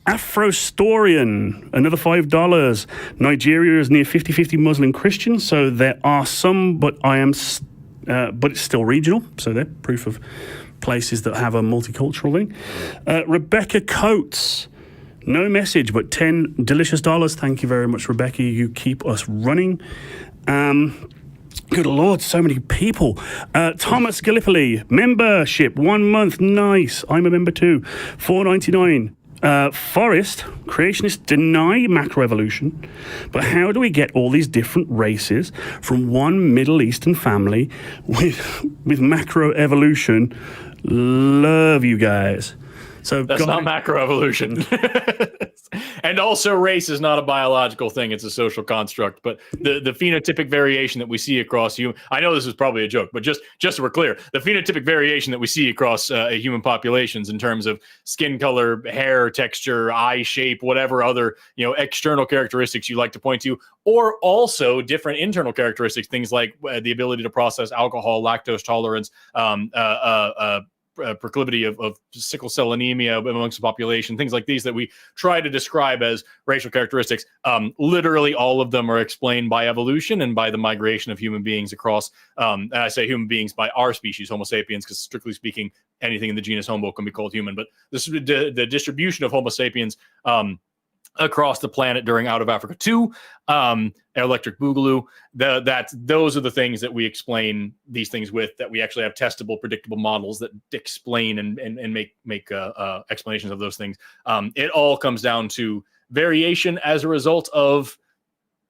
Afrostorian, another $5. Nigeria is near 50-50 Muslim Christian, so there are some, but but it's still regional, so they're proof of places that have a multicultural thing. Rebecca Coates, no message, but $10 delicious. Thank you very much, Rebecca. You keep us running. Good Lord, so many people. Thomas Gallipoli, membership, 1 month, nice. I'm a member too. $4.99. Forrest, creationists deny macroevolution, but how do we get all these different races from one Middle Eastern family with macroevolution? Love you guys. So that's not macroevolution. And also race is not a biological thing. It's a social construct. But the phenotypic variation that we see across human, I know this is probably a joke, but just so we're clear, the phenotypic variation that we see across human populations in terms of skin color, hair texture, eye shape, whatever other, external characteristics you like to point to, or also different internal characteristics, things like the ability to process alcohol, lactose tolerance, proclivity of sickle cell anemia amongst the population, things like these that we try to describe as racial characteristics. Literally all of them are explained by evolution and by the migration of human beings across, and I say human beings by our species, Homo sapiens, because strictly speaking, anything in the genus Homo can be called human, but this is the distribution of Homo sapiens across the planet during Out of Africa 2, Electric Boogaloo. Those are the things that we explain these things with, that we actually have testable, predictable models that explain and make explanations of those things. It all comes down to variation as a result of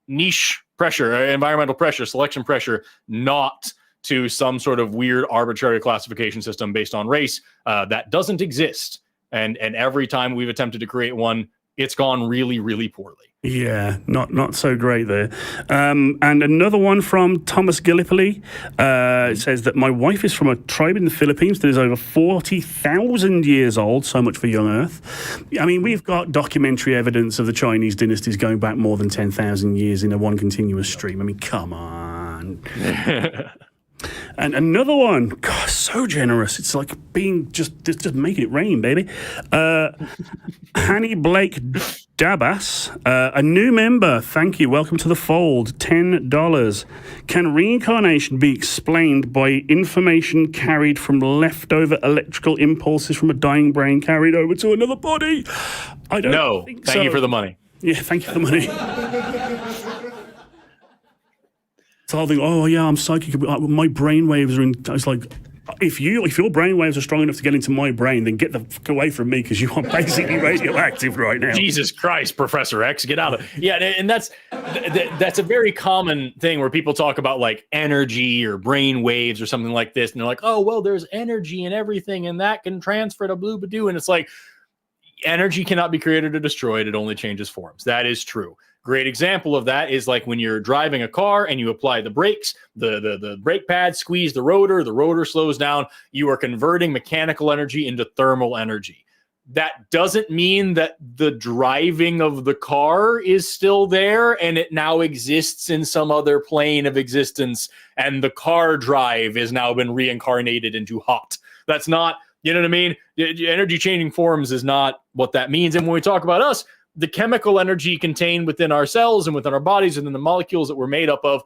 niche pressure, environmental pressure, selection pressure, not to some sort of weird arbitrary classification system based on race that doesn't exist. And every time we've attempted to create one, it's gone really, really poorly. Yeah, not so great there. And another one from Thomas Gallipoli. It says that my wife is from a tribe in the Philippines that is over 40,000 years old. So much for young Earth. I mean, we've got documentary evidence of the Chinese dynasties going back more than 10,000 years in a one continuous stream. I mean, come on. And another one, God, so generous. It's like being just making it rain, baby. Hanny Blake Dabas, a new member. Thank you. Welcome to the fold. $10. Can reincarnation be explained by information carried from leftover electrical impulses from a dying brain carried over to another body? I don't think so. Thank you for the money. Yeah, thank you for the money. So I'll think, oh yeah, I'm psychic. My brain waves are in. It's like, if your brain waves are strong enough to get into my brain, then get the fuck away from me, because you are basically radioactive right now. Jesus Christ, Professor X, get out of it. Yeah, and that's a very common thing where people talk about like energy or brain waves or something like this, and they're like, oh well, there's energy and everything, and that can transfer to blue badoo, and it's like, energy cannot be created or destroyed. It only changes forms. That is true. Great example of that is like when you're driving a car and you apply the brakes, the brake pad, squeeze the rotor slows down. You are converting mechanical energy into thermal energy. That doesn't mean that the driving of the car is still there and it now exists in some other plane of existence, and the car drive has now been reincarnated into hot. That's not, you know what I mean? Energy changing forms is not what that means. And when we talk about us, the chemical energy contained within our cells and within our bodies and in the molecules that we're made up of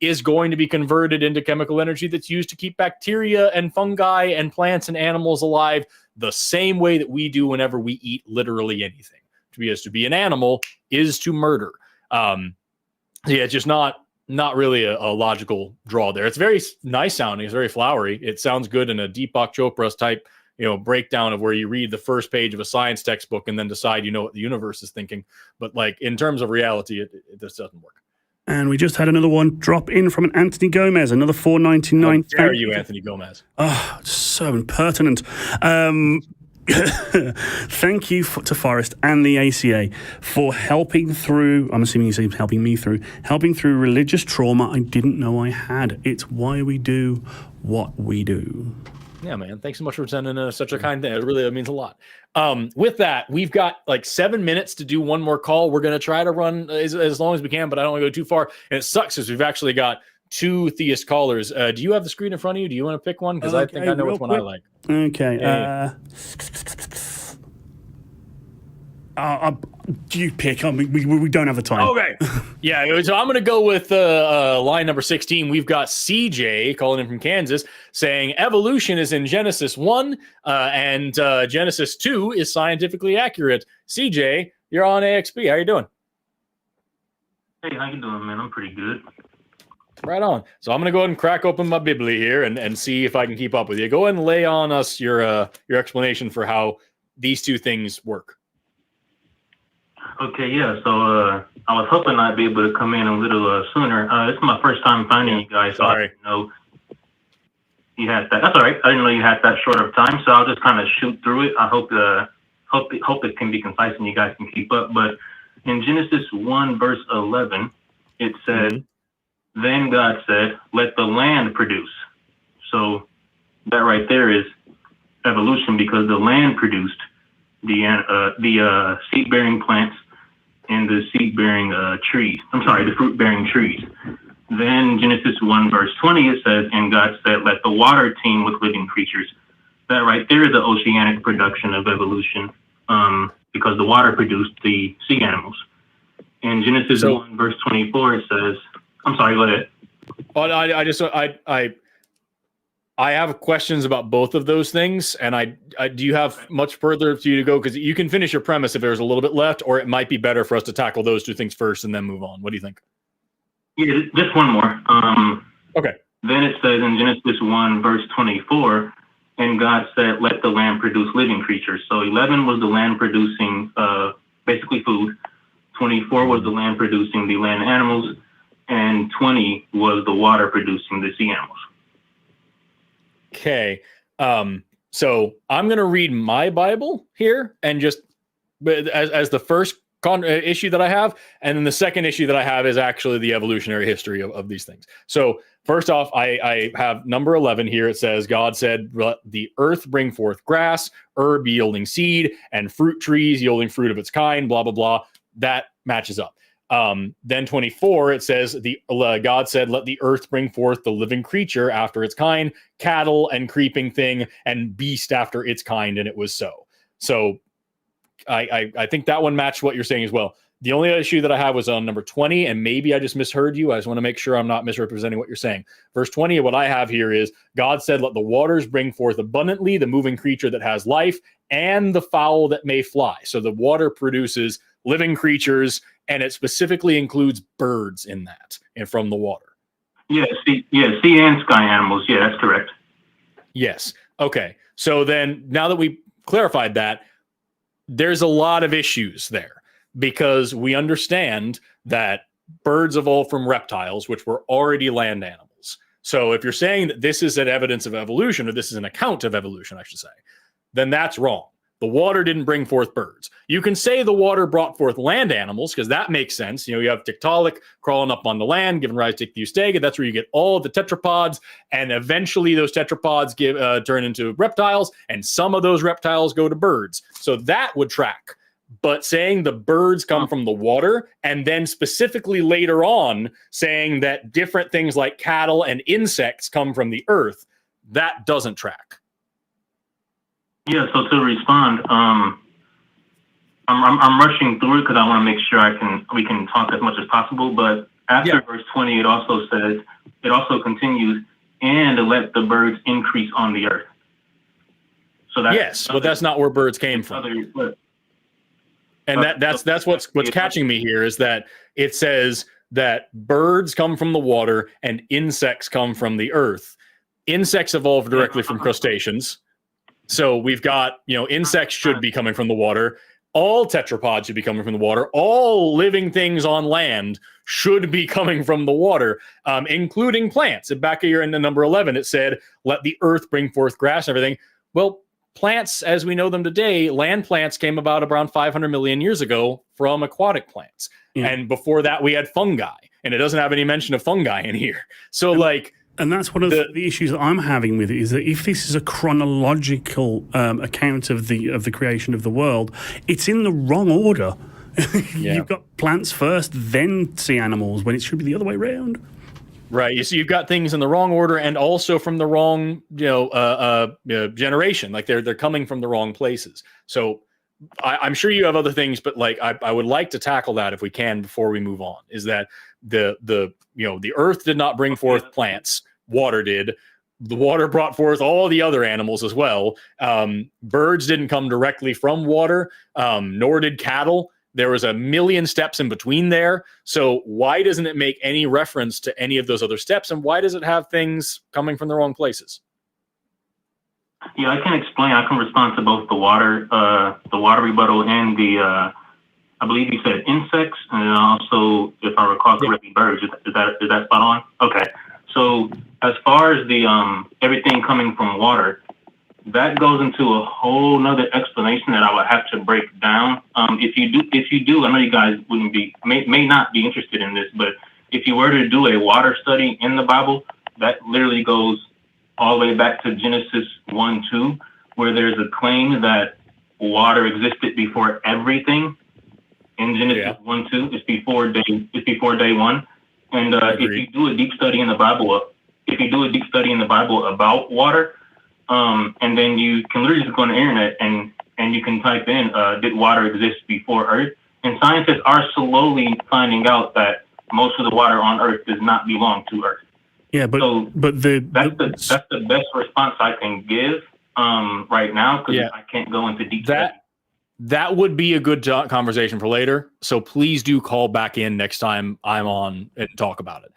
is going to be converted into chemical energy that's used to keep bacteria and fungi and plants and animals alive the same way that we do whenever we eat literally anything. To be an animal is to murder. Yeah, it's just not really a logical draw there. It's very nice sounding. It's very flowery. It sounds good in a Deepak Chopra's type breakdown of where you read the first page of a science textbook and then decide what the universe is thinking. But like in terms of reality, it just doesn't work. And we just had another one drop in from an Anthony Gomez, another $4.99. How dare you, Anthony Gomez? Oh, so impertinent. Thank you to Forrest and the ACA for helping through, I'm assuming he's helping me through, religious trauma I didn't know I had. It's why we do what we do. Yeah, man. Thanks so much for sending such a kind thing. It really means a lot. With that, we've got like 7 minutes to do one more call. We're going to try to run as long as we can, but I don't want to go too far. And it sucks because we've actually got 2 theist callers. Do you have the screen in front of you? Do you want to pick one? Because I think I know which one I like. Okay. Yeah. You pick. We don't have the time. Okay. Yeah, so I'm going to go with line number 16. We've got CJ calling in from Kansas saying evolution is in Genesis 1 and Genesis 2 is scientifically accurate. CJ, you're on AXP. How you doing? Hey, how you doing, man? I'm pretty good. Right on. So I'm going to go ahead and crack open my Bibli here and see if I can keep up with you. Go ahead and lay on us your explanation for how these two things work. Okay, yeah. So I was hoping I'd be able to come in a little sooner. This is my first time finding you guys. So Sorry. I didn't know you had that. That's all right. I didn't know you had that short of time, so I'll just kind of shoot through it. I hope it can be concise and you guys can keep up. But in Genesis 1 verse 11, it said, "Then God said, let the land produce." So that right there is evolution, because the land produced the seed-bearing plants and the seed-bearing trees. I'm sorry, the fruit-bearing trees. Then Genesis 1 verse 20, it says, "And God said, let the water teem with living creatures." That right there is the oceanic production of evolution, because the water produced the sea animals. In Genesis 1 verse 24, it says, I'm sorry, go ahead. Well, I have questions about both of those things, and I do you have much further for you to go? Because you can finish your premise if there's a little bit left, or it might be better for us to tackle those two things first and then move on. What do you think? Yeah, just one more. Okay. Then it says in Genesis 1 verse 24, "And God said, let the land produce living creatures." So 11 was the land producing basically food. 24 was the land producing the land animals, and 20 was the water producing the sea animals. Okay. So I'm going to read my Bible here and just as the first issue that I have. And then the second issue that I have is actually the evolutionary history of these things. So first off, I have number 11 here. It says, God said, let the earth bring forth grass, herb yielding seed, and fruit trees yielding fruit of its kind, blah, blah, blah. That matches up. Then 24, it says, God said, let the earth bring forth the living creature after its kind, cattle and creeping thing, and beast after its kind, and it was so. So I think that one matched what you're saying as well. The only issue that I have was on number 20, and maybe I just misheard you. I just want to make sure I'm not misrepresenting what you're saying. Verse 20, what I have here is, God said, let the waters bring forth abundantly the moving creature that has life, and the fowl that may fly. So the water produces living creatures, and it specifically includes birds in that and from the water. Sea and sky animals. Yeah, that's correct. Yes. Okay. So then now that we clarified that, there's a lot of issues there because we understand that birds evolved from reptiles, which were already land animals. So if you're saying that this is an evidence of evolution, or this is an account of evolution, I should say, then that's wrong. The water didn't bring forth birds. You can say the water brought forth land animals because that makes sense. You have Tiktaalik crawling up on the land, giving rise to Ichthyostega. That's where you get all of the tetrapods, and eventually those tetrapods turn into reptiles, and some of those reptiles go to birds. So that would track. But saying the birds come from the water, and then specifically later on saying that different things like cattle and insects come from the earth, that doesn't track. Yeah, so to respond, I'm rushing through it because I want to make sure we can talk as much as possible. But after verse 20, it also continues, and let the birds increase on the earth. So but that's not where birds came from. And that's what's catching me here is that it says that birds come from the water and insects come from the earth. Insects evolved directly from crustaceans. So we've got, insects should be coming from the water. All tetrapods should be coming from the water. All living things on land should be coming from the water, including plants. And back here in the number 11, it said, let the earth bring forth grass and everything. Well, plants, as we know them today, land plants came about around 500 million years ago from aquatic plants. Yeah. And before that, we had fungi. And it doesn't have any mention of fungi in here. So And that's one of the issues that I'm having with it, is that if this is a chronological account of the creation of the world, it's in the wrong order. You've got plants first, then sea animals, when it should be the other way around. Right. So you've got things in the wrong order, and also from the wrong generation. Like they're coming from the wrong places. So I'm sure you have other things, but like I would like to tackle that if we can before we move on. Is that the earth did not bring forth plants, water did. The water brought forth all the other animals as well. Birds didn't come directly from water, nor did cattle. There was a million steps in between there. So why doesn't it make any reference to any of those other steps? And why does it have things coming from the wrong places? Yeah, I can explain. I can respond to both the water rebuttal and the, I believe you said insects, and also, if I recall correctly, birds. Is that spot on? Okay. So as far as the everything coming from water, that goes into a whole nother explanation that I would have to break down. If you do, I know you guys may not be interested in this, but if you were to do a water study in the Bible, that literally goes all the way back to Genesis 1:2, where there's a claim that water existed before everything. In Genesis 1:2, it's before day one. And if you do a deep study in the Bible, about water, and then you can literally just go on the internet and you can type in, did water exist before Earth? And scientists are slowly finding out that most of the water on Earth does not belong to Earth. Yeah, that's the best response I can give right now, because I can't go into detail. That would be a good conversation for later. So please do call back in next time I'm on and talk about it.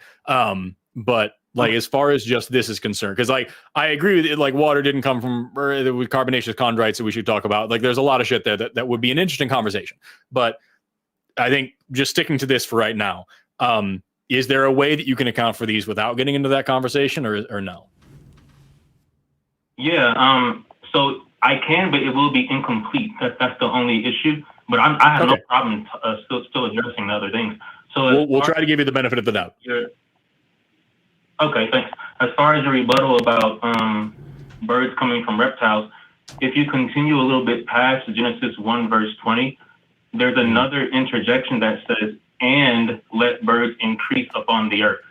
But like, as far as just this is concerned, because like I agree with it, like water didn't come from with carbonaceous chondrites that we should talk about. Like there's a lot of shit there that would be an interesting conversation. But I think just sticking to this for right now, is there a way that you can account for these without getting into that conversation, or no? Yeah. So I can, but it will be incomplete. That's the only issue. But I have no problem still addressing the other things. So we'll try to give you the benefit of the doubt. Okay, thanks. As far as the rebuttal about birds coming from reptiles, if you continue a little bit past Genesis 1 verse 20, there's another interjection that says, "And let birds increase upon the earth."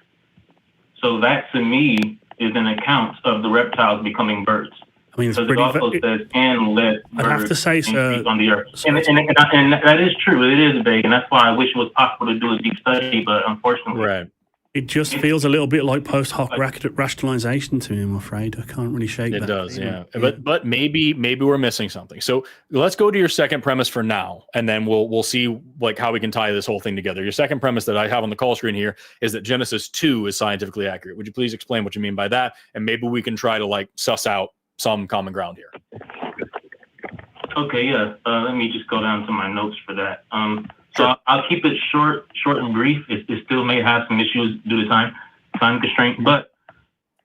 So that to me is an account of the reptiles becoming birds. I mean, it also says, "And let birds I'd have to say, increase on the earth." And that is true. It is vague, and that's why I wish it was possible to do a deep study, but unfortunately, it just feels a little bit like post hoc rationalization to me, I'm afraid. I can't really shake that. It does, yeah. But maybe we're missing something. So let's go to your second premise for now, and then we'll see like how we can tie this whole thing together. Your second premise that I have on the call screen here is that Genesis 2 is scientifically accurate. Would you please explain what you mean by that? And maybe we can try to like suss out some common ground here. Okay, yeah. Let me just go down to my notes for that. So I'll keep it short and brief. It still may have some issues due to time constraint. But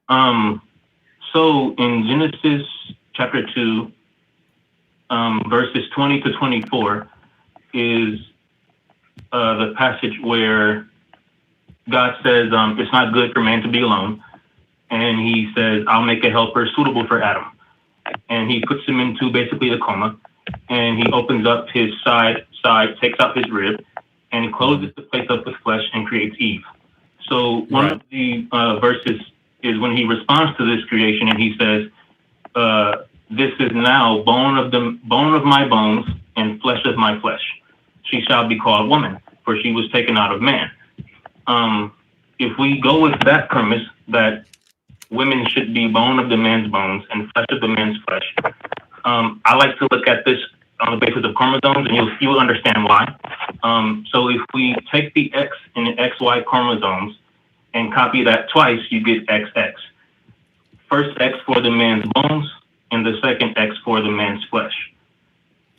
so in Genesis chapter 2, verses 20 to 24 is the passage where God says it's not good for man to be alone. And he says, "I'll make a helper suitable for Adam." And he puts him into basically a coma. And he opens up his side, takes out his rib, and closes the place up with flesh and creates Eve. So one of the verses is when he responds to this creation, and he says, "This is now bone of my bones and flesh of my flesh. She shall be called woman, for she was taken out of man." If we go with that premise that women should be bone of the man's bones and flesh of the man's flesh, I like to look at this on the basis of chromosomes, and you'll understand why. So if we take the X and the XY chromosomes and copy that twice, you get XX. First X for the man's bones, and the second X for the man's flesh.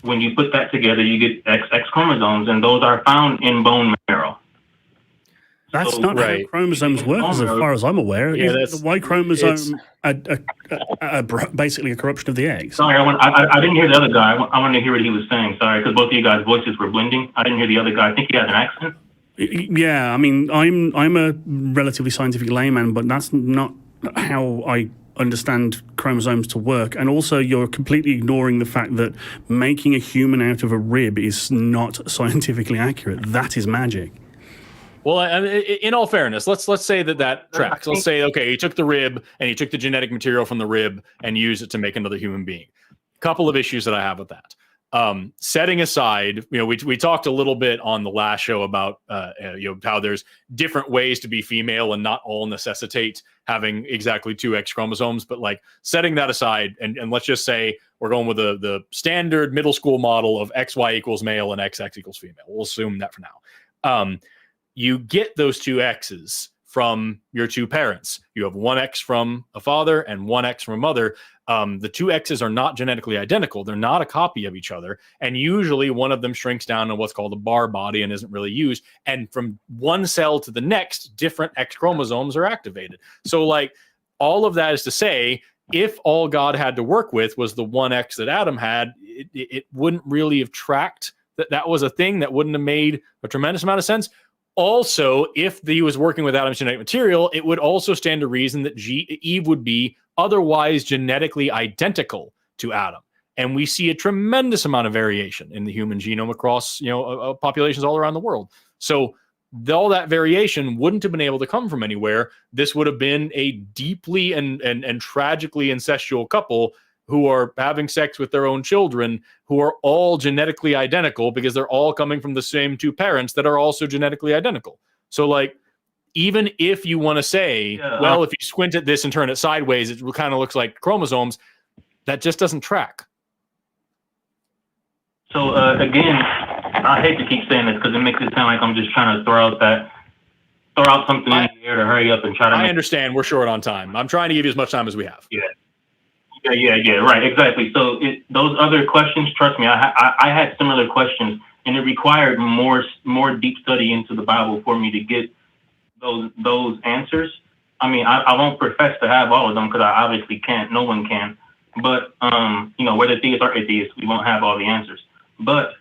When you put that together, you get XX chromosomes, and those are found in bone marrow. That's not how chromosomes work, as far as I'm aware. Yeah, the Y chromosome basically a corruption of the X. Sorry, I didn't hear the other guy. I wanted to hear what he was saying. Sorry, because both of you guys' voices were blending. I didn't hear the other guy. I think he has an accent. Yeah, I mean, I'm a relatively scientific layman, but that's not how I understand chromosomes to work. And also, you're completely ignoring the fact that making a human out of a rib is not scientifically accurate. That is magic. Well, in all fairness, let's say that tracks. Let's say, okay, he took the rib and he took the genetic material from the rib and used it to make another human being. Couple of issues that I have with that. Setting aside, we talked a little bit on the last show about how there's different ways to be female and not all necessitate having exactly 2 X chromosomes. But like setting that aside, and let's just say we're going with the standard middle school model of XY equals male and XX equals female. We'll assume that for now. You get those 2 X's from your 2 parents. You have 1 X from a father and 1 X from a mother. The 2 X's are not genetically identical. They're not a copy of each other. And usually one of them shrinks down in what's called a bar body and isn't really used. And from one cell to the next, different X chromosomes are activated. So like all of that is to say, if all God had to work with was the 1 X that Adam had, it wouldn't really have tracked that was a thing. That wouldn't have made a tremendous amount of sense. Also, if he was working with Adam's genetic material, it would also stand to reason that Eve would be otherwise genetically identical to Adam. And we see a tremendous amount of variation in the human genome across, populations all around the world. So all that variation wouldn't have been able to come from anywhere. This would have been a deeply and tragically incestual couple who are having sex with their own children, who are all genetically identical because they're all coming from the same 2 parents that are also genetically identical. So like, even if you want to say, well, if you squint at this and turn it sideways, it kind of looks like chromosomes, that just doesn't track. So again, I hate to keep saying this because it makes it sound like I'm just trying to throw out something in the air to hurry up and try to. I understand we're short on time. I'm trying to give you as much time as we have. Yeah, right, exactly. So those other questions, trust me, I had similar questions, and it required more deep study into the Bible for me to get those answers. I mean, I won't profess to have all of them because I obviously can't. No one can. But whether theists or atheists, we won't have all the answers. But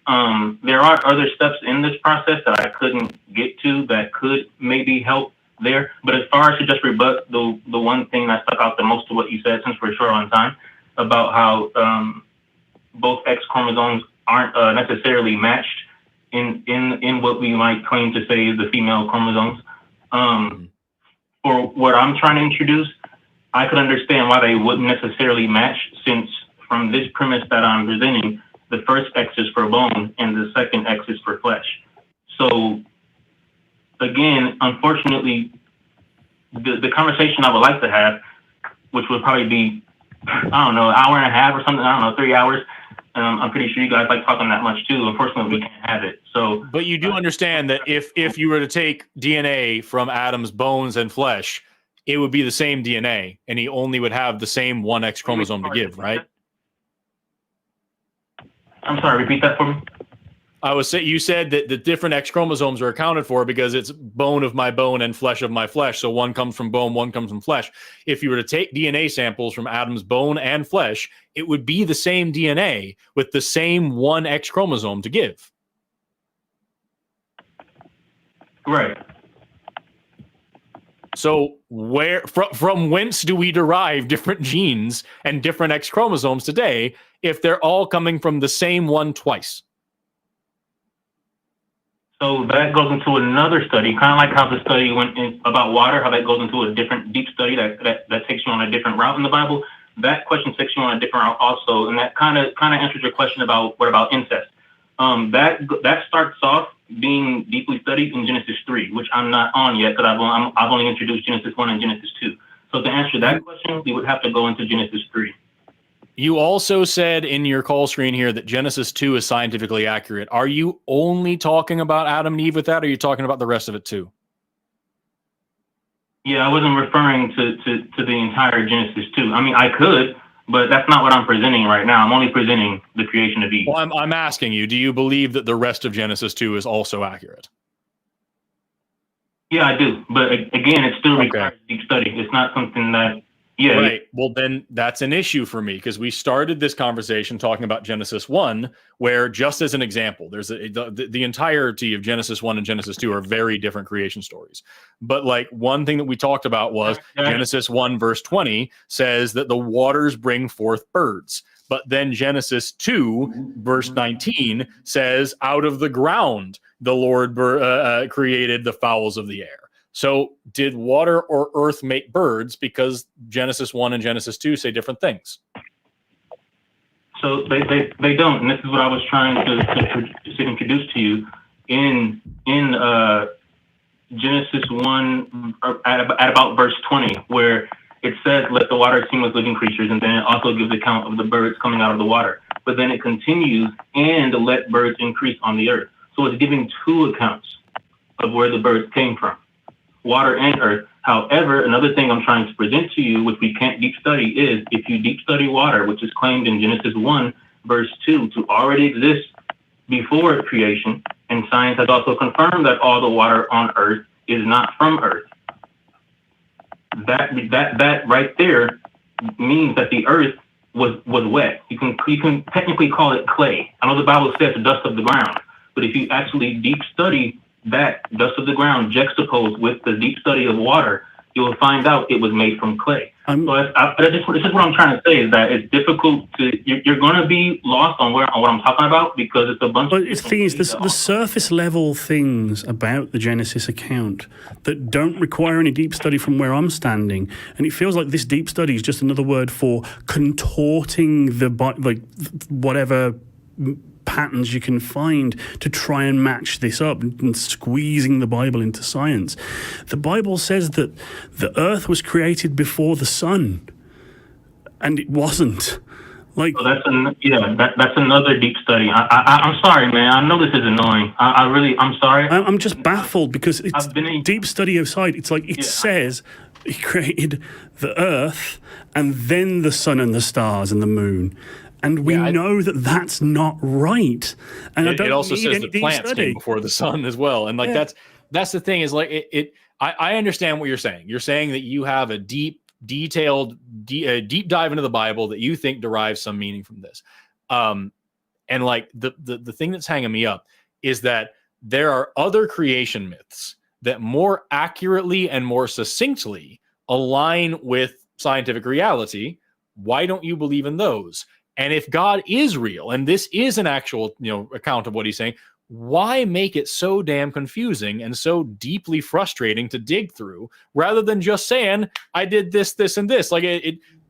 there are other steps in this process that I couldn't get to that could maybe help there. But as far as to just rebut the one thing that stuck out the most to what you said, since we're short on time, about how both X chromosomes aren't necessarily matched in what we might claim to say is the female chromosomes. For what I'm trying to introduce, I could understand why they wouldn't necessarily match, since from this premise that I'm presenting, the first X is for bone and the second X is for flesh. So again, unfortunately, the conversation I would like to have, which would probably be, I don't know, an hour and a half or something, I don't know, 3 hours. I'm pretty sure you guys like talking that much too. Unfortunately, we can't have it. So, but you do understand that if you were to take DNA from Adam's bones and flesh, it would be the same DNA, and he only would have the same 1 X chromosome to give, right? I'm sorry, repeat that for me. You said that the different X chromosomes are accounted for because it's bone of my bone and flesh of my flesh. So one comes from bone, one comes from flesh. If you were to take DNA samples from Adam's bone and flesh, it would be the same DNA with the same 1 X chromosome to give. Right. So from whence do we derive different genes and different X chromosomes today if they're all coming from the same one twice? So that goes into another study, kind of like how the study went in about water, how that goes into a different deep study that takes you on a different route in the Bible. That question takes you on a different route also, and that kind of answers your question about what about incest. That starts off being deeply studied in Genesis 3, which I'm not on yet because I've only introduced Genesis 1 and Genesis 2. So to answer that question, we would have to go into Genesis 3. You also said in your call screen here that Genesis 2 is scientifically accurate. Are you only talking about Adam and Eve with that, or are you talking about the rest of it too? Yeah, I wasn't referring to the entire Genesis 2. I mean, I could, but that's not what I'm presenting right now. I'm only presenting the creation of Eve. Well, I'm asking you, do you believe that the rest of Genesis 2 is also accurate? Yeah, I do. But again, it still requires deep study. It's not something that... Yeah. Right. Well, then that's an issue for me because we started this conversation talking about Genesis 1, where just as an example, there's the entirety of Genesis 1 and Genesis 2 are very different creation stories. But like one thing that we talked about was Genesis 1 verse 20 says that the waters bring forth birds. But then Genesis 2 verse 19 says out of the ground the Lord created the fowls of the air. So did water or earth make birds? Because Genesis 1 and Genesis 2 say different things. So they don't, and this is what I was trying to introduce to you in Genesis 1 at about verse 20, where it says, "Let the water teem with living creatures," and then it also gives account of the birds coming out of the water. But then it continues, "and let birds increase on the earth." So it's giving two accounts of where the birds came from, water and earth. However, another thing I'm trying to present to you, which we can't deep study, is if you deep study water, which is claimed in Genesis 1, verse 2, to already exist before creation, and science has also confirmed that all the water on earth is not from earth. That right there means that the earth was wet. You can technically call it clay. I know the Bible says the dust of the ground, but if you actually deep study that dust of the ground juxtaposed with the deep study of water, you will find out it was made from clay. So this is what I'm trying to say, is that it's difficult to, you're going to be lost on what I'm talking about, because it's a bunch of... The thing is, the surface level things about the Genesis account that don't require any deep study from where I'm standing, and it feels like this deep study is just another word for contorting whatever patterns you can find to try and match this up and squeezing the Bible into science. The Bible says that the earth was created before the sun, and it wasn't. Like, so that's another deep study. I'm sorry, man. I know this is annoying. I'm sorry. I'm just baffled because it's deep study aside. It's like it says he created the earth and then the sun and the stars and the moon. And we know that that's not right. And it also says that plants came before the sun as well. And that's the thing, is like I understand what you're saying. You're saying that you have a deep dive into the Bible that you think derives some meaning from this. And like the thing that's hanging me up is that there are other creation myths that more accurately and more succinctly align with scientific reality. Why don't you believe in those? And if God is real, and this is an actual, account of what he's saying, why make it so damn confusing and so deeply frustrating to dig through, rather than just saying, I did this, this, and this? Like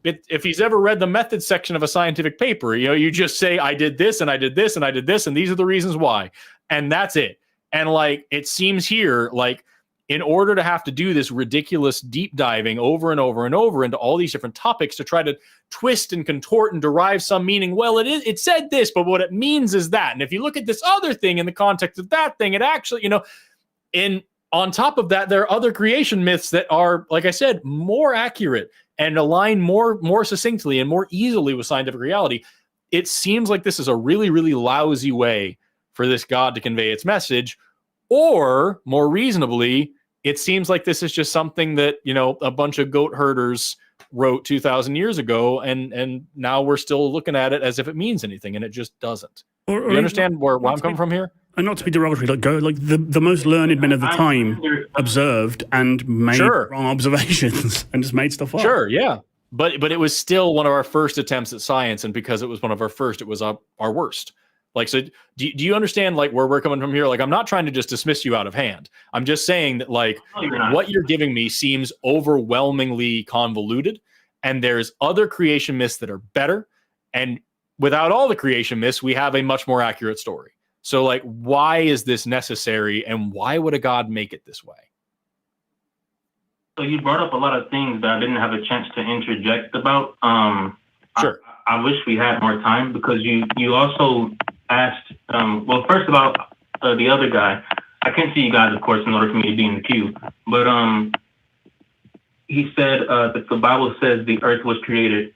if he's ever read the methods section of a scientific paper, you just say, I did this, and I did this, and I did this, and these are the reasons why. And that's it. And like, it seems here, like, in order to have to do this ridiculous deep diving over and over and over into all these different topics to try to twist and contort and derive some meaning, well, it said this, but what it means is that. And if you look at this other thing in the context of that thing, it actually, and on top of that, there are other creation myths that are, like I said, more accurate and align more succinctly and more easily with scientific reality. It seems like this is a really, really lousy way for this God to convey its message. Or more reasonably, it seems like this is just something that, a bunch of goat herders wrote 2,000 years ago, and now we're still looking at it as if it means anything, and it just doesn't. Do you understand where I'm coming from here? And not to be derogatory, the most learned men of the time observed and made wrong observations and just made stuff up. Sure, yeah. But it was still one of our first attempts at science, and because it was one of our first, it was our worst. Like, so do you understand, like, where we're coming from here? Like, I'm not trying to just dismiss you out of hand. I'm just saying that, like, what you're giving me seems overwhelmingly convoluted, and there's other creation myths that are better. And without all the creation myths, we have a much more accurate story. So, like, why is this necessary, and why would a God make it this way? So you brought up a lot of things that I didn't have a chance to interject about. Sure. I wish we had more time, because you also asked, well, first about the other guy. I can't see you guys, of course, in order for me to be in the queue. But he said that the Bible says the earth was created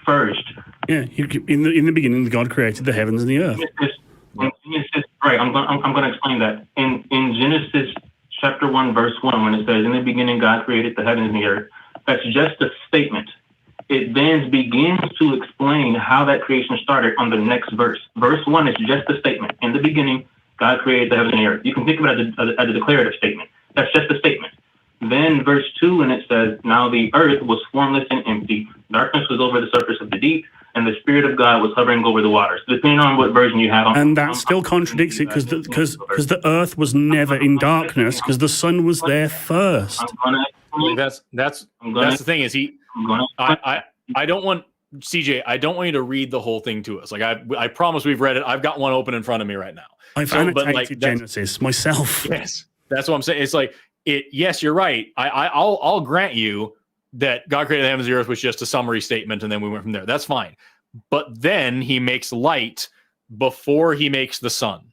first. Yeah, in the beginning, God created the heavens and the earth. Right, I'm going to explain that. In Genesis chapter 1, verse 1, when it says, in the beginning, God created the heavens and the earth, that's just a statement. It then begins to explain how that creation started on the next verse. Verse 1 is just a statement. In the beginning, God created the heavens and the earth. You can think of it as a declarative statement. That's just a statement. Then verse 2, and it says, now the earth was formless and empty. Darkness was over the surface of the deep, and the Spirit of God was hovering over the waters. Depending on what version you have. And that still contradicts it, because the earth was never in darkness, because the sun was there first. That's the thing, is I don't want CJ, I don't want you to read the whole thing to us. Like I promise we've read it. I've got one open in front of me right now. I've annotated Genesis myself. Yes, that's what I'm saying. It's like yes, you're right. I'll grant you that God created the heavens and the earth was just a summary statement, and then we went from there. That's fine. But then he makes light before he makes the sun,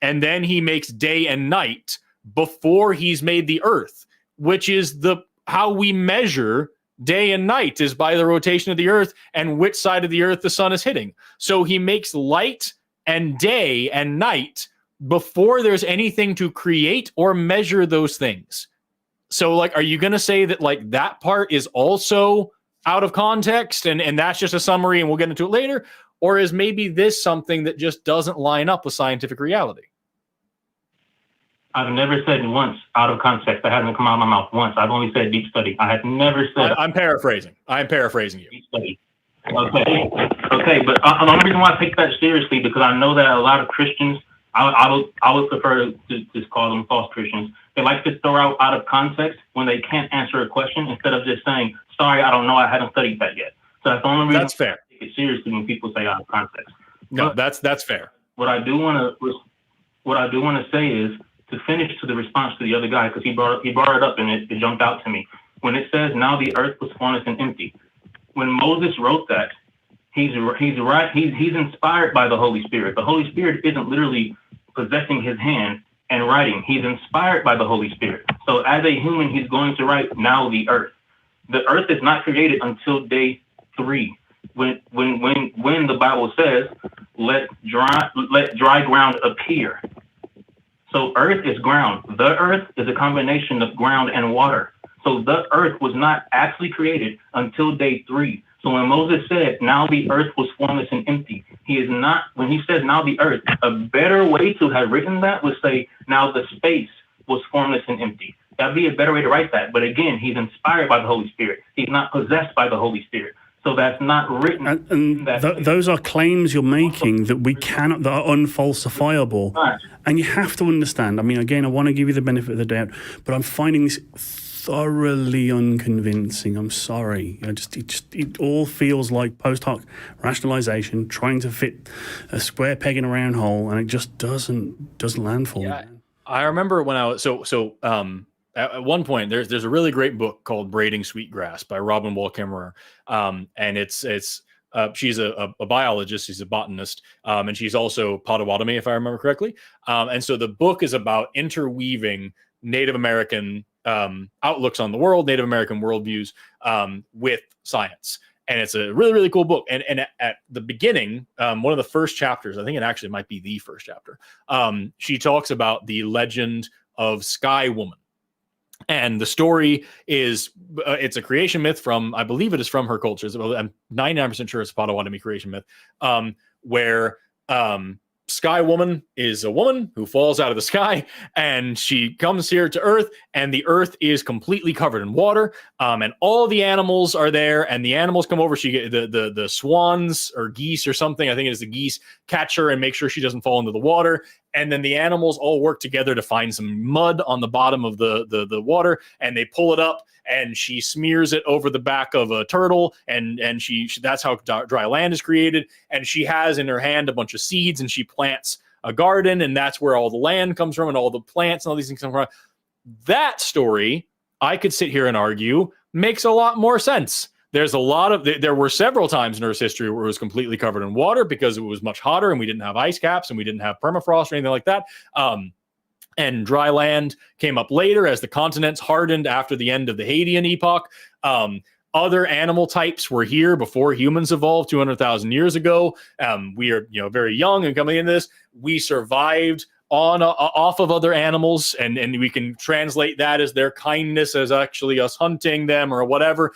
and then he makes day and night before he's made the earth, which is how we measure day and night is by the rotation of the earth and which side of the earth the sun is hitting. So he makes light and day and night before there's anything to create or measure those things. So like, are you going to say that like that part is also out of context and that's just a summary and we'll get into it later? Or is maybe this something that just doesn't line up with scientific reality? I've never said once out of context. That hasn't come out of my mouth once. I've only said deep study. I have never said. I'm paraphrasing. I'm paraphrasing you. Deep study. Okay. But the only reason why I take that seriously because I know that a lot of Christians, I would prefer to just call them false Christians. They like to throw out of context when they can't answer a question instead of just saying, "Sorry, I don't know. I haven't studied that yet." So that's the only reason. That's fair. I take it seriously when people say out of context. No, but that's fair. What I do want to say is, to finish to the response to the other guy, because he brought it up and it jumped out to me. When it says, now the earth was formless and empty. When Moses wrote that, he's right. He's inspired by the Holy Spirit. The Holy Spirit isn't literally possessing his hand and writing. He's inspired by the Holy Spirit. So as a human, he's going to write, now the earth. The earth is not created until day 3. When the Bible says, let dry ground appear. So earth is ground. The earth is a combination of ground and water. So the earth was not actually created until day 3. So when Moses said, now the earth was formless and empty, when he says now the earth, a better way to have written that would say, now the space was formless and empty. That'd be a better way to write that. But again, he's inspired by the Holy Spirit. He's not possessed by the Holy Spirit. So that's not written. And those are claims you're making that that are unfalsifiable. Right. And you have to understand. I mean, again, I want to give you the benefit of the doubt, but I'm finding this thoroughly unconvincing. I'm sorry. It all feels like post hoc rationalization, trying to fit a square peg in a round hole, and it just doesn't land for me. I remember when I was at one point, there's a really great book called Braiding Sweetgrass by Robin Wall Kimmerer. And she's a biologist, she's a botanist, and she's also Potawatomi, if I remember correctly. And so the book is about interweaving Native American outlooks on the world, Native American worldviews with science. And it's a really, really cool book. And at the beginning, one of the first chapters, I think it actually might be the first chapter, she talks about the legend of Sky Woman. And the story is, it's a creation myth from, I believe it is from her culture. I'm 99% sure it's a Potawatomi creation myth, where Sky Woman is a woman who falls out of the sky, and she comes here to Earth, and the Earth is completely covered in water, and all the animals are there, and the animals come over. She get the swans or geese or something, I think it is the geese, catch her and make sure she doesn't fall into the water. And then the animals all work together to find some mud on the bottom of the water, and they pull it up, and she smears it over the back of a turtle, and she that's how dry land is created. And she has in her hand a bunch of seeds, and she plants a garden, and that's where all the land comes from, and all the plants and all these things come from. That story, I could sit here and argue, makes a lot more sense. There were several times in Earth's history where it was completely covered in water because it was much hotter and we didn't have ice caps and we didn't have permafrost or anything like that. And dry land came up later as the continents hardened after the end of the Hadean epoch. Other animal types were here before humans evolved 200,000 years ago. We are, very young and coming into this. We survived off of other animals, and we can translate that as their kindness as actually us hunting them or whatever.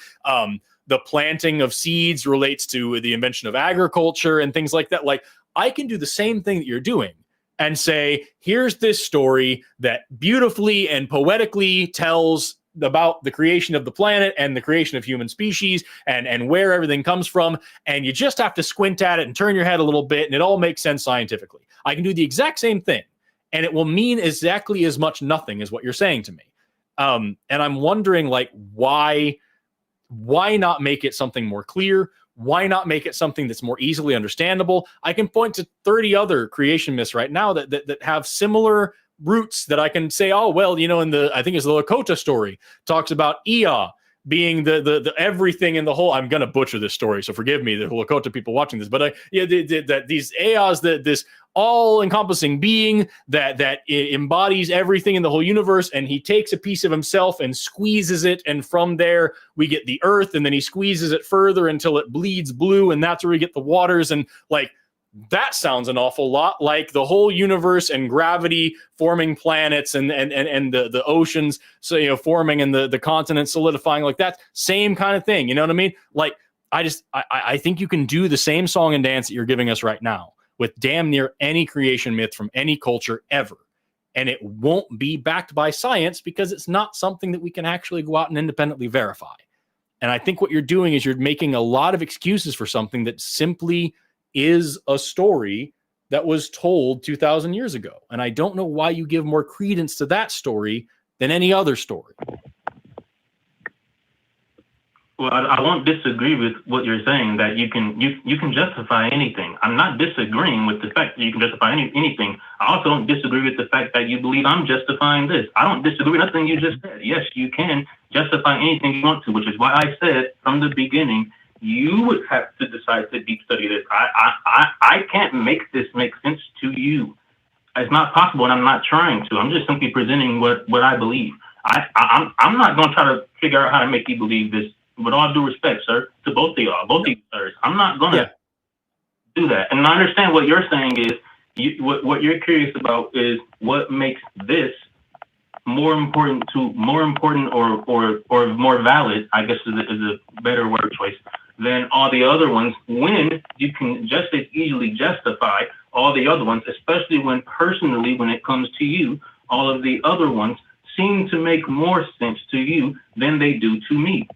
The planting of seeds relates to the invention of agriculture and things like that. Like, I can do the same thing that you're doing and say, here's this story that beautifully and poetically tells about the creation of the planet and the creation of human species and where everything comes from. And you just have to squint at it and turn your head a little bit, and it all makes sense scientifically. I can do the exact same thing, and it will mean exactly as much nothing as what you're saying to me. And I'm wondering, like, why not make it something more clear? Why not make it something that's more easily understandable? I can point to 30 other creation myths right now that have similar roots that I can say, oh, well, you know, I think it's the Lakota story talks about Ea being the everything in the whole. I'm going to butcher this story, so forgive me, the Lakota people watching this. But that these Eas, this all-encompassing being that embodies everything in the whole universe, and he takes a piece of himself and squeezes it, and from there we get the earth, and then he squeezes it further until it bleeds blue, and that's where we get the waters. And like, that sounds an awful lot like the whole universe and gravity forming planets and the oceans, so, you know, forming and the continents solidifying, like that same kind of thing. You know what I mean? Like, I think you can do the same song and dance that you're giving us right now with damn near any creation myth from any culture ever. And it won't be backed by science because it's not something that we can actually go out and independently verify. And I think what you're doing is you're making a lot of excuses for something that simply is a story that was told 2,000 years ago. And I don't know why you give more credence to that story than any other story. Well, I won't disagree with what you're saying, that you can justify anything. I'm not disagreeing with the fact that you can justify anything. I also don't disagree with the fact that you believe I'm justifying this. I don't disagree with nothing you just said. Yes, you can justify anything you want to, which is why I said from the beginning, you would have to decide to deep study this. I can't make this make sense to you. It's not possible, and I'm not trying to. I'm just simply presenting what I believe. I'm not going to try to figure out how to make you believe this. With all due respect, sir, to both of y'all, both of you, sirs, I'm not going to do that. And I understand what you're saying is, what you're curious about is what makes this more important or more valid, I guess is a better word choice, than all the other ones, when you can just as easily justify all the other ones, especially when personally, when it comes to you, all of the other ones seem to make more sense to you than they do to me.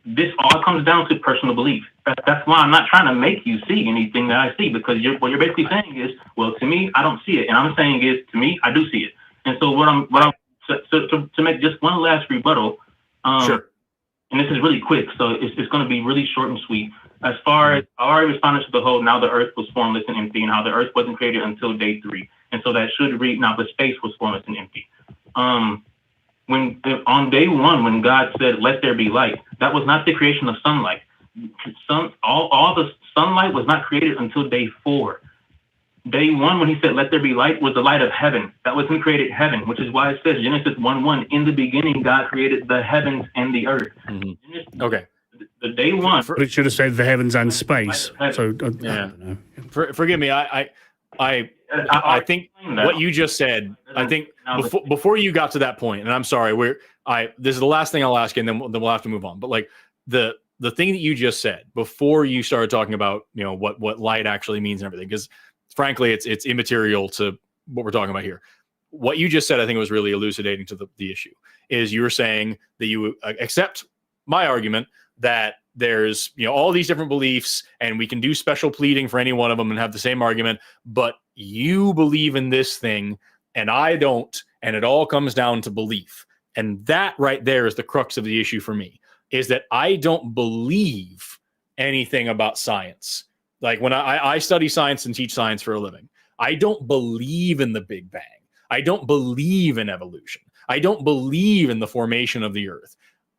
This all comes down to personal belief. That's why I'm not trying to make you see anything that I see, because what you're basically saying is, well, to me, I don't see it. And I'm saying is, to me, I do see it. And so to make just one last rebuttal, sure. And this is really quick, so it's going to be really short and sweet. As far as I already responded to the whole, now the earth was formless and empty, and how the earth wasn't created until day 3. And so that should read, now the space was formless and empty. When on day 1, when God said, let there be light, that was not the creation of sunlight. All the sunlight was not created until day 4. Day 1, when he said, let there be light, was the light of heaven. That was when he created heaven, which is why it says, Genesis 1:1, in the beginning, God created the heavens and the earth. Mm-hmm. Okay. The day 1. But it should have said the heavens and space. So, yeah. Forgive me. I think what you just said, I think before you got to that point, and I'm sorry, this is the last thing I'll ask you, and then we'll have to move on. But like the thing that you just said before you started talking about, you know, what light actually means and everything, because frankly, it's immaterial to what we're talking about here. What you just said, I think, was really elucidating to the issue. Is you were saying that you accept my argument that there's, you know, all these different beliefs, and we can do special pleading for any one of them and have the same argument, but you believe in this thing and I don't, and it all comes down to belief. And that right there is the crux of the issue for me, is that I don't believe anything about science. Like when I study science and teach science for a living, I don't believe in the Big Bang. I don't believe in evolution. I don't believe in the formation of the earth.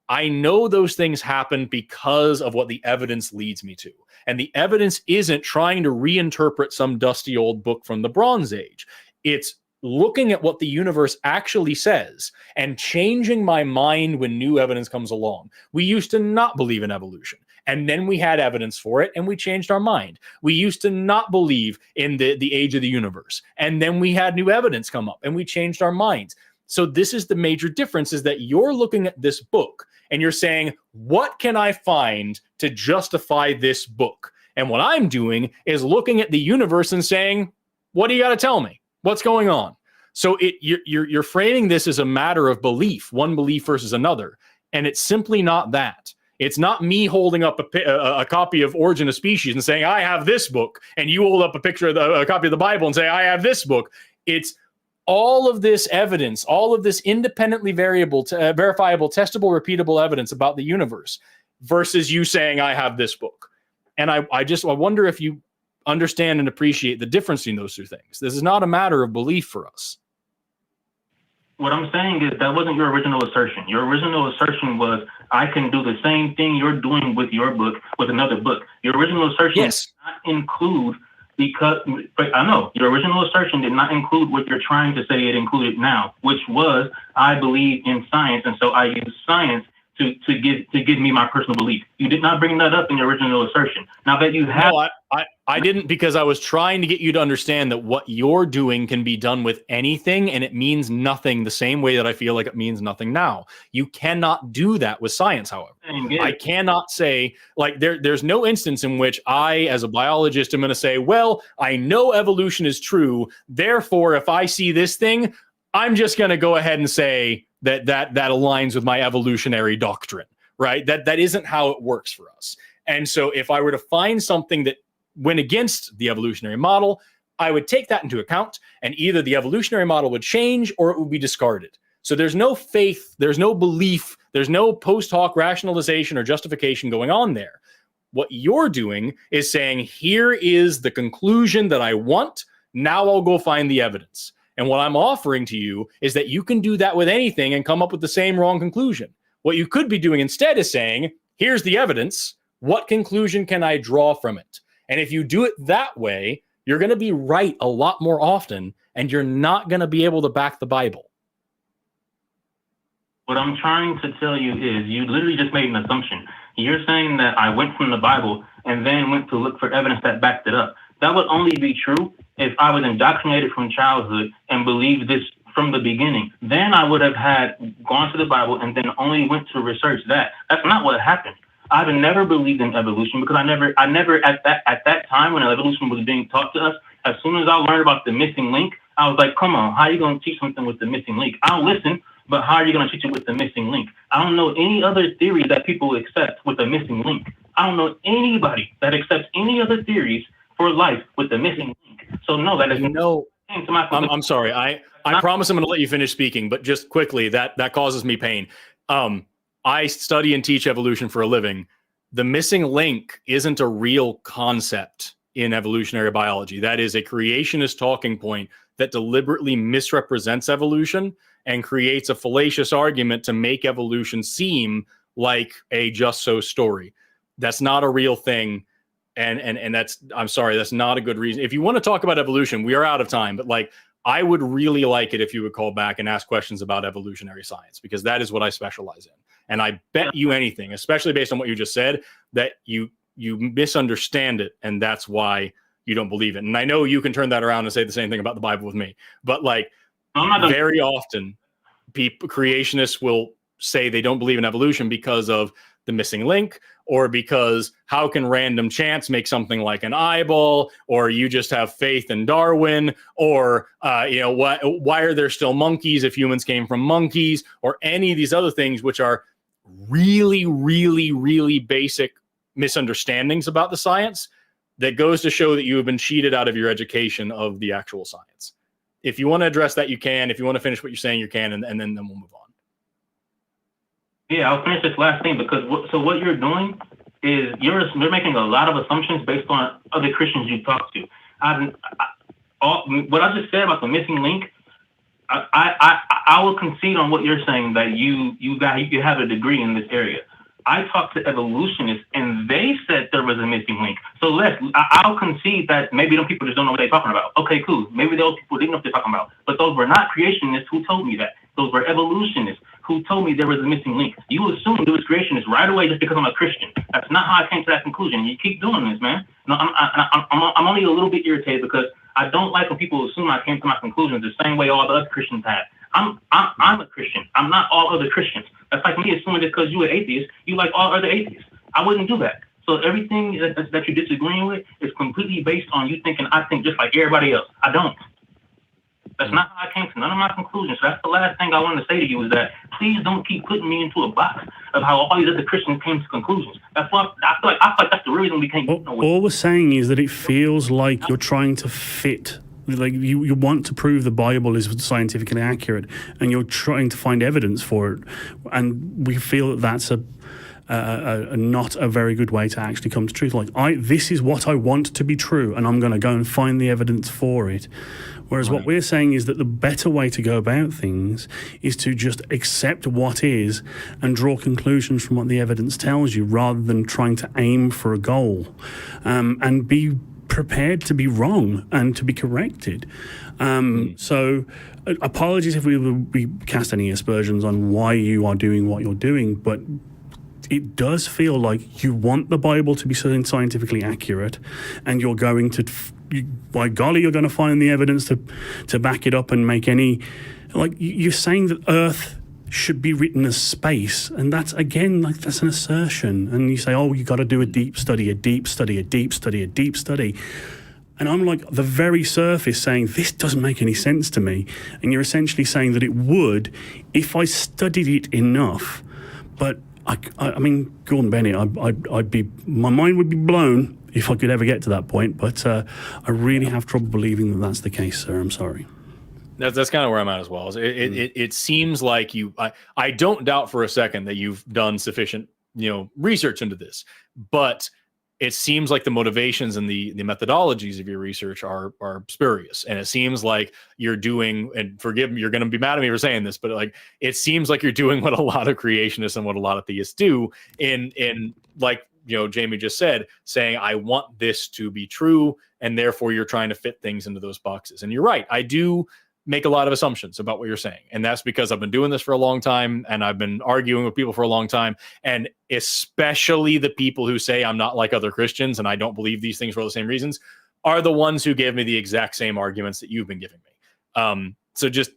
I know those things happen because of what the evidence leads me to. And the evidence isn't trying to reinterpret some dusty old book from the Bronze Age. It's looking at what the universe actually says and changing my mind when new evidence comes along. We used to not believe in evolution, and then we had evidence for it and we changed our mind. We used to not believe in the age of the universe, and then we had new evidence come up and we changed our minds. So this is the major difference, is that you're looking at this book and you're saying, what can I find to justify this book? And what I'm doing is looking at the universe and saying, what do you got to tell me? What's going on? So you're framing this as a matter of belief, one belief versus another. And it's simply not that. It's not me holding up a copy of Origin of Species and saying, I have this book. And you hold up a picture of a copy of the Bible and say, I have this book. It's all of this evidence, all of this independently verifiable, testable, repeatable evidence about the universe versus you saying, I have this book. And I wonder if you understand and appreciate the difference between those two things. This is not a matter of belief for us. What I'm saying is that wasn't your original assertion. Your original assertion was, I can do the same thing you're doing with your book, with another book. Your original assertion did not include, because I know your original assertion did not include what you're trying to say it included now, which was, I believe in science, and so I use science to give me my personal belief. You did not bring that up in your original assertion. Now that you have, no, I didn't, because I was trying to get you to understand that what you're doing can be done with anything, and it means nothing the same way that I feel like it means nothing now. You cannot do that with science, however. I cannot say, like, there's no instance in which I, as a biologist, am going to say, well, I know evolution is true, therefore, if I see this thing, I'm just going to go ahead and say that aligns with my evolutionary doctrine, right? That isn't how it works for us. And so if I were to find something that went against the evolutionary model, I would take that into account, and either the evolutionary model would change or it would be discarded. So there's no faith, there's no belief, there's no post hoc rationalization or justification going on there. What you're doing is saying, here is the conclusion that I want, now I'll go find the evidence. And what I'm offering to you is that you can do that with anything and come up with the same wrong conclusion. What you could be doing instead is saying, here's the evidence, what conclusion can I draw from it? And if you do it that way, you're going to be right a lot more often, and you're not going to be able to back the Bible. What I'm trying to tell you is, you literally just made an assumption. You're saying that I went from the Bible and then went to look for evidence that backed it up. That would only be true if I was indoctrinated from childhood and believed this from the beginning. Then I would have gone to the Bible and then only went to research that. That's not what happened. I've never believed in evolution, because I never at that time when evolution was being taught to us, as soon as I learned about the missing link, I was like, come on, how are you going to teach something with the missing link? I'll listen, but how are you going to teach it with the missing link? I don't know any other theory that people accept with a missing link. I don't know anybody that accepts any other theories for life with the missing link. So no, that is no. I'm sorry. I promise I'm going to let you finish speaking, but just quickly, that causes me pain. I study and teach evolution for a living. The missing link isn't a real concept in evolutionary biology. That is a creationist talking point that deliberately misrepresents evolution and creates a fallacious argument to make evolution seem like a just so story. That's not a real thing. And that's, I'm sorry, that's not a good reason. If you want to talk about evolution, we are out of time, but like, I would really like it if you would call back and ask questions about evolutionary science, because that is what I specialize in. And I bet you anything, especially based on what you just said, that you misunderstand it, and that's why you don't believe it. And I know you can turn that around and say the same thing about the Bible with me, but like, very often creationists will say they don't believe in evolution because of the missing link, or because how can random chance make something like an eyeball, or you just have faith in Darwin, or why are there still monkeys if humans came from monkeys, or any of these other things, which are really, really, really basic misunderstandings about the science that goes to show that you have been cheated out of your education of the actual science. If you want to address that, you can. If you want to finish what you're saying, you can, and then we'll move on. Yeah, I'll finish this last thing, because what you're doing is you're making a lot of assumptions based on other Christians you talk to. What I just said about the missing link, I will concede on what you're saying, that you have a degree in this area. I talked to evolutionists, and they said there was a missing link. So I'll concede that maybe those people just don't know what they're talking about. Okay, cool. Maybe those people didn't know what they're talking about. But those were not creationists who told me that. Those were evolutionists who told me there was a missing link. You assume there was creationists right away just because I'm a Christian. That's not how I came to that conclusion. You keep doing this, man. No, I'm only a little bit irritated because I don't like when people assume I came to my conclusions the same way all the other Christians have. I'm a Christian. I'm not all other Christians. That's like me assuming just because you're an atheist, you like all other atheists. I wouldn't do that. So everything that you're disagreeing with is completely based on you thinking I think just like everybody else. I don't. That's not how I came to none of my conclusions. So that's the last thing I want to say to you, is that please don't keep putting me into a box of how all these other Christians came to conclusions. That's why I feel like that's the reason we can't. All we're saying is that it feels like you're trying to fit. Like you want to prove the Bible is scientifically accurate, and you're trying to find evidence for it, and we feel that that's not a very good way to actually come to truth. Like, this is what I want to be true, and I'm going to go and find the evidence for it. Whereas what we're saying is that the better way to go about things is to just accept what is and draw conclusions from what the evidence tells you, rather than trying to aim for a goal, and be prepared to be wrong and to be corrected. So apologies if we cast any aspersions on why you are doing what you're doing, but it does feel like you want the Bible to be scientifically accurate, and you're going to, by golly, you're going to find the evidence to back it up and make any, like, you're saying that Earth should be written as space, and that's, again, like, that's an assertion. And you say, oh, you got to do a deep study, a deep study, a deep study, a deep study. And I'm like, the very surface saying, this doesn't make any sense to me. And you're essentially saying that it would if I studied it enough. But I mean, Gordon Bennett, I'd be, my mind would be blown if I could ever get to that point. But I really have trouble believing that that's the case, sir. I'm sorry. That's kind of where I'm at as well. It seems like I don't doubt for a second that you've done sufficient, research into this, but it seems like the motivations and the methodologies of your research are spurious. And it seems like you're doing, and forgive me, you're going to be mad at me for saying this, but like, it seems like you're doing what a lot of creationists and what a lot of theists do in like, Jamie just said, saying, I want this to be true. And therefore you're trying to fit things into those boxes. And you're right. I do make a lot of assumptions about what you're saying. And that's because I've been doing this for a long time, and I've been arguing with people for a long time. And especially the people who say I'm not like other Christians and I don't believe these things for all the same reasons are the ones who give me the exact same arguments that you've been giving me. So just,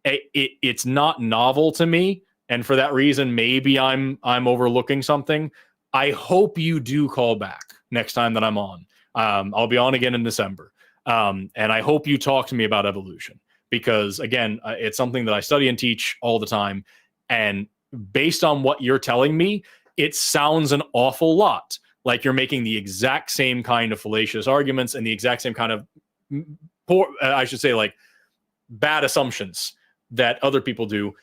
it's not novel to me. And for that reason, maybe I'm overlooking something. I hope you do call back next time that I'm on. I'll be on again in December. And I hope you talk to me about evolution. Because again, it's something that I study and teach all the time. And based on what you're telling me, it sounds an awful lot like you're making the exact same kind of fallacious arguments and the exact same kind of like bad assumptions that other people do.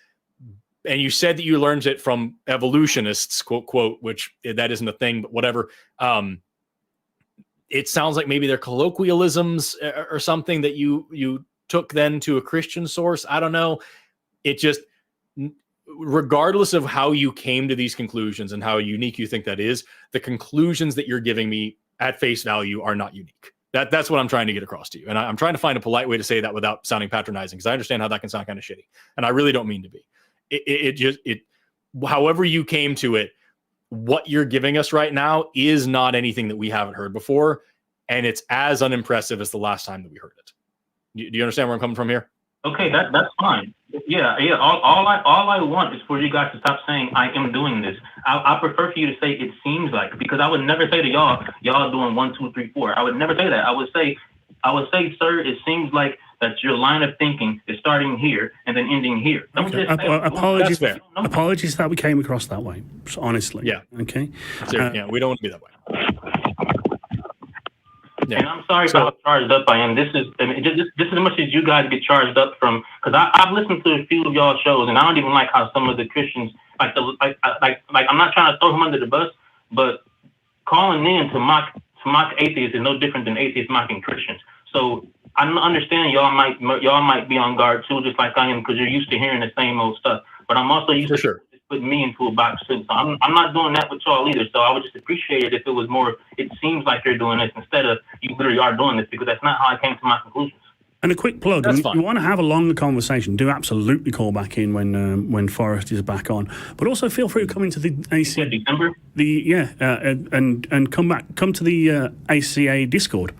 And you said that you learned it from evolutionists, quote, which that isn't a thing, but whatever. It sounds like maybe they're colloquialisms or something that you took then to a Christian source. I don't know. It just, regardless of how you came to these conclusions and how unique you think that is, the conclusions that you're giving me at face value are not unique. That's what I'm trying to get across to you. And I'm trying to find a polite way to say that without sounding patronizing, because I understand how that can sound kind of shitty. And I really don't mean to be. It however you came to it, what you're giving us right now is not anything that we haven't heard before. And it's as unimpressive as the last time that we heard it. Do you understand where I'm coming from here? Okay, that's fine. Yeah. All I want is for you guys to stop saying I am doing this. I prefer for you to say it seems like, because I would never say to y'all doing 1, 2, 3, 4. I would never say that. I would say, sir, it seems like that your line of thinking is starting here and then ending here. Okay. Apologies that we came across that way. Honestly. Yeah. Okay. Yeah, we don't want to be that way. Yeah. And I'm sorry for how charged up I am. This is as much as you guys get charged up from, because I've listened to a few of y'all shows, and I don't even like how some of the Christians like I'm not trying to throw him under the bus, but calling in to mock atheists is no different than atheists mocking Christians. So I understand y'all might be on guard too, just like I am, because you're used to hearing the same old stuff. But I'm also used to putting me into a box too. So I'm not doing that with y'all either. So I would just appreciate it if it was more, it seems like you're doing this instead of you literally are doing this, because that's not how I came to my conclusions. And a quick plug, if you want to have a longer conversation, do absolutely call back in when Forrest is back on. But also feel free to come into the ACA. December? And come to the ACA Discord.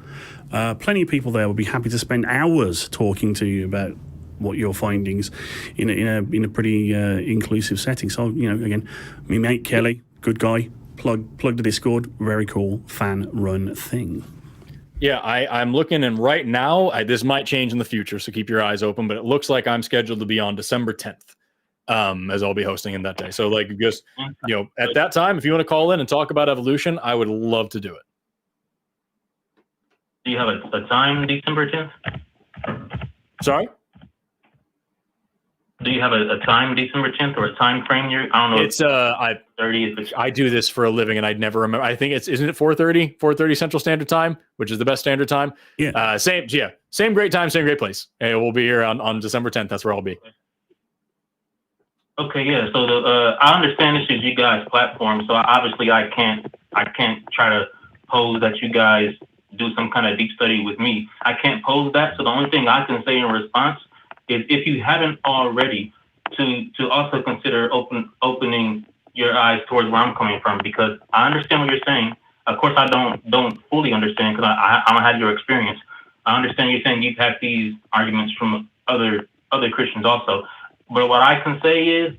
Plenty of people there will be happy to spend hours talking to you about what your findings in a pretty inclusive setting. So, again, me mate Kelly, good guy, plug the Discord, very cool fan run thing. Yeah, I'm looking, and right now, this might change in the future, so keep your eyes open, but it looks like I'm scheduled to be on December 10th, as I'll be hosting in that day. So, just, at that time, if you want to call in and talk about evolution, I would love to do it. Do you have a time, December 10th? Sorry? Do you have a time, December 10th, or a time frame? I don't know. It's 30th. I do this for a living, and I'd never remember. I think isn't it 4:30 Central Standard Time, which is the best standard time. Yeah. Same great time, same great place. And we'll be here on December 10th. That's where I'll be. Okay, yeah. So I understand this is you guys' platform, so obviously I can't try to pose that you guys do some kind of deep study with me. I can't pose that. So the only thing I can say in response is, if you haven't already, to also consider opening your eyes towards where I'm coming from, because I understand what you're saying. Of course, I don't fully understand, because I don't have your experience. I understand you're saying you've had these arguments from other Christians also. But what I can say is,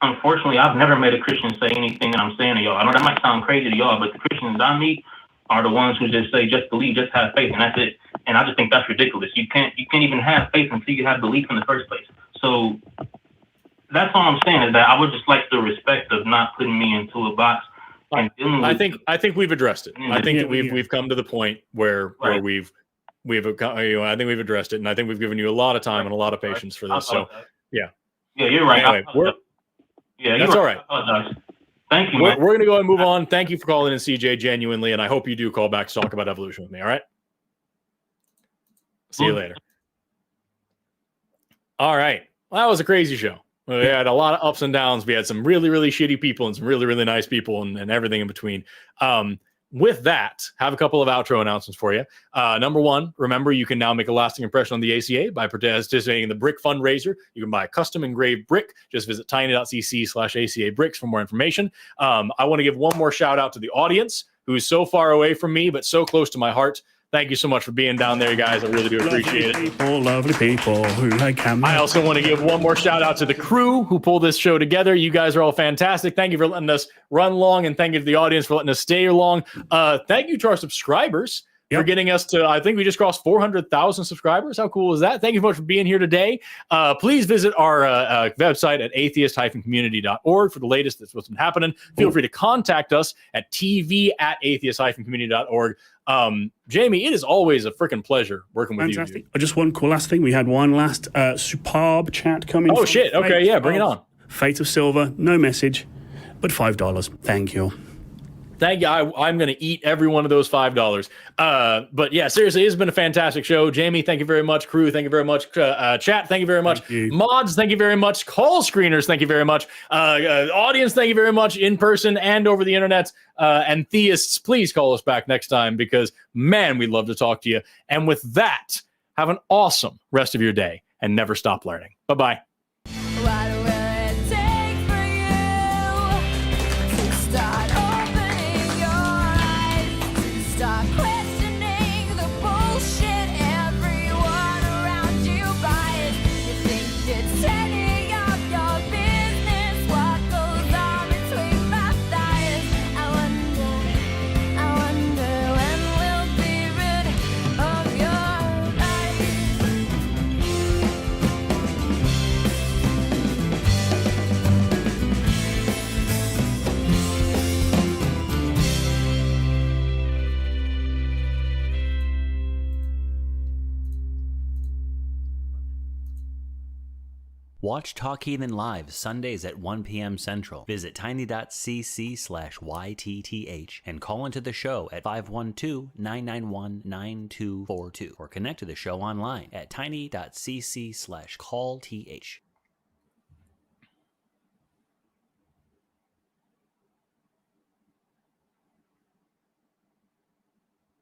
unfortunately, I've never met a Christian say anything that I'm saying to y'all. I know that might sound crazy to y'all, but the Christians I meet are the ones who just say, just believe, just have faith, and that's it. And I just think that's ridiculous. You can't even have faith until you have belief in the first place. So that's all I'm saying, is that I would just like the respect of not putting me into a box. And I think we've addressed it. I think that we've come to the point where Right. I think we've addressed it, and I think we've given you a lot of time and a lot of patience for this. So yeah, you're right. Anyway, that's all right. I apologize. Thank you. We're going to go ahead and move on. Thank you for calling in, CJ, genuinely, and I hope you do call back to talk about evolution with me. All right. See you later. All right. Well, that was a crazy show. We had a lot of ups and downs. We had some really, really shitty people and some really, really nice people and everything in between. With that, have a couple of outro announcements for you. Number one, remember, you can now make a lasting impression on the ACA by participating in the brick fundraiser. You can buy a custom engraved brick. Just visit tiny.cc/ACA bricks for more information. I want to give one more shout out to the audience, who is so far away from me, but so close to my heart. Thank you so much for being down there, guys. I really do appreciate it. Lovely people who like cameras. I also want to give one more shout out to the crew who pulled this show together. You guys are all fantastic. Thank you for letting us run long, and thank you to the audience for letting us stay long. Thank you to our subscribers for getting us to, I think we just crossed 400,000 subscribers. How cool is that? Thank you so much for being here today. Please visit our website at atheist-community.org for the latest that's what's been happening. Feel free to contact us at tv@atheist-community.org. Jamie, it is always a freaking pleasure working with you. Just one cool last thing. We had one last superb chat coming. Oh, shit. Okay, yeah, bring it on. Fate of Silver, no message, but $5. Thank you. Thank you. I'm going to eat every one of those $5. But yeah, seriously, it's been a fantastic show. Jamie, thank you very much. Crew, thank you very much. Chat, thank you very much. Mods, thank you very much. Call screeners, thank you very much. Audience, thank you very much, in person and over the internet. And theists, please call us back next time, because, man, we'd love to talk to you. And with that, have an awesome rest of your day and never stop learning. Bye-bye. Watch Talk Heathen live Sundays at 1 p.m. Central. Visit tiny.cc/YTTH and call into the show at 512-991-9242 or connect to the show online at tiny.cc/callth.